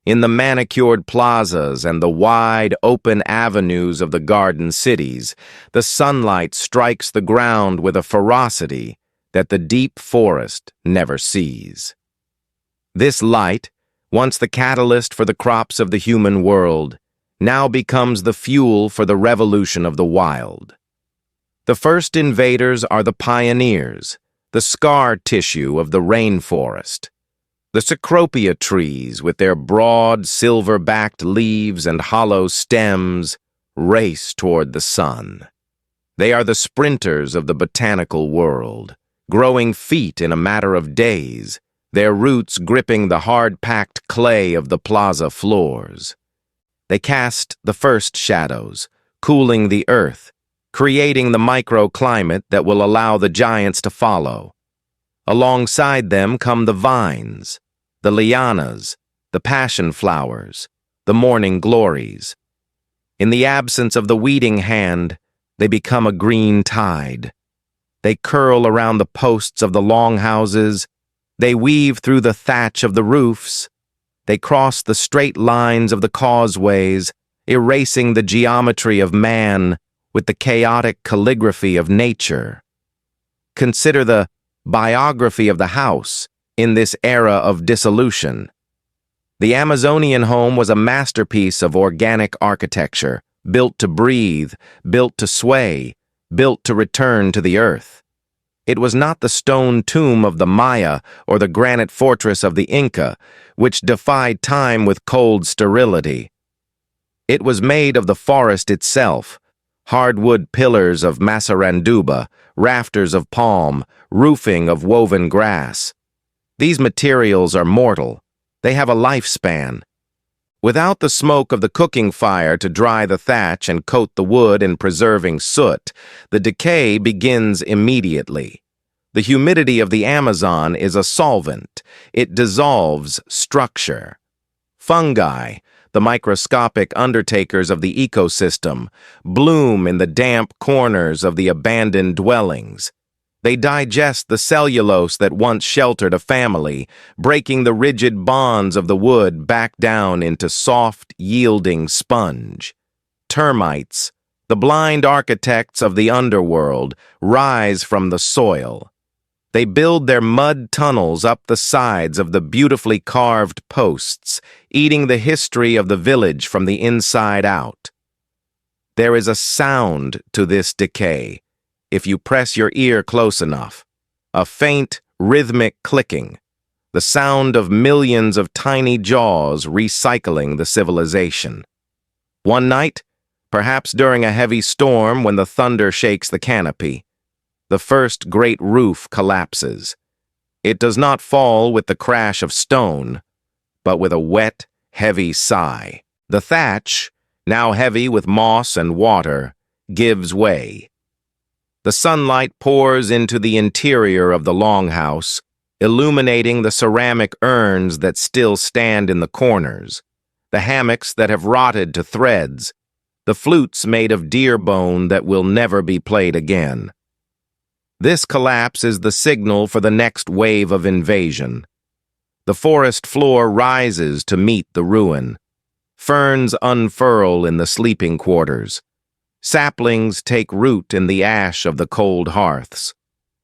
In the manicured plazas and the wide, open avenues of the garden cities, the sunlight strikes the ground with a ferocity that the deep forest never sees. This light, once the catalyst for the crops of the human world, now becomes the fuel for the revolution of the wild. The first invaders are the pioneers, the scar tissue of the rainforest. The cecropia trees, with their broad, silver-backed leaves and hollow stems, race toward the sun. They are the sprinters of the botanical world, growing feet in a matter of days, their roots gripping the hard-packed clay of the plaza floors. They cast the first shadows, cooling the earth, creating the microclimate that will allow the giants to follow. Alongside them come the vines, the lianas, the passion flowers, the morning glories. In the absence of the weeding hand, they become a green tide. They curl around the posts of the longhouses. They weave through the thatch of the roofs. They cross the straight lines of the causeways, erasing the geometry of man with the chaotic calligraphy of nature. Consider the biography of the house in this era of dissolution. The Amazonian home was a masterpiece of organic architecture, built to breathe, built to sway, built to return to the earth. It was not the stone tomb of the Maya or the granite fortress of the Inca, which defied time with cold sterility. It was made of the forest itself, hardwood pillars of masaranduba, rafters of palm, roofing of woven grass. These materials are mortal. They have a lifespan. Without the smoke of the cooking fire to dry the thatch and coat the wood in preserving soot, the decay begins immediately. The humidity of the Amazon is a solvent. It dissolves structure. Fungi, the microscopic undertakers of the ecosystem, bloom in the damp corners of the abandoned dwellings. They digest the cellulose that once sheltered a family, breaking the rigid bonds of the wood back down into soft, yielding sponge. Termites, the blind architects of the underworld, rise from the soil. They build their mud tunnels up the sides of the beautifully carved posts, eating the history of the village from the inside out. There is a sound to this decay, if you press your ear close enough, a faint, rhythmic clicking, the sound of millions of tiny jaws recycling the civilization. One night, perhaps during a heavy storm when the thunder shakes the canopy, the first great roof collapses. It does not fall with the crash of stone, but with a wet, heavy sigh. The thatch, now heavy with moss and water, gives way. The sunlight pours into the interior of the longhouse, illuminating the ceramic urns that still stand in the corners, the hammocks that have rotted to threads, the flutes made of deer bone that will never be played again. This collapse is the signal for the next wave of invasion. The forest floor rises to meet the ruin. Ferns unfurl in the sleeping quarters. Saplings take root in the ash of the cold hearths.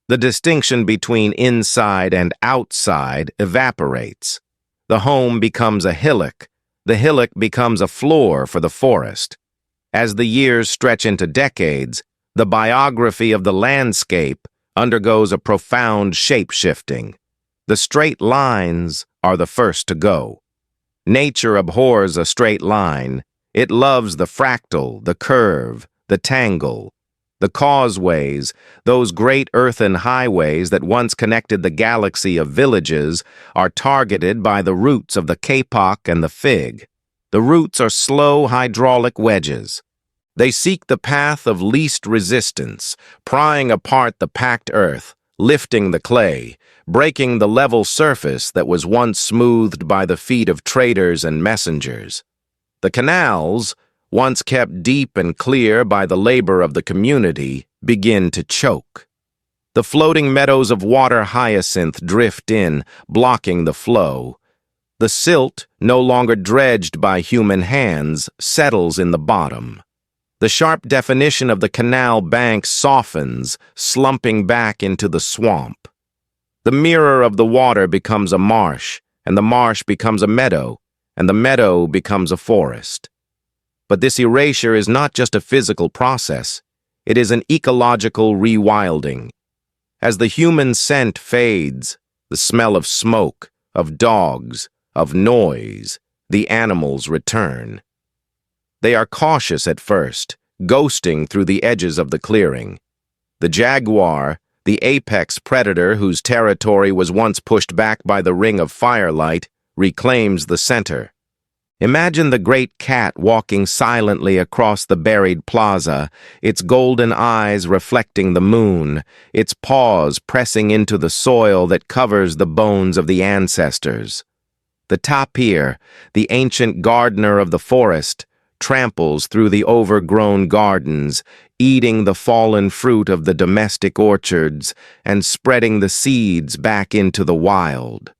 The distinction between inside and outside evaporates. The home becomes a hillock. The hillock becomes a floor for the forest. As the years stretch into decades, the biography of the landscape undergoes a profound shape-shifting. The straight lines are the first to go. Nature abhors a straight line. It loves the fractal, the curve, the tangle. The causeways, those great earthen highways that once connected the galaxy of villages, are targeted by the roots of the kapok and the fig. The roots are slow hydraulic wedges. They seek the path of least resistance, prying apart the packed earth, lifting the clay, breaking the level surface that was once smoothed by the feet of traders and messengers. The canals, once kept deep and clear by the labor of the community, begin to choke. The floating meadows of water hyacinth drift in, blocking the flow. The silt, no longer dredged by human hands, settles in the bottom. The sharp definition of the canal bank softens, slumping back into the swamp. The mirror of the water becomes a marsh, and the marsh becomes a meadow, and the meadow becomes a forest. But this erasure is not just a physical process. It is an ecological rewilding. As the human scent fades, the smell of smoke, of dogs, of noise, the animals return. They are cautious at first, ghosting through the edges of the clearing. The jaguar, the apex predator whose territory was once pushed back by the ring of firelight, reclaims the center. Imagine the great cat walking silently across the buried plaza, its golden eyes reflecting the moon, its paws pressing into the soil that covers the bones of the ancestors. The tapir, the ancient gardener of the forest, tramples through the overgrown gardens, eating the fallen fruit of the domestic orchards and spreading the seeds back into the wild.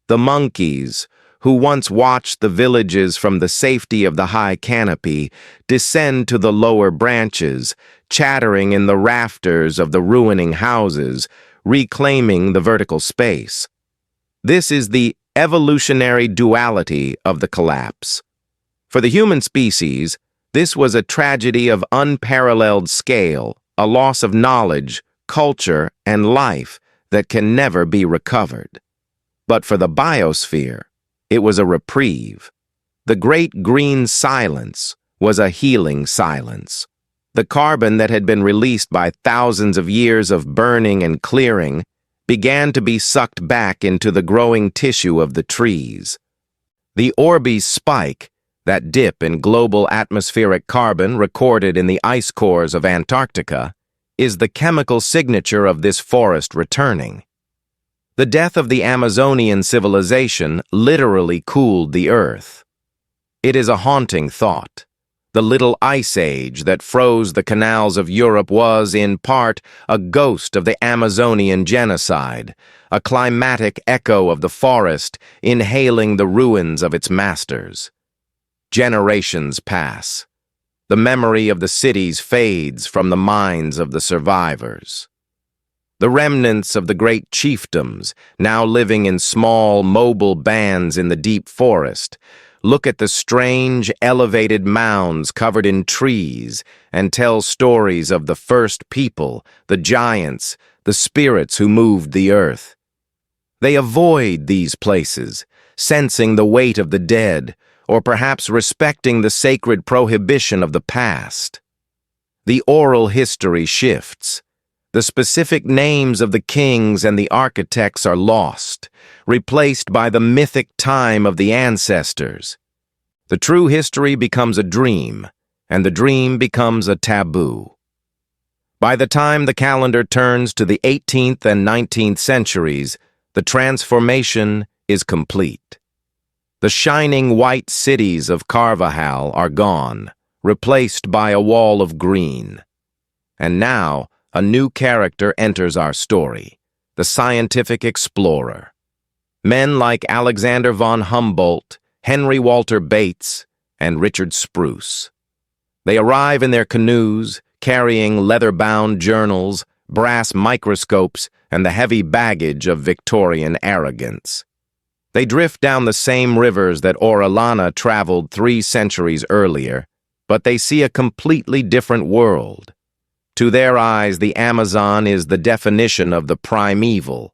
The monkeys, who once watched the villages from the safety of the high canopy, descend to the lower branches, chattering in the rafters of the ruining houses, reclaiming the vertical space. This is the evolutionary duality of the collapse. For the human species, this was a tragedy of unparalleled scale, a loss of knowledge, culture, and life that can never be recovered. But for the biosphere, it was a reprieve. The great green silence was a healing silence. The carbon that had been released by thousands of years of burning and clearing began to be sucked back into the growing tissue of the trees. The Orbeez spike, that dip in global atmospheric carbon recorded in the ice cores of Antarctica, is the chemical signature of this forest returning. The death of the Amazonian civilization literally cooled the earth. It is a haunting thought. The little ice age that froze the canals of Europe was, in part, a ghost of the Amazonian genocide, a climatic echo of the forest inhaling the ruins of its masters. Generations pass. The memory of the cities fades from the minds of the survivors. The remnants of the great chiefdoms, now living in small, mobile bands in the deep forest, look at the strange, elevated mounds covered in trees and tell stories of the first people, the giants, the spirits who moved the earth. They avoid these places, sensing the weight of the dead, or perhaps respecting the sacred prohibition of the past. The oral history shifts. The specific names of the kings and the architects are lost, replaced by the mythic time of the ancestors. The true history becomes a dream, and the dream becomes a taboo. By the time the calendar turns to the 18th and 19th centuries, the transformation is complete. The shining white cities of Carvajal are gone, replaced by a wall of green. And now, a new character enters our story, the scientific explorer. Men like Alexander von Humboldt, Henry Walter Bates, and Richard Spruce. They arrive in their canoes, carrying leather-bound journals, brass microscopes, and the heavy baggage of Victorian arrogance. They drift down the same rivers that Orellana traveled 3 centuries earlier, but they see a completely different world. To their eyes, the Amazon is the definition of the primeval.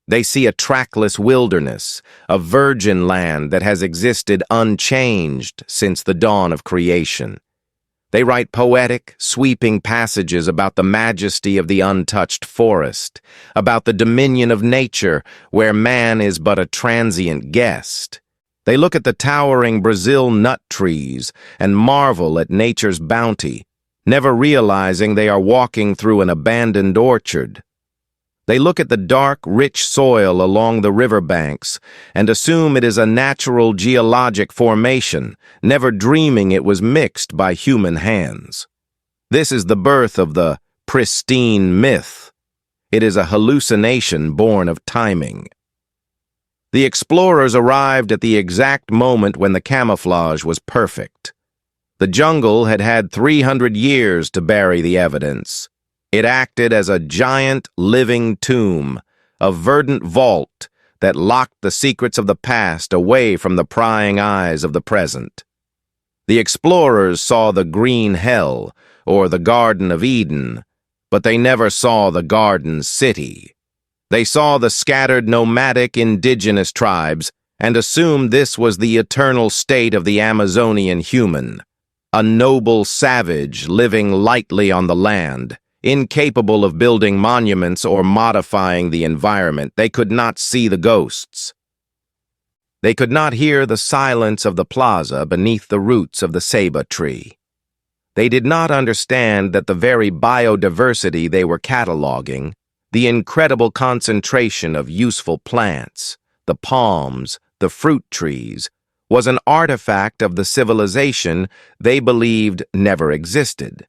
They see a trackless wilderness, a virgin land that has existed unchanged since the dawn of creation. They write poetic, sweeping passages about the majesty of the untouched forest, about the dominion of nature where man is but a transient guest. They look at the towering Brazil nut trees and marvel at nature's bounty, never realizing they are walking through an abandoned orchard. They look at the dark, rich soil along the riverbanks and assume it is a natural geologic formation, never dreaming it was mixed by human hands. This is the birth of the pristine myth. It is a hallucination born of timing. The explorers arrived at the exact moment when the camouflage was perfect. The jungle had had 300 years to bury the evidence. It acted as a giant living tomb, a verdant vault that locked the secrets of the past away from the prying eyes of the present. The explorers saw the green hell, or the Garden of Eden, but they never saw the Garden City. They saw the scattered nomadic indigenous tribes and assumed this was the eternal state of the Amazonian human. a noble savage living lightly on the land, incapable of building monuments or modifying the environment. They could not see the ghosts. They could not hear the silence of the plaza beneath the roots of the ceiba tree. They did not understand that the very biodiversity they were cataloging, the incredible concentration of useful plants, the palms, the fruit trees, was an artifact of the civilization they believed never existed.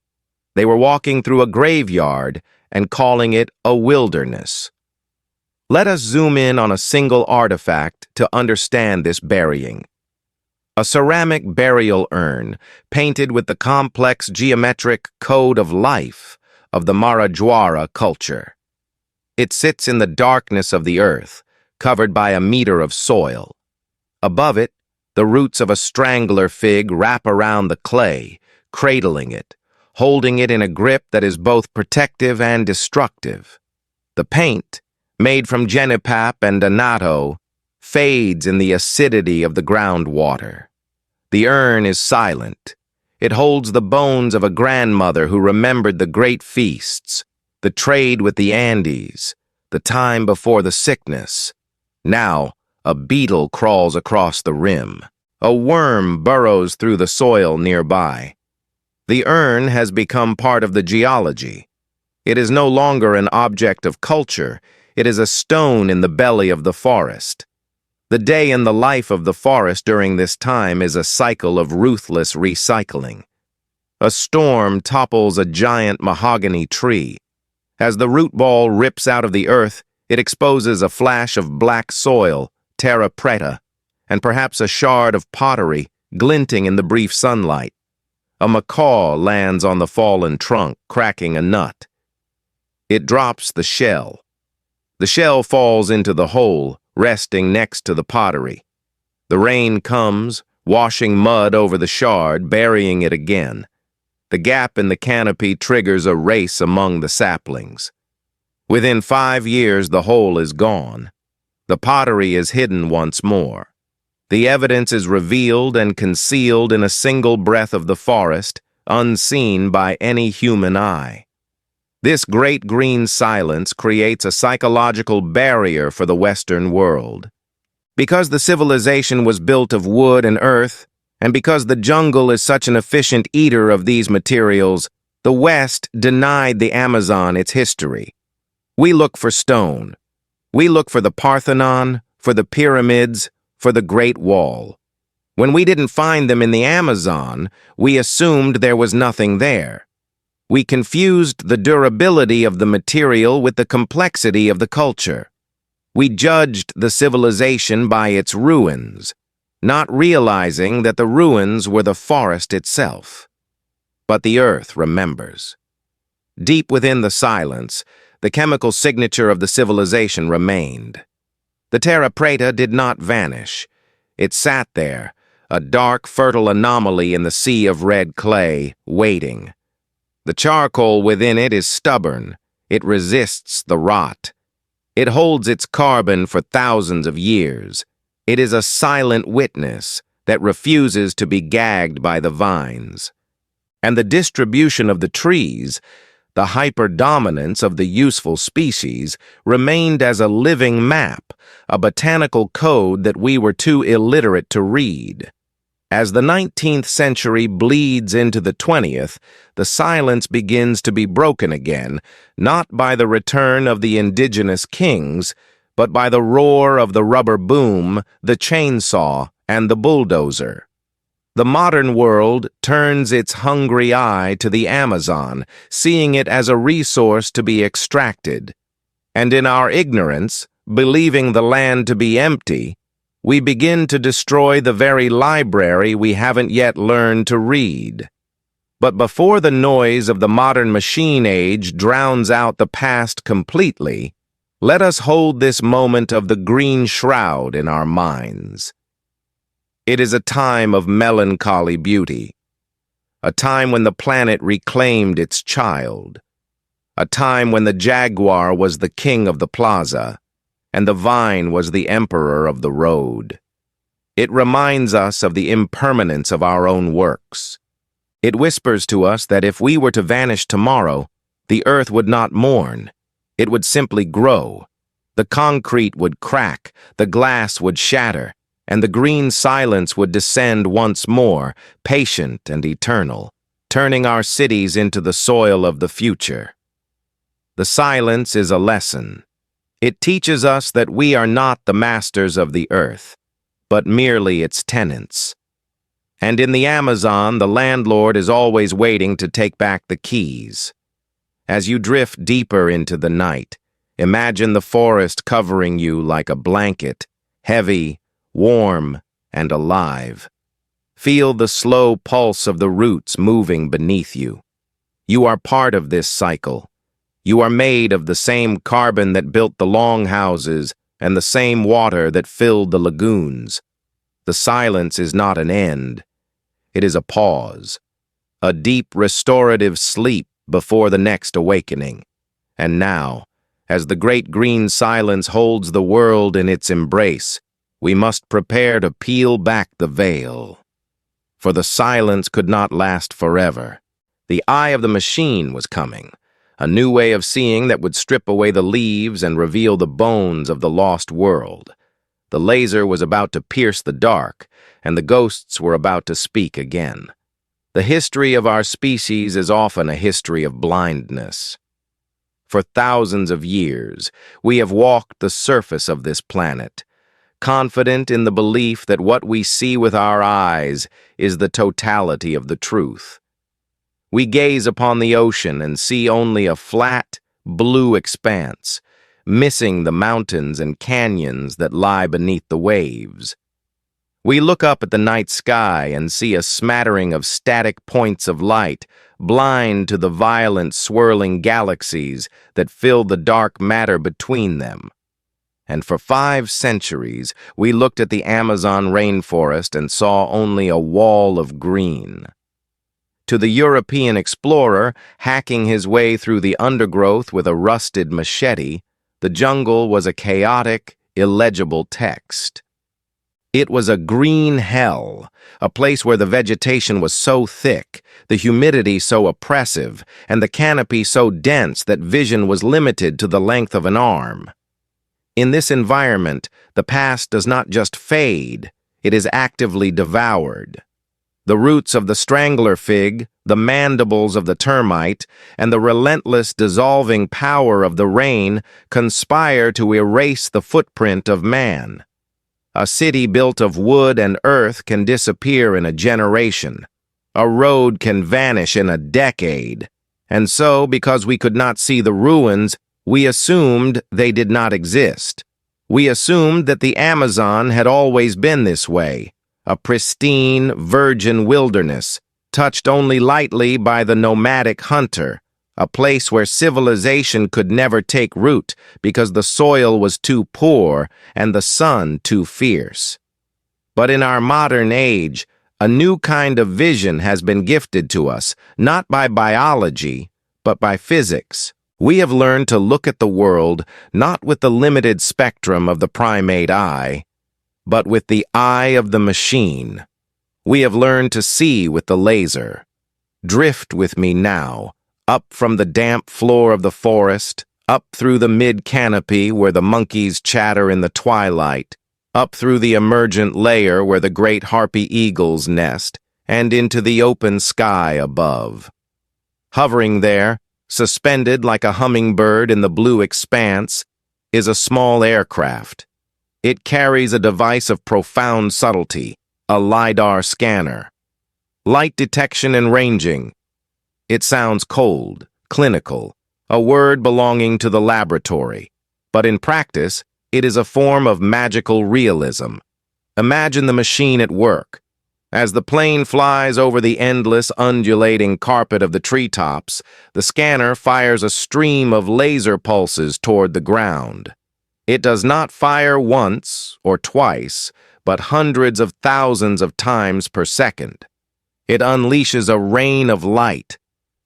They were walking through a graveyard and calling it a wilderness. Let us zoom in on a single artifact to understand this burying. A ceramic burial urn painted with the complex geometric code of life of the Marajoara culture. It sits in the darkness of the earth, covered by a meter of soil. Above it, the roots of a strangler fig wrap around the clay, cradling it, holding it in a grip that is both protective and destructive. The paint, made from genipapo and annatto, fades in the acidity of the groundwater. The urn is silent. It holds the bones of a grandmother who remembered the great feasts, the trade with the Andes, the time before the sickness. Now, a beetle crawls across the rim. A worm burrows through the soil nearby. The urn has become part of the geology. It is no longer an object of culture. It is a stone in the belly of the forest. The day in the life of the forest during this time is a cycle of ruthless recycling. A storm topples a giant mahogany tree. As the root ball rips out of the earth, it exposes a flash of black soil, terra preta, and perhaps a shard of pottery glinting in the brief sunlight. A macaw lands on the fallen trunk, cracking a nut. It drops the shell. The shell falls into the hole, resting next to the pottery. The rain comes, washing mud over the shard, burying it again. The gap in the canopy triggers a race among the saplings. Within 5 years, the hole is gone. The pottery is hidden once more. The evidence is revealed and concealed in a single breath of the forest, unseen by any human eye. This great green silence creates a psychological barrier for the Western world. Because the civilization was built of wood and earth, and because the jungle is such an efficient eater of these materials, the West denied the Amazon its history. We look for stone. We look for the Parthenon, for the pyramids, for the Great Wall. When we didn't find them in the Amazon, we assumed there was nothing there. We confused the durability of the material with the complexity of the culture. We judged the civilization by its ruins, not realizing that the ruins were the forest itself. But the earth remembers. Deep within the silence, the chemical signature of the civilization remained. The Terra Preta did not vanish. It sat there, a dark, fertile anomaly in the sea of red clay, waiting. The charcoal within it is stubborn. It resists the rot. It holds its carbon for thousands of years. It is a silent witness that refuses to be gagged by the vines. And the distribution of the trees, the hyperdominance of the useful species, remained as a living map, a botanical code that we were too illiterate to read. As the 19th century bleeds into the 20th, the silence begins to be broken again, not by the return of the indigenous kings, but by the roar of the rubber boom, the chainsaw, and the bulldozer. The modern world turns its hungry eye to the Amazon, seeing it as a resource to be extracted. And in our ignorance, believing the land to be empty, we begin to destroy the very library we haven't yet learned to read. But before the noise of the modern machine age drowns out the past completely, let us hold this moment of the green shroud in our minds. It is a time of melancholy beauty, a time when the planet reclaimed its child, a time when the jaguar was the king of the plaza, and the vine was the emperor of the road. It reminds us of the impermanence of our own works. It whispers to us that if we were to vanish tomorrow, the earth would not mourn. It would simply grow. The concrete would crack, the glass would shatter, and the green silence would descend once more, patient and eternal, turning our cities into the soil of the future. The silence is a lesson. It teaches us that we are not the masters of the earth, but merely its tenants. And in the Amazon, the landlord is always waiting to take back the keys. As you drift deeper into the night, imagine the forest covering you like a blanket, heavy, warm, and alive. Feel the slow pulse of the roots moving beneath you. You are part of this cycle. You are made of the same carbon that built the longhouses and the same water that filled the lagoons. The silence is not an end. It is a pause, a deep restorative sleep before the next awakening. And now, as the great green silence holds the world in its embrace, we must prepare to peel back the veil. For the silence could not last forever. The eye of the machine was coming, a new way of seeing that would strip away the leaves and reveal the bones of the lost world. The laser was about to pierce the dark, and the ghosts were about to speak again. The history of our species is often a history of blindness. For thousands of years, we have walked the surface of this planet, confident in the belief that what we see with our eyes is the totality of the truth. We gaze upon the ocean and see only a flat, blue expanse, missing the mountains and canyons that lie beneath the waves. We look up at the night sky and see a smattering of static points of light, blind to the violent, swirling galaxies that fill the dark matter between them. And for 5 centuries, we looked at the Amazon rainforest and saw only a wall of green. To the European explorer, hacking his way through the undergrowth with a rusted machete, the jungle was a chaotic, illegible text. It was a green hell, a place where the vegetation was so thick, the humidity so oppressive, and the canopy so dense that vision was limited to the length of an arm. In this environment, the past does not just fade, it is actively devoured. The roots of the strangler fig, the mandibles of the termite, and the relentless dissolving power of the rain conspire to erase the footprint of man. A city built of wood and earth can disappear in a generation. A road can vanish in a decade. And so, because we could not see the ruins, we assumed they did not exist. We assumed that the Amazon had always been this way, a pristine, virgin wilderness, touched only lightly by the nomadic hunter, a place where civilization could never take root because the soil was too poor and the sun too fierce. But in our modern age, a new kind of vision has been gifted to us, not by biology, but by physics. We have learned to look at the world not with the limited spectrum of the primate eye, but with the eye of the machine. We have learned to see with the laser. Drift with me now, up from the damp floor of the forest, up through the mid-canopy where the monkeys chatter in the twilight, up through the emergent layer where the great harpy eagles nest, and into the open sky above. Hovering there, suspended like a hummingbird in the blue expanse, is a small aircraft. It carries a device of profound subtlety, a LiDAR scanner. Light detection and ranging. It sounds cold, clinical, a word belonging to the laboratory. But in practice, it is a form of magical realism. Imagine the machine at work. As the plane flies over the endless, undulating carpet of the treetops, the scanner fires a stream of laser pulses toward the ground. It does not fire once or twice, but hundreds of thousands of times per second. It unleashes a rain of light,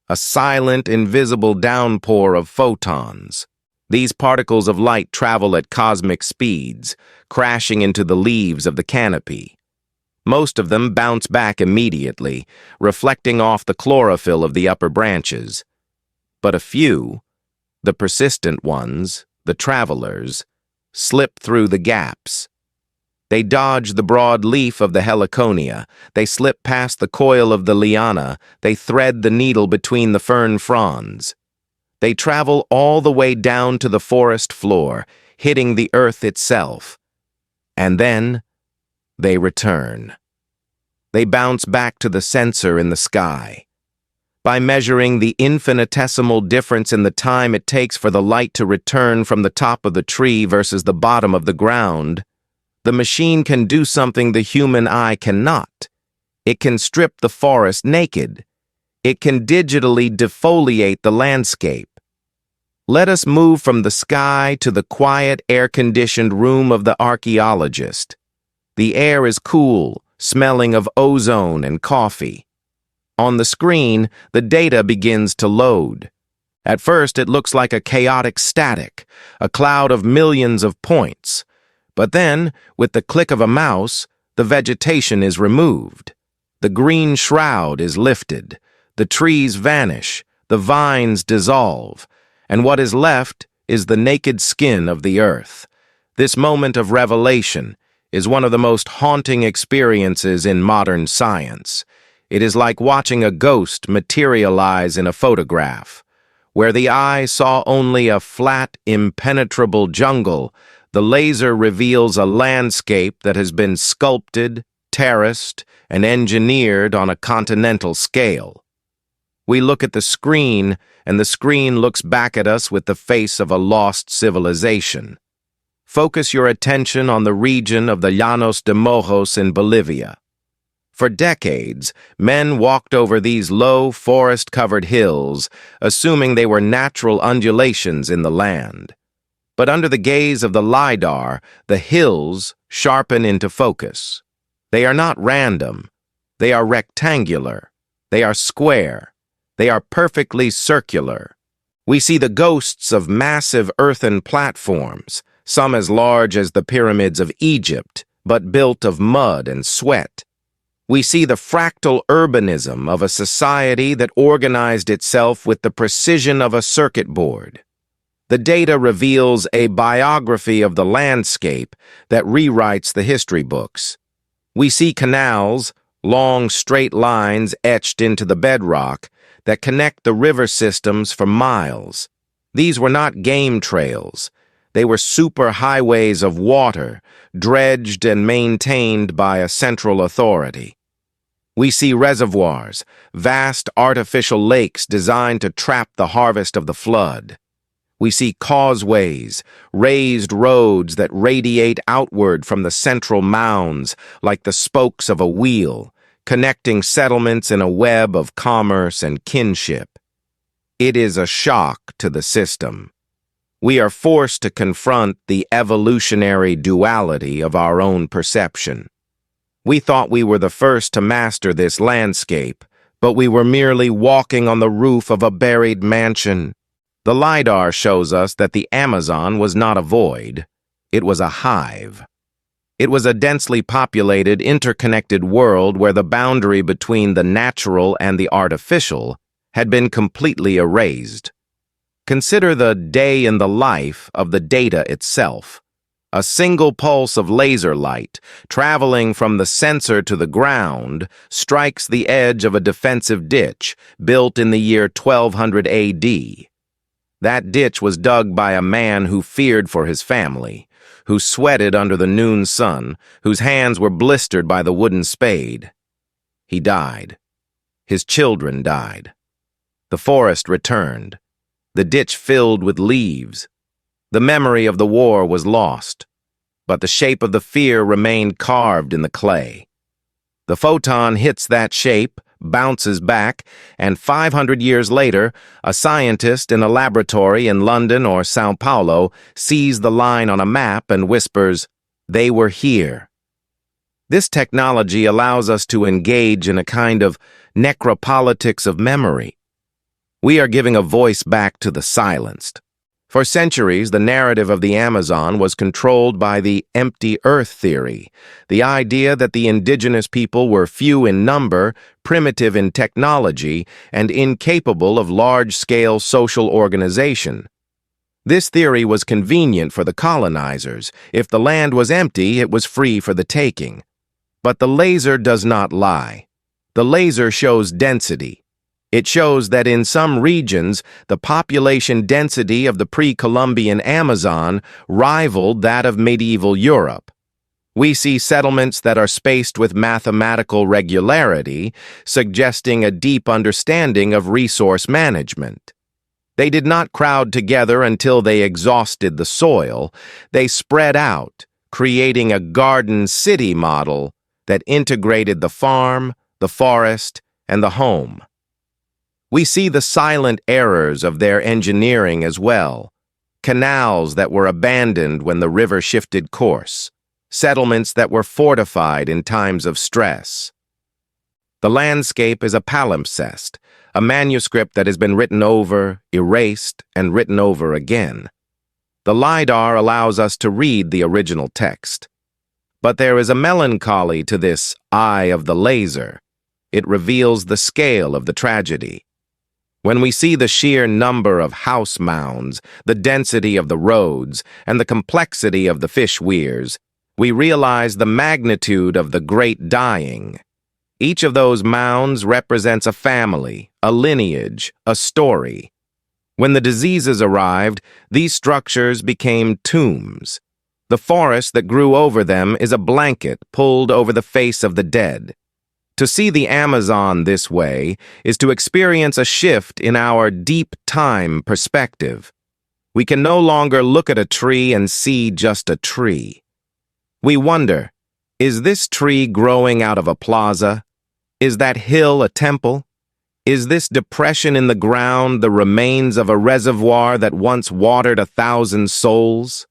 a silent, invisible downpour of photons. These particles of light travel at cosmic speeds, crashing into the leaves of the canopy. Most of them bounce back immediately, reflecting off the chlorophyll of the upper branches. But a few, the persistent ones, the travelers, slip through the gaps. They dodge the broad leaf of the heliconia, they slip past the coil of the liana, they thread the needle between the fern fronds. They travel all the way down to the forest floor, hitting the earth itself. And then they return. They bounce back to the sensor in the sky. By measuring the infinitesimal difference in the time it takes for the light to return from the top of the tree versus the bottom of the ground, the machine can do something the human eye cannot. It can strip the forest naked. It can digitally defoliate the landscape. Let us move from the sky to the quiet, air-conditioned room of the archaeologist. The air is cool, smelling of ozone and coffee. On the screen, the data begins to load. At first, it looks like a chaotic static, a cloud of millions of points. But then, with the click of a mouse, the vegetation is removed. The green shroud is lifted. The trees vanish. The vines dissolve. And what is left is the naked skin of the earth. This moment of revelation is one of the most haunting experiences in modern science. It is like watching a ghost materialize in a photograph. Where the eye saw only a flat, impenetrable jungle, the laser reveals a landscape that has been sculpted, terraced, and engineered on a continental scale. We look at the screen, and the screen looks back at us with the face of a lost civilization. Focus your attention on the region of the Llanos de Mojos in Bolivia. For decades, men walked over these low, forest-covered hills, assuming they were natural undulations in the land. But under the gaze of the LiDAR, the hills sharpen into focus. They are not random. They are rectangular. They are square. They are perfectly circular. We see the ghosts of massive earthen platforms, some as large as the pyramids of Egypt, but built of mud and sweat. We see the fractal urbanism of a society that organized itself with the precision of a circuit board. The data reveals a biography of the landscape that rewrites the history books. We see canals, long straight lines etched into the bedrock, that connect the river systems for miles. These were not game trails. They were superhighways of water, dredged and maintained by a central authority. We see reservoirs, vast artificial lakes designed to trap the harvest of the flood. We see causeways, raised roads that radiate outward from the central mounds like the spokes of a wheel, connecting settlements in a web of commerce and kinship. It is a shock to the system. We are forced to confront the evolutionary duality of our own perception. We thought we were the first to master this landscape, but we were merely walking on the roof of a buried mansion. The LiDAR shows us that the Amazon was not a void. It was a hive. It was a densely populated, interconnected world where the boundary between the natural and the artificial had been completely erased. Consider the day in the life of the data itself. A single pulse of laser light, traveling from the sensor to the ground, strikes the edge of a defensive ditch built in the year 1200 AD. That ditch was dug by a man who feared for his family, who sweated under the noon sun, whose hands were blistered by the wooden spade. He died. His children died. The forest returned. The ditch filled with leaves. The memory of the war was lost, but the shape of the fear remained carved in the clay. The photon hits that shape, bounces back, and 500 years later, a scientist in a laboratory in London or Sao Paulo sees the line on a map and whispers, "They were here." This technology allows us to engage in a kind of necropolitics of memory. We are giving a voice back to the silenced. For centuries, the narrative of the Amazon was controlled by the empty earth theory, the idea that the indigenous people were few in number, primitive in technology, and incapable of large-scale social organization. This theory was convenient for the colonizers. If the land was empty, it was free for the taking. But the laser does not lie. The laser shows density. It shows that in some regions, the population density of the pre-Columbian Amazon rivaled that of medieval Europe. We see settlements that are spaced with mathematical regularity, suggesting a deep understanding of resource management. They did not crowd together until they exhausted the soil. They spread out, creating a garden city model that integrated the farm, the forest, and the home. We see the silent errors of their engineering as well. Canals that were abandoned when the river shifted course. Settlements that were fortified in times of stress. The landscape is a palimpsest, a manuscript that has been written over, erased, and written over again. The LiDAR allows us to read the original text. But there is a melancholy to this eye of the laser. It reveals the scale of the tragedy. When we see the sheer number of house mounds, the density of the roads, and the complexity of the fish weirs, we realize the magnitude of the great dying. Each of those mounds represents a family, a lineage, a story. When the diseases arrived, these structures became tombs. The forest that grew over them is a blanket pulled over the face of the dead. To see the Amazon this way is to experience a shift in our deep time perspective. We can no longer look at a tree and see just a tree. We wonder, is this tree growing out of a plaza? Is that hill a temple? Is this depression in the ground the remains of a reservoir that once watered 1,000 souls?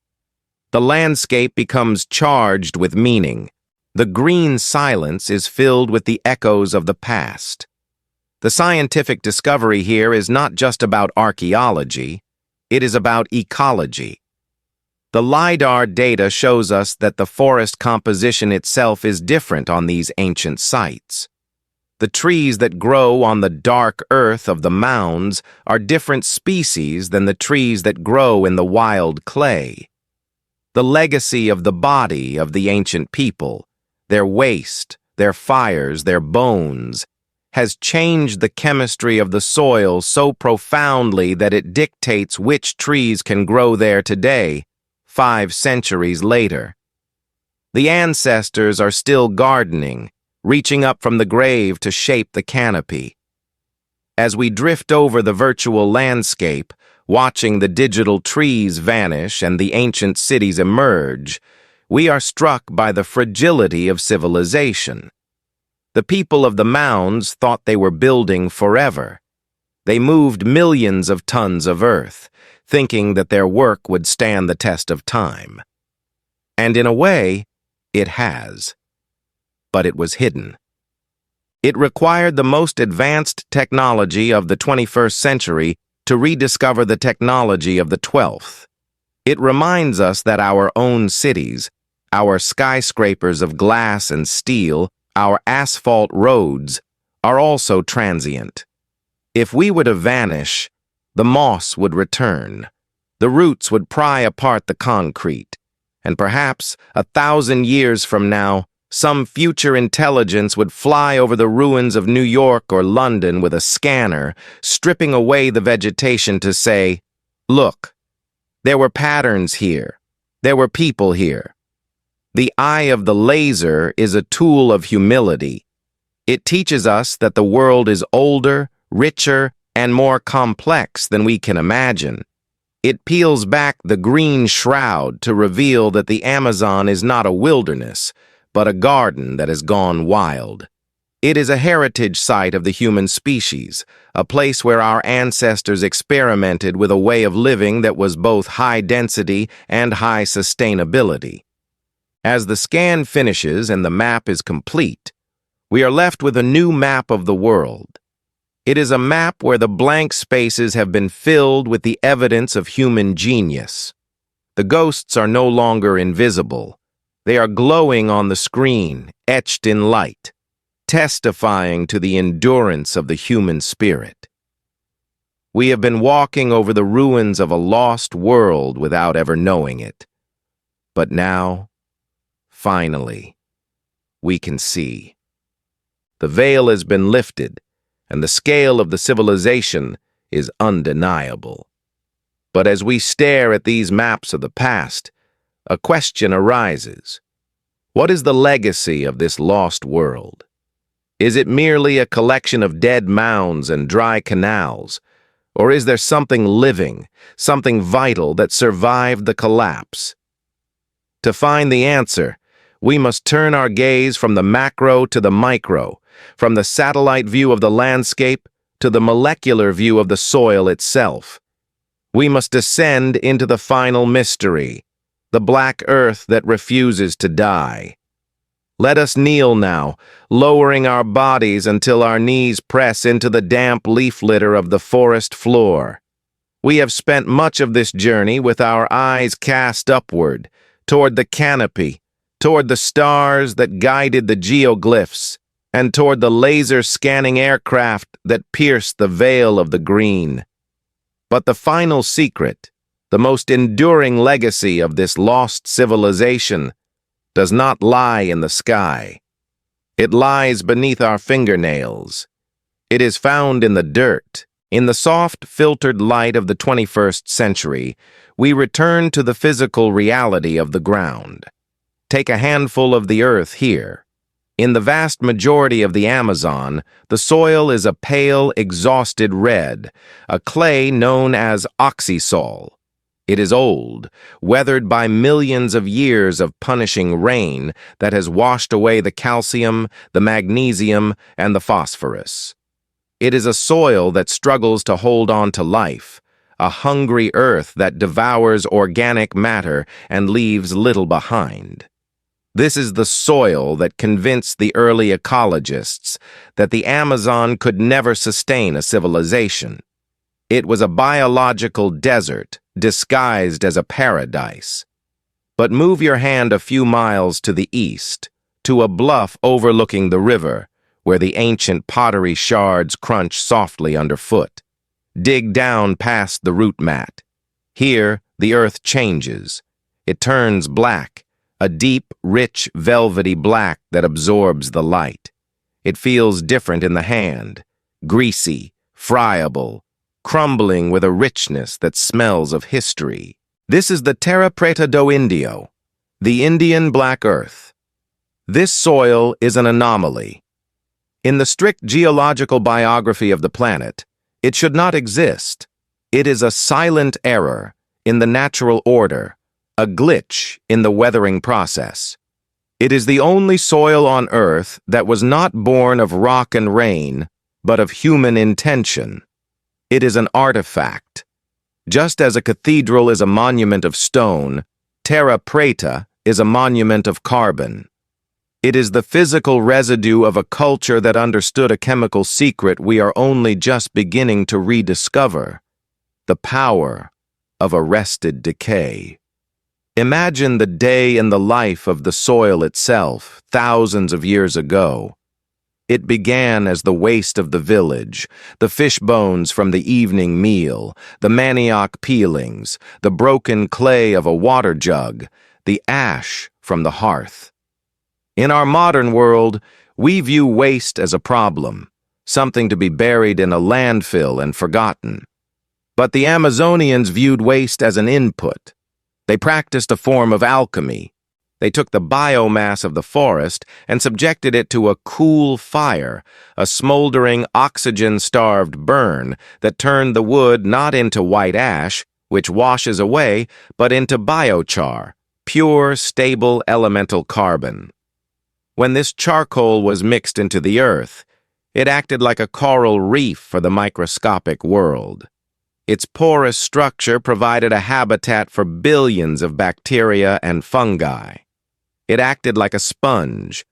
The landscape becomes charged with meaning. The green silence is filled with the echoes of the past. The scientific discovery here is not just about archaeology, it is about ecology. The LiDAR data shows us that the forest composition itself is different on these ancient sites. The trees that grow on the dark earth of the mounds are different species than the trees that grow in the wild clay. The legacy of the body of the ancient people, their waste, their fires, their bones, has changed the chemistry of the soil so profoundly that it dictates which trees can grow there today, 5 centuries later. The ancestors are still gardening, reaching up from the grave to shape the canopy. As we drift over the virtual landscape, watching the digital trees vanish and the ancient cities emerge, we are struck by the fragility of civilization. The people of the mounds thought they were building forever. They moved millions of tons of earth, thinking that their work would stand the test of time. And in a way, it has. But it was hidden. It required the most advanced technology of the 21st century to rediscover the technology of the 12th. It reminds us that our own cities, our skyscrapers of glass and steel, our asphalt roads, are also transient. If we were to vanish, the moss would return. The roots would pry apart the concrete. And perhaps, 1,000 years from now, some future intelligence would fly over the ruins of New York or London with a scanner, stripping away the vegetation to say, "Look, there were patterns here. There were people here." The eye of the laser is a tool of humility. It teaches us that the world is older, richer, and more complex than we can imagine. It peels back the green shroud to reveal that the Amazon is not a wilderness, but a garden that has gone wild. It is a heritage site of the human species, a place where our ancestors experimented with a way of living that was both high density and high sustainability. As the scan finishes and the map is complete, we are left with a new map of the world. It is a map where the blank spaces have been filled with the evidence of human genius. The ghosts are no longer invisible. They are glowing on the screen, etched in light, testifying to the endurance of the human spirit. We have been walking over the ruins of a lost world without ever knowing it. But now, finally, we can see. The veil has been lifted, and the scale of the civilization is undeniable. But as we stare at these maps of the past, a question arises. What is the legacy of this lost world? Is it merely a collection of dead mounds and dry canals, or is there something living, something vital that survived the collapse? To find the answer, we must turn our gaze from the macro to the micro, from the satellite view of the landscape to the molecular view of the soil itself. We must descend into the final mystery, the black earth that refuses to die. Let us kneel now, lowering our bodies until our knees press into the damp leaf litter of the forest floor. We have spent much of this journey with our eyes cast upward, toward the canopy, toward the stars that guided the geoglyphs, and toward the laser-scanning aircraft that pierced the veil of the green. But the final secret, the most enduring legacy of this lost civilization, does not lie in the sky. It lies beneath our fingernails. It is found in the dirt. In the soft, filtered light of the 21st century, we return to the physical reality of the ground. Take a handful of the earth here. In the vast majority of the Amazon, the soil is a pale, exhausted red, a clay known as oxysol. It is old, weathered by millions of years of punishing rain that has washed away the calcium, the magnesium, and the phosphorus. It is a soil that struggles to hold on to life, a hungry earth that devours organic matter and leaves little behind. This is the soil that convinced the early ecologists that the Amazon could never sustain a civilization. It was a biological desert disguised as a paradise. But move your hand a few miles to the east, to a bluff overlooking the river, where the ancient pottery shards crunch softly underfoot. Dig down past the root mat. Here, the earth changes. It turns black, a deep, rich, velvety black that absorbs the light. It feels different in the hand, greasy, friable, crumbling with a richness that smells of history. This is the Terra Preta do Indio, the Indian Black Earth. This soil is an anomaly. In the strict geological biography of the planet, it should not exist. It is a silent error in the natural order, a glitch in the weathering process. It is the only soil on Earth that was not born of rock and rain, but of human intention. It is an artifact. Just as a cathedral is a monument of stone, Terra Preta is a monument of carbon. It is the physical residue of a culture that understood a chemical secret we are only just beginning to rediscover: the power of arrested decay. Imagine the day in the life of the soil itself, thousands of years ago. It began as the waste of the village, the fish bones from the evening meal, the manioc peelings, the broken clay of a water jug, the ash from the hearth. In our modern world, we view waste as a problem, something to be buried in a landfill and forgotten. But the Amazonians viewed waste as an input. They practiced a form of alchemy. They took the biomass of the forest and subjected it to a cool fire, a smoldering, oxygen-starved burn that turned the wood not into white ash, which washes away, but into biochar, pure, stable elemental carbon. When this charcoal was mixed into the earth, it acted like a coral reef for the microscopic world. Its porous structure provided a habitat for billions of bacteria and fungi. It acted like a sponge,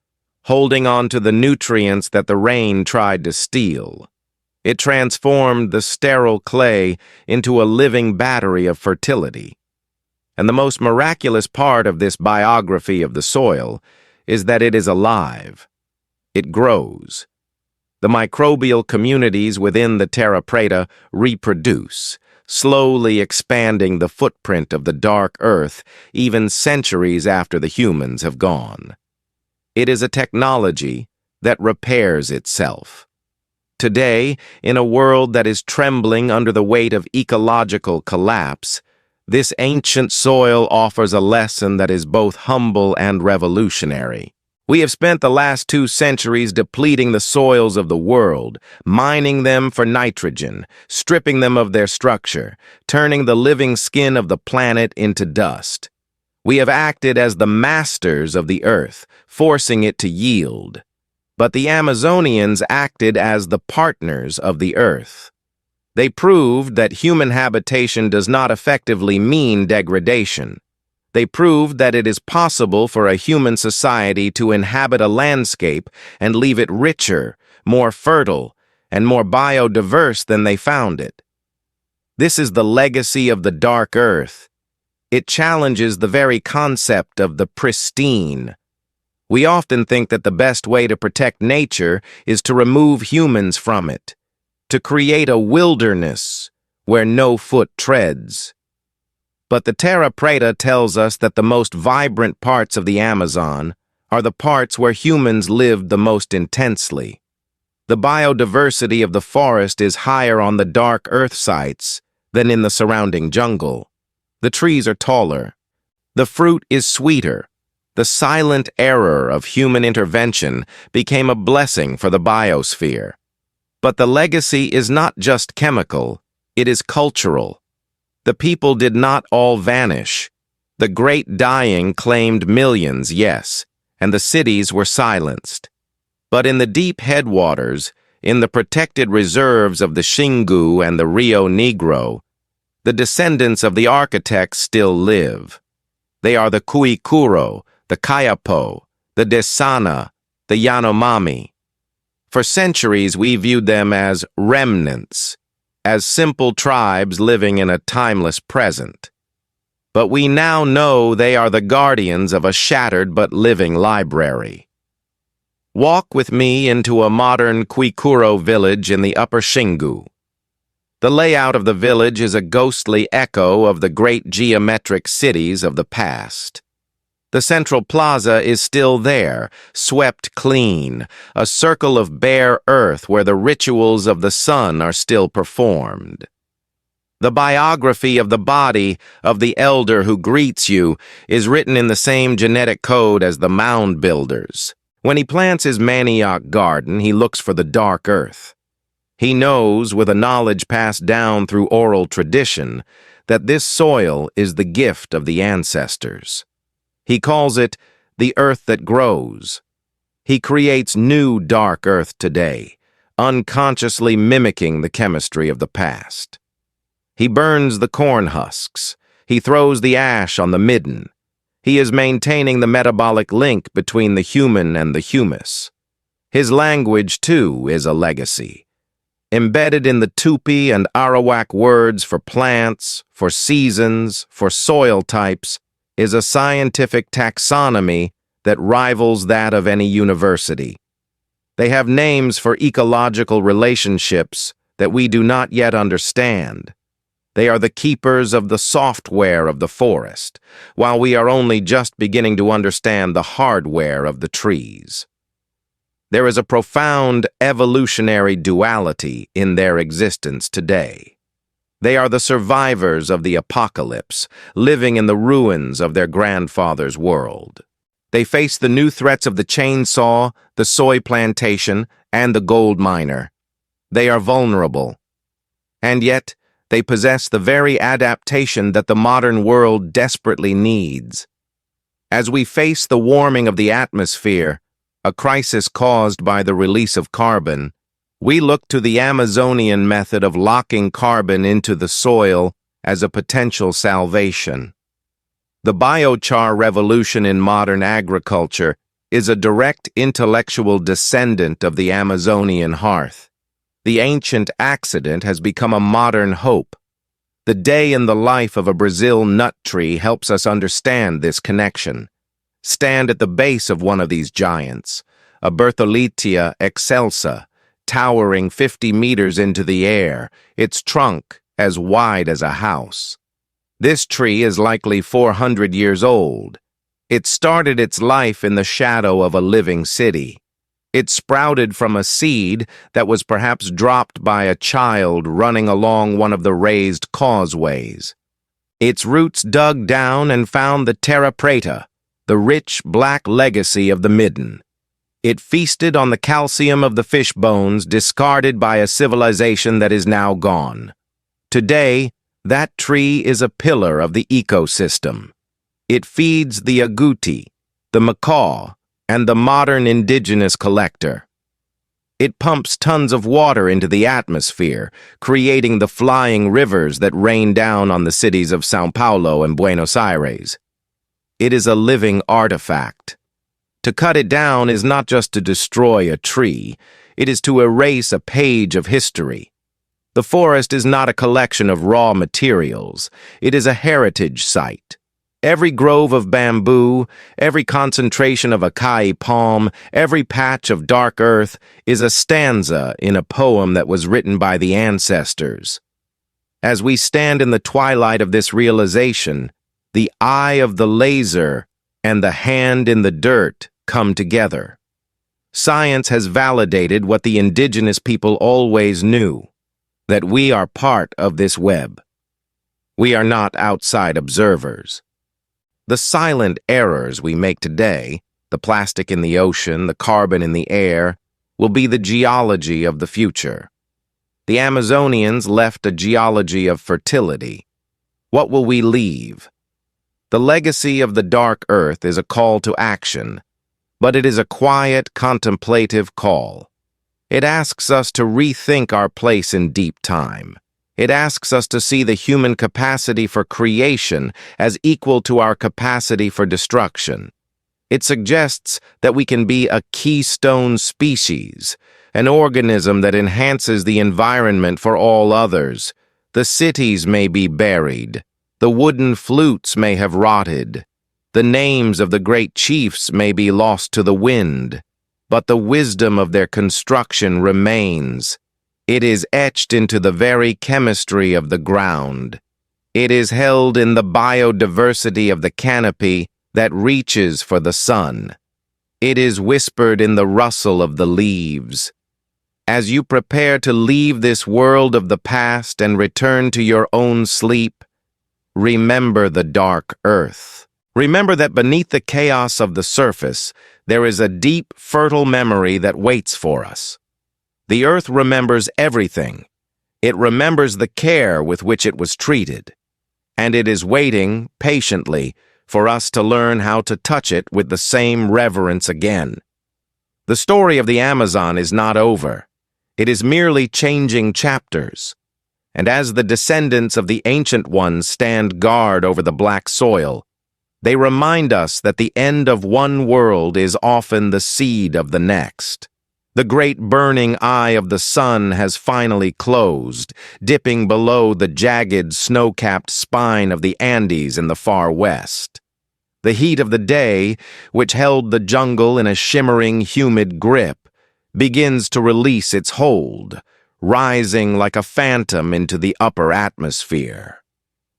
holding on to the nutrients that the rain tried to steal. It transformed the sterile clay into a living battery of fertility. And the most miraculous part of this biography of the soil is that it is alive. It grows. The microbial communities within the Terra Preta reproduce, slowly expanding the footprint of the dark earth even centuries after the humans have gone. It is a technology that repairs itself. Today, in a world that is trembling under the weight of ecological collapse, this ancient soil offers a lesson that is both humble and revolutionary. We have spent the last 2 centuries depleting the soils of the world, mining them for nitrogen, stripping them of their structure, turning the living skin of the planet into dust. We have acted as the masters of the earth, forcing it to yield. But the Amazonians acted as the partners of the earth. They proved that human habitation does not effectively mean degradation. They proved that it is possible for a human society to inhabit a landscape and leave it richer, more fertile, and more biodiverse than they found it. This is the legacy of the dark earth. It challenges the very concept of the pristine. We often think that the best way to protect nature is to remove humans from it, to create a wilderness where no foot treads. But the Terra Preta tells us that the most vibrant parts of the Amazon are the parts where humans lived the most intensely. The biodiversity of the forest is higher on the dark earth sites than in the surrounding jungle. The trees are taller. The fruit is sweeter. The silent error of human intervention became a blessing for the biosphere. But the legacy is not just chemical, it is cultural. The people did not all vanish. The great dying claimed millions, yes, and the cities were silenced. But in the deep headwaters, in the protected reserves of the Xingu and the Rio Negro, the descendants of the architects still live. They are the Cuicuro, the Kayapo, the Desana, the Yanomami. For centuries, we viewed them as remnants, as simple tribes living in a timeless present. But we now know they are the guardians of a shattered but living library. Walk with me into a modern Cuicuro village in the Upper Xingu. The layout of the village is a ghostly echo of the great geometric cities of the past. The central plaza is still there, swept clean, a circle of bare earth where the rituals of the sun are still performed. The biography of the body of the elder who greets you is written in the same genetic code as the Mound-Builders. When he plants his manioc garden, he looks for the dark earth. He knows, with a knowledge passed down through oral tradition, that this soil is the gift of the ancestors. He calls it the earth that grows. He creates new dark earth today, unconsciously mimicking the chemistry of the past. He burns the corn husks. He throws the ash on the midden. He is maintaining the metabolic link between the human and the humus. His language, too, is a legacy. Embedded in the Tupi and Arawak words for plants, for seasons, for soil types, is a scientific taxonomy that rivals that of any university. They have names for ecological relationships that we do not yet understand. They are the keepers of the software of the forest, while we are only just beginning to understand the hardware of the trees. There is a profound evolutionary duality in their existence today. They are the survivors of the apocalypse, living in the ruins of their grandfather's world. They face the new threats of the chainsaw, the soy plantation, and the gold miner. They are vulnerable. And yet, they possess the very adaptation that the modern world desperately needs. As we face the warming of the atmosphere, a crisis caused by the release of carbon, we look to the Amazonian method of locking carbon into the soil as a potential salvation. The biochar revolution in modern agriculture is a direct intellectual descendant of the Amazonian hearth. The ancient accident has become a modern hope. The day in the life of a Brazil nut tree helps us understand this connection. Stand at the base of one of these giants, a Bertholletia excelsa, towering 50 meters into the air, its trunk as wide as a house. This tree is likely 400 years old. It started its life in the shadow of a living city. It sprouted from a seed that was perhaps dropped by a child running along one of the raised causeways. Its roots dug down and found the Terra Preta, the rich black legacy of the midden. It feasted on the calcium of the fish bones discarded by a civilization that is now gone. Today, that tree is a pillar of the ecosystem. It feeds the agouti, the macaw, and the modern indigenous collector. It pumps tons of water into the atmosphere, creating the flying rivers that rain down on the cities of São Paulo and Buenos Aires. It is a living artifact. To cut it down is not just to destroy a tree, it is to erase a page of history. The forest is not a collection of raw materials, it is a heritage site. Every grove of bamboo, every concentration of acai palm, every patch of dark earth is a stanza in a poem that was written by the ancestors. As we stand in the twilight of this realization, the eye of the laser and the hand in the dirt come together. Science has validated what the indigenous people always knew, that we are part of this web. We are not outside observers. The silent errors we make today, the plastic in the ocean, the carbon in the air, will be the geology of the future. The Amazonians left a geology of fertility. What will we leave? The legacy of the dark earth is a call to action, but it is a quiet, contemplative call. It asks us to rethink our place in deep time. It asks us to see the human capacity for creation as equal to our capacity for destruction. It suggests that we can be a keystone species, an organism that enhances the environment for all others. The cities may be buried. The wooden flutes may have rotted. The names of the great chiefs may be lost to the wind. But the wisdom of their construction remains. It is etched into the very chemistry of the ground. It is held in the biodiversity of the canopy that reaches for the sun. It is whispered in the rustle of the leaves. As you prepare to leave this world of the past and return to your own sleep, remember the dark earth. Remember that beneath the chaos of the surface, there is a deep, fertile memory that waits for us. The earth remembers everything. It remembers the care with which it was treated. And it is waiting, patiently, for us to learn how to touch it with the same reverence again. The story of the Amazon is not over. It is merely changing chapters. And as the descendants of the ancient ones stand guard over the black soil, they remind us that the end of one world is often the seed of the next. The great burning eye of the sun has finally closed, dipping below the jagged, snow-capped spine of the Andes in the far west. The heat of the day, which held the jungle in a shimmering, humid grip, begins to release its hold, rising like a phantom into the upper atmosphere.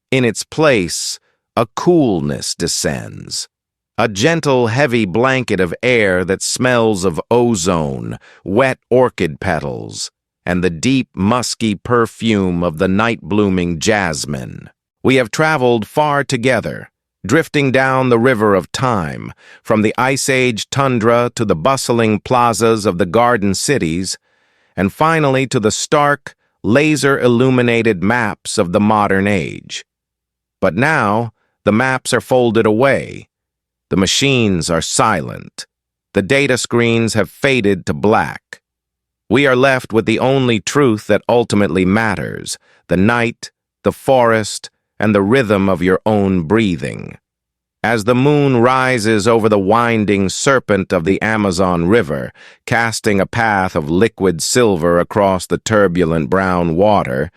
In its place, a coolness descends. A gentle, heavy blanket of air that smells of ozone, wet orchid petals, and the deep, musky perfume of the night-blooming jasmine. We have traveled far together, drifting down the river of time, from the Ice Age tundra to the bustling plazas of the garden cities, and finally to the stark, laser-illuminated maps of the modern age. But now, the maps are folded away. The machines are silent. The data screens have faded to black. We are left with the only truth that ultimately matters, the night, the forest, and the rhythm of your own breathing. As the moon rises over the winding serpent of the Amazon River, casting a path of liquid silver across the turbulent brown water,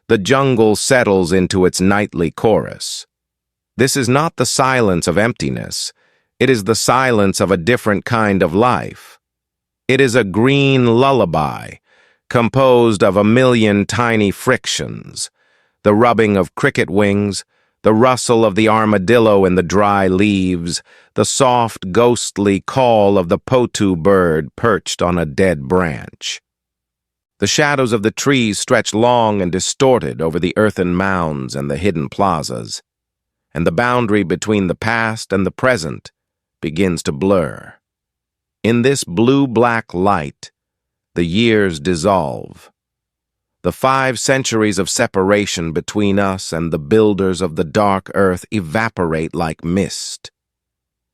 the jungle settles into its nightly chorus. This is not the silence of emptiness. It is the silence of a different kind of life. It is a green lullaby, composed of a million tiny frictions, the rubbing of cricket wings, the rustle of the armadillo in the dry leaves, the soft, ghostly call of the potu bird perched on a dead branch. The shadows of the trees stretch long and distorted over the earthen mounds and the hidden plazas, and the boundary between the past and the present begins to blur. In this blue-black light, the years dissolve. The 5 centuries of separation between us and the builders of the dark earth evaporate like mist.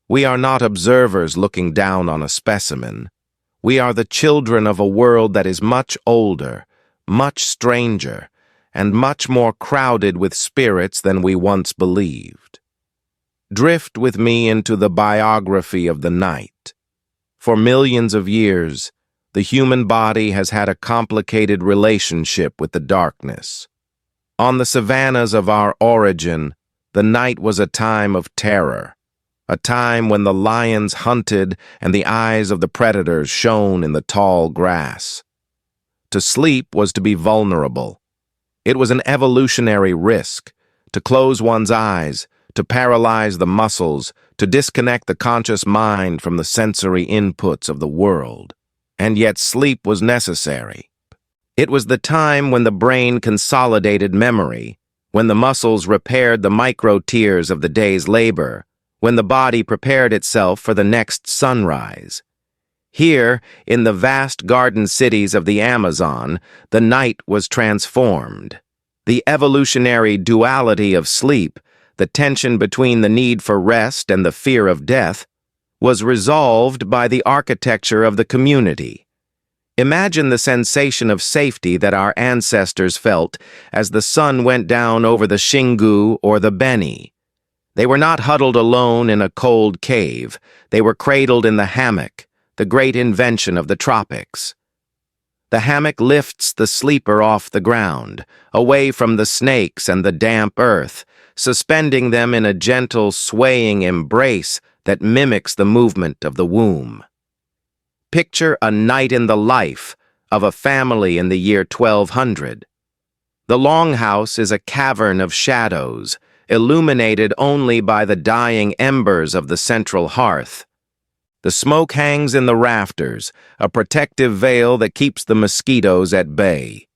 We are not observers looking down on a specimen. We are the children of a world that is much older, much stranger, and much more crowded with spirits than we once believed. Drift with me into the biography of the night. For millions of years, the human body has had a complicated relationship with the darkness. On the savannas of our origin, the night was a time of terror, a time when the lions hunted and the eyes of the predators shone in the tall grass. To sleep was to be vulnerable. It was an evolutionary risk, to close one's eyes, to paralyze the muscles, to disconnect the conscious mind from the sensory inputs of the world. And yet sleep was necessary. It was the time when the brain consolidated memory, when the muscles repaired the micro-tears of the day's labor, when the body prepared itself for the next sunrise. Here, in the vast garden cities of the Amazon, the night was transformed. The evolutionary duality of sleep, the tension between the need for rest and the fear of death, was resolved by the architecture of the community. Imagine the sensation of safety that our ancestors felt as the sun went down over the Xingu or the Beni. They were not huddled alone in a cold cave. They were cradled in the hammock, the great invention of the tropics. The hammock lifts the sleeper off the ground, away from the snakes and the damp earth, suspending them in a gentle, swaying embrace that mimics the movement of the womb. Picture a night in the life of a family in the year 1200. The longhouse is a cavern of shadows, illuminated only by the dying embers of the central hearth. The smoke hangs in the rafters, a protective veil that keeps the mosquitoes at bay.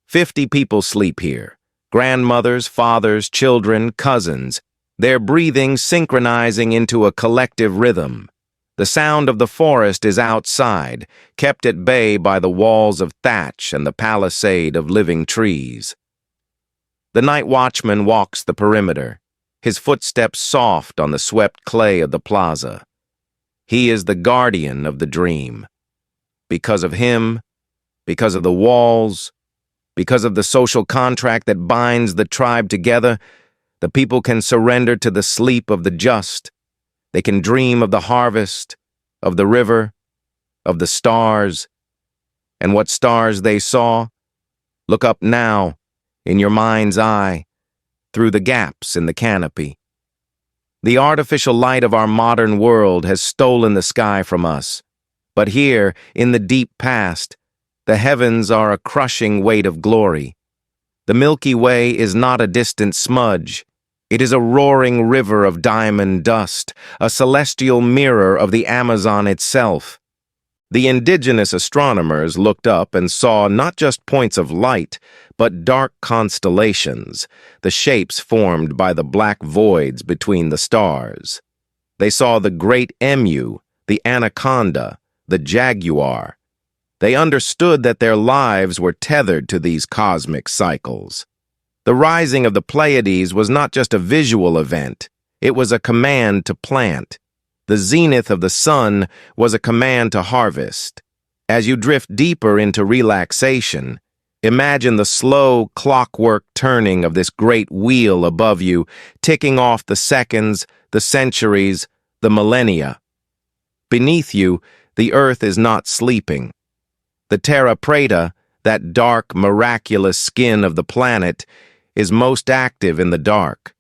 50 people sleep here, grandmothers, fathers, children, cousins, their breathing synchronizing into a collective rhythm. The sound of the forest is outside, kept at bay by the walls of thatch and the palisade of living trees. The night watchman walks the perimeter, his footsteps soft on the swept clay of the plaza. He is the guardian of the dream. Because of him, because of the walls, because of the social contract that binds the tribe together, the people can surrender to the sleep of the just. They can dream of the harvest, of the river, of the stars. And what stars they saw? Look up now, in your mind's eye, through the gaps in the canopy. The artificial light of our modern world has stolen the sky from us. But here, in the deep past, the heavens are a crushing weight of glory. The Milky Way is not a distant smudge. It is a roaring river of diamond dust, a celestial mirror of the Amazon itself. The indigenous astronomers looked up and saw not just points of light, but dark constellations, the shapes formed by the black voids between the stars. They saw the great emu, the anaconda, the jaguar. They understood that their lives were tethered to these cosmic cycles. The rising of the Pleiades was not just a visual event, it was a command to plant. The zenith of the sun was a command to harvest. As you drift deeper into relaxation, Imagine the slow clockwork turning of this great wheel above you, ticking off the seconds, the centuries, the millennia. Beneath you, the earth is not sleeping. The Terra Preta, that dark, miraculous skin of the planet, is most active in the dark.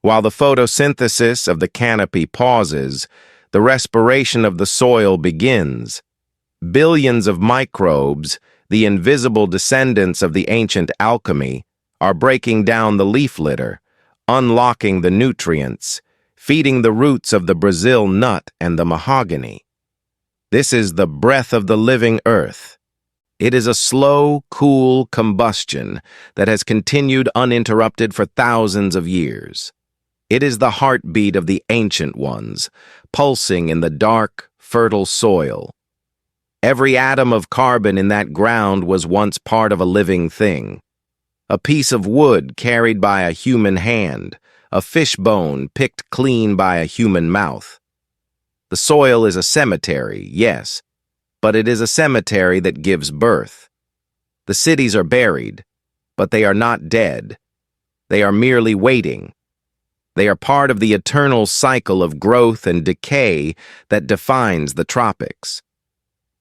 While the photosynthesis of the canopy pauses, the respiration of the soil begins. Billions of microbes, the invisible descendants of the ancient alchemy, are breaking down the leaf litter, unlocking the nutrients, feeding the roots of the Brazil nut and the mahogany. This is the breath of the living earth. It is a slow, cool combustion that has continued uninterrupted for thousands of years. It is the heartbeat of the ancient ones, pulsing in the dark, fertile soil. Every atom of carbon in that ground was once part of a living thing. A piece of wood carried by a human hand, a fish bone picked clean by a human mouth. The soil is a cemetery, yes, but it is a cemetery that gives birth. The cities are buried, but they are not dead. They are merely waiting. They are part of the eternal cycle of growth and decay that defines the tropics.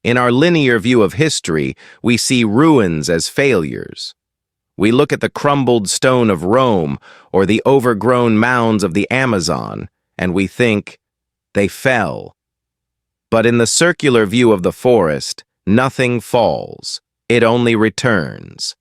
In our linear view of history, we see ruins as failures. We look at the crumbled stone of Rome or the overgrown mounds of the Amazon, and we think, they fell. But in the circular view of the forest, nothing falls. It only returns.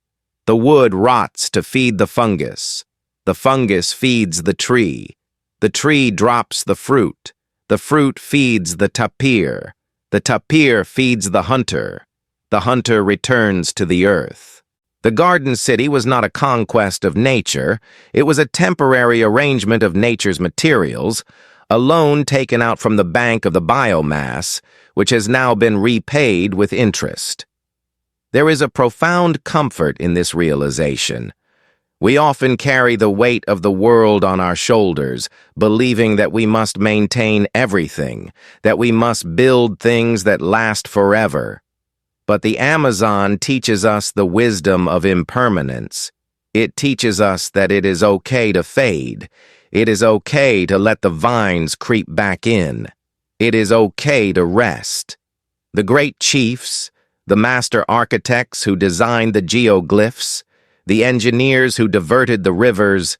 The wood rots to feed the fungus. The fungus feeds the tree. The tree drops the fruit. The fruit feeds the tapir. The tapir feeds the hunter. The hunter returns to the earth. The Garden City was not a conquest of nature. It was a temporary arrangement of nature's materials, a loan taken out from the bank of the biomass, which has now been repaid with interest. There is a profound comfort in this realization. We often carry the weight of the world on our shoulders, believing that we must maintain everything, that we must build things that last forever. But the Amazon teaches us the wisdom of impermanence. It teaches us that it is okay to fade. It is okay to let the vines creep back in. It is okay to rest. The great chiefs, the master architects who designed the geoglyphs, the engineers who diverted the rivers,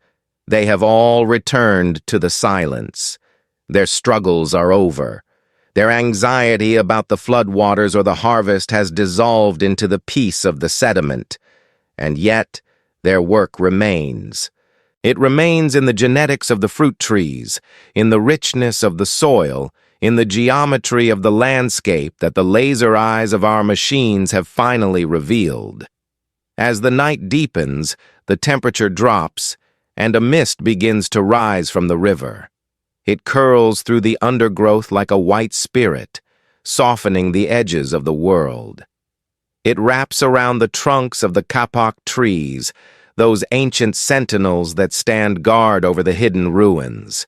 they have all returned to the silence. Their struggles are over. Their anxiety about the floodwaters or the harvest has dissolved into the peace of the sediment. And yet, their work remains. It remains in the genetics of the fruit trees, in the richness of the soil, in the geometry of the landscape that the laser eyes of our machines have finally revealed. As the night deepens, the temperature drops, and a mist begins to rise from the river. It curls through the undergrowth like a white spirit, softening the edges of the world. It wraps around the trunks of the kapok trees, those ancient sentinels that stand guard over the hidden ruins.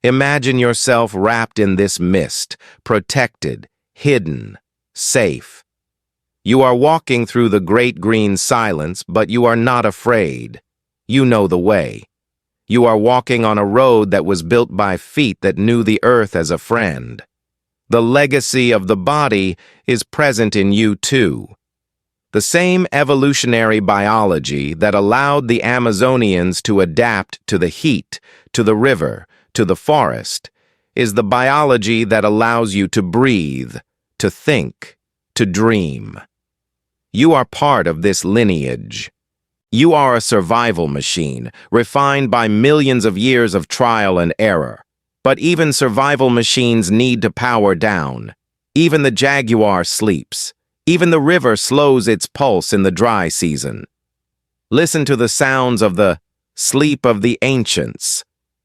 Imagine yourself wrapped in this mist, protected, hidden, safe. You are walking through the great green silence, but you are not afraid. You know the way. You are walking on a road that was built by feet that knew the earth as a friend. The legacy of the body is present in you too. The same evolutionary biology that allowed the Amazonians to adapt to the heat, to the river, to the forest, is the biology that allows you to breathe, to think, to dream. You are part of this lineage. You are a survival machine, refined by millions of years of trial and error. But even survival machines need to power down. Even the jaguar sleeps. Even the river slows its pulse in the dry season. Listen to the sounds of the sleep of the ancients.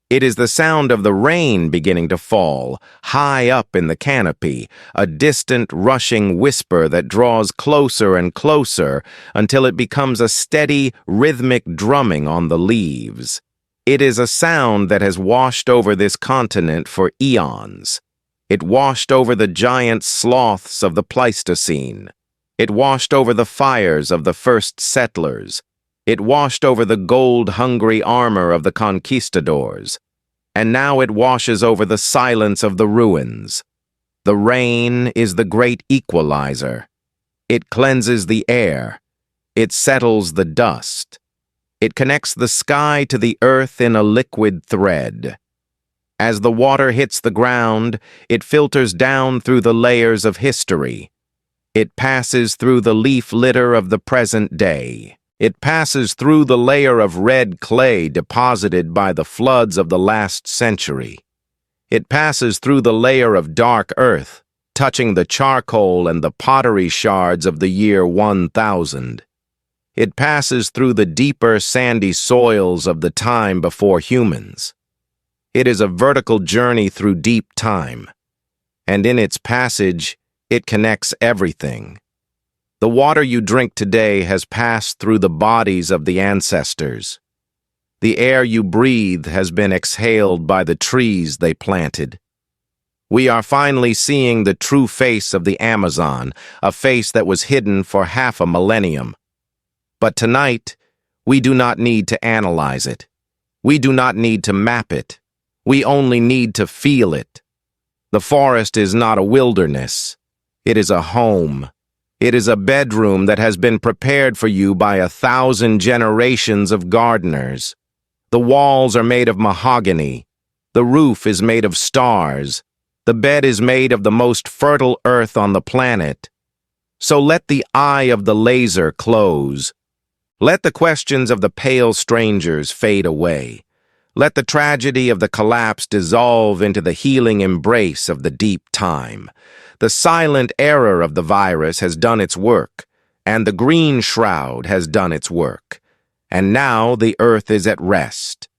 It is the sound of the rain beginning to fall, high up in the canopy, a distant, rushing whisper that draws closer and closer until it becomes a steady, rhythmic drumming on the leaves. It is a sound that has washed over this continent for eons. It washed over the giant sloths of the Pleistocene. It washed over the fires of the first settlers. It washed over the gold-hungry armor of the conquistadors. And now it washes over the silence of the ruins. The rain is the great equalizer. It cleanses the air. It settles the dust. It connects the sky to the earth in a liquid thread. As the water hits the ground, it filters down through the layers of history. It passes through the leaf litter of the present day. It passes through the layer of red clay deposited by the floods of the last century. It passes through the layer of dark earth, touching the charcoal and the pottery shards of the year 1000. It passes through the deeper sandy soils of the time before humans. It is a vertical journey through deep time, and in its passage, it connects everything. The water you drink today has passed through the bodies of the ancestors. The air you breathe has been exhaled by the trees they planted. We are finally seeing the true face of the Amazon, a face that was hidden for half a millennium. But tonight, we do not need to analyze it. We do not need to map it. We only need to feel it. The forest is not a wilderness. It is a home. It is a bedroom that has been prepared for you by 1,000 generations of gardeners. The walls are made of mahogany. The roof is made of stars. The bed is made of the most fertile earth on the planet. So let the eye of the laser close. Let the questions of the pale strangers fade away. Let the tragedy of the collapse dissolve into the healing embrace of the deep time. The silent error of the virus has done its work, and the green shroud has done its work. And now the earth is at rest.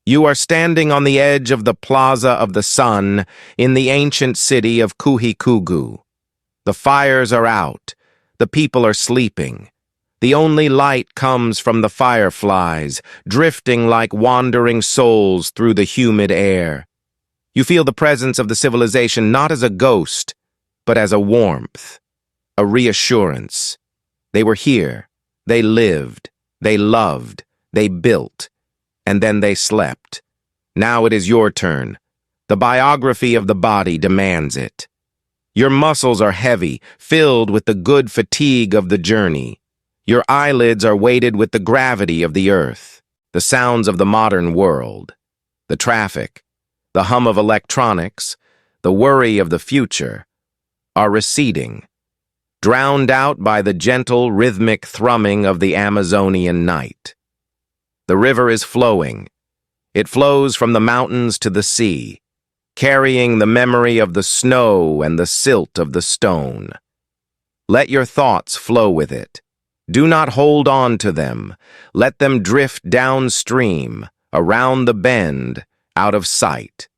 You are standing on the edge of the Plaza of the Sun in the ancient city of Kuhikugu. The fires are out. The people are sleeping. The only light comes from the fireflies, drifting like wandering souls through the humid air. You feel the presence of the civilization not as a ghost, but as a warmth, a reassurance. They were here. They lived. They loved. They built. And then they slept. Now it is your turn. The biography of the body demands it. Your muscles are heavy, filled with the good fatigue of the journey. Your eyelids are weighted with the gravity of the earth, the sounds of the modern world, the traffic, the hum of electronics, the worry of the future, are receding, drowned out by the gentle, rhythmic thrumming of the Amazonian night. The river is flowing. It flows from the mountains to the sea, carrying the memory of the snow and the silt of the stone. Let your thoughts flow with it. Do not hold on to them. Let them drift downstream, around the bend, out of sight.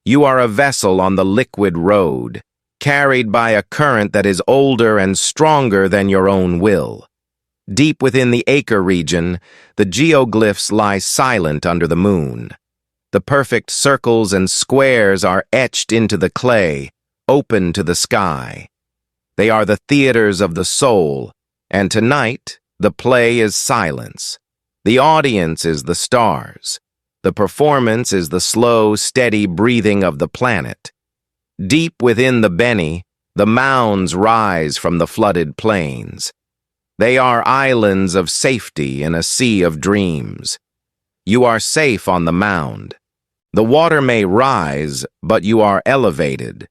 You are a vessel on the liquid road, carried by a current that is older and stronger than your own will. Deep within the Acre region, the geoglyphs lie silent under the moon. The perfect circles and squares are etched into the clay, open to the sky. They are the theaters of the soul, and tonight, the play is silence. The audience is the stars. The performance is the slow, steady breathing of the planet. Deep within the Beni, the mounds rise from the flooded plains. They are islands of safety in a sea of dreams. You are safe on the mound. The water may rise, but you are elevated.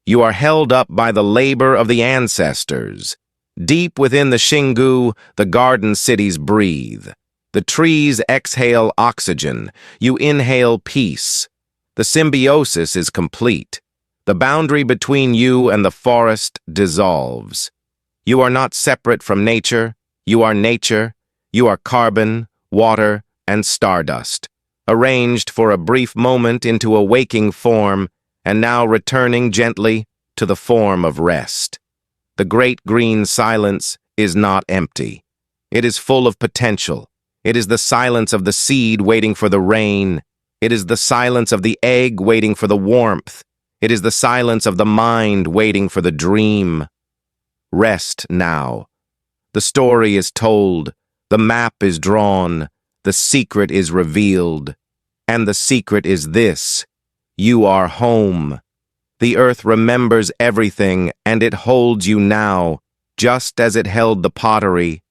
You are held up by the labor of the ancestors. Deep within the Xingu, the garden cities breathe. The trees exhale oxygen. You inhale peace. The symbiosis is complete. The boundary between you and the forest dissolves. You are not separate from nature. You are nature. You are carbon, water, and stardust, arranged for a brief moment into a waking form, and now returning gently to the form of rest. The great green silence is not empty. It is full of potential. It is the silence of the seed waiting for the rain. It is the silence of the egg waiting for the warmth. It is the silence of the mind waiting for the dream. Rest now. The story is told, the map is drawn, the secret is revealed. And the secret is this: you are home. The earth remembers everything, and it holds you now, just as it held the pottery,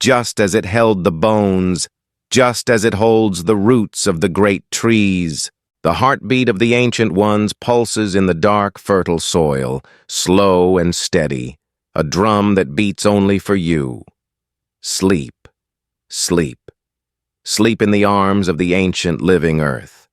just as it held the bones, just as it holds the roots of the great trees. The heartbeat of the ancient ones pulses in the dark, fertile soil, slow and steady, a drum that beats only for you. Sleep, sleep, sleep in the arms of the ancient living earth.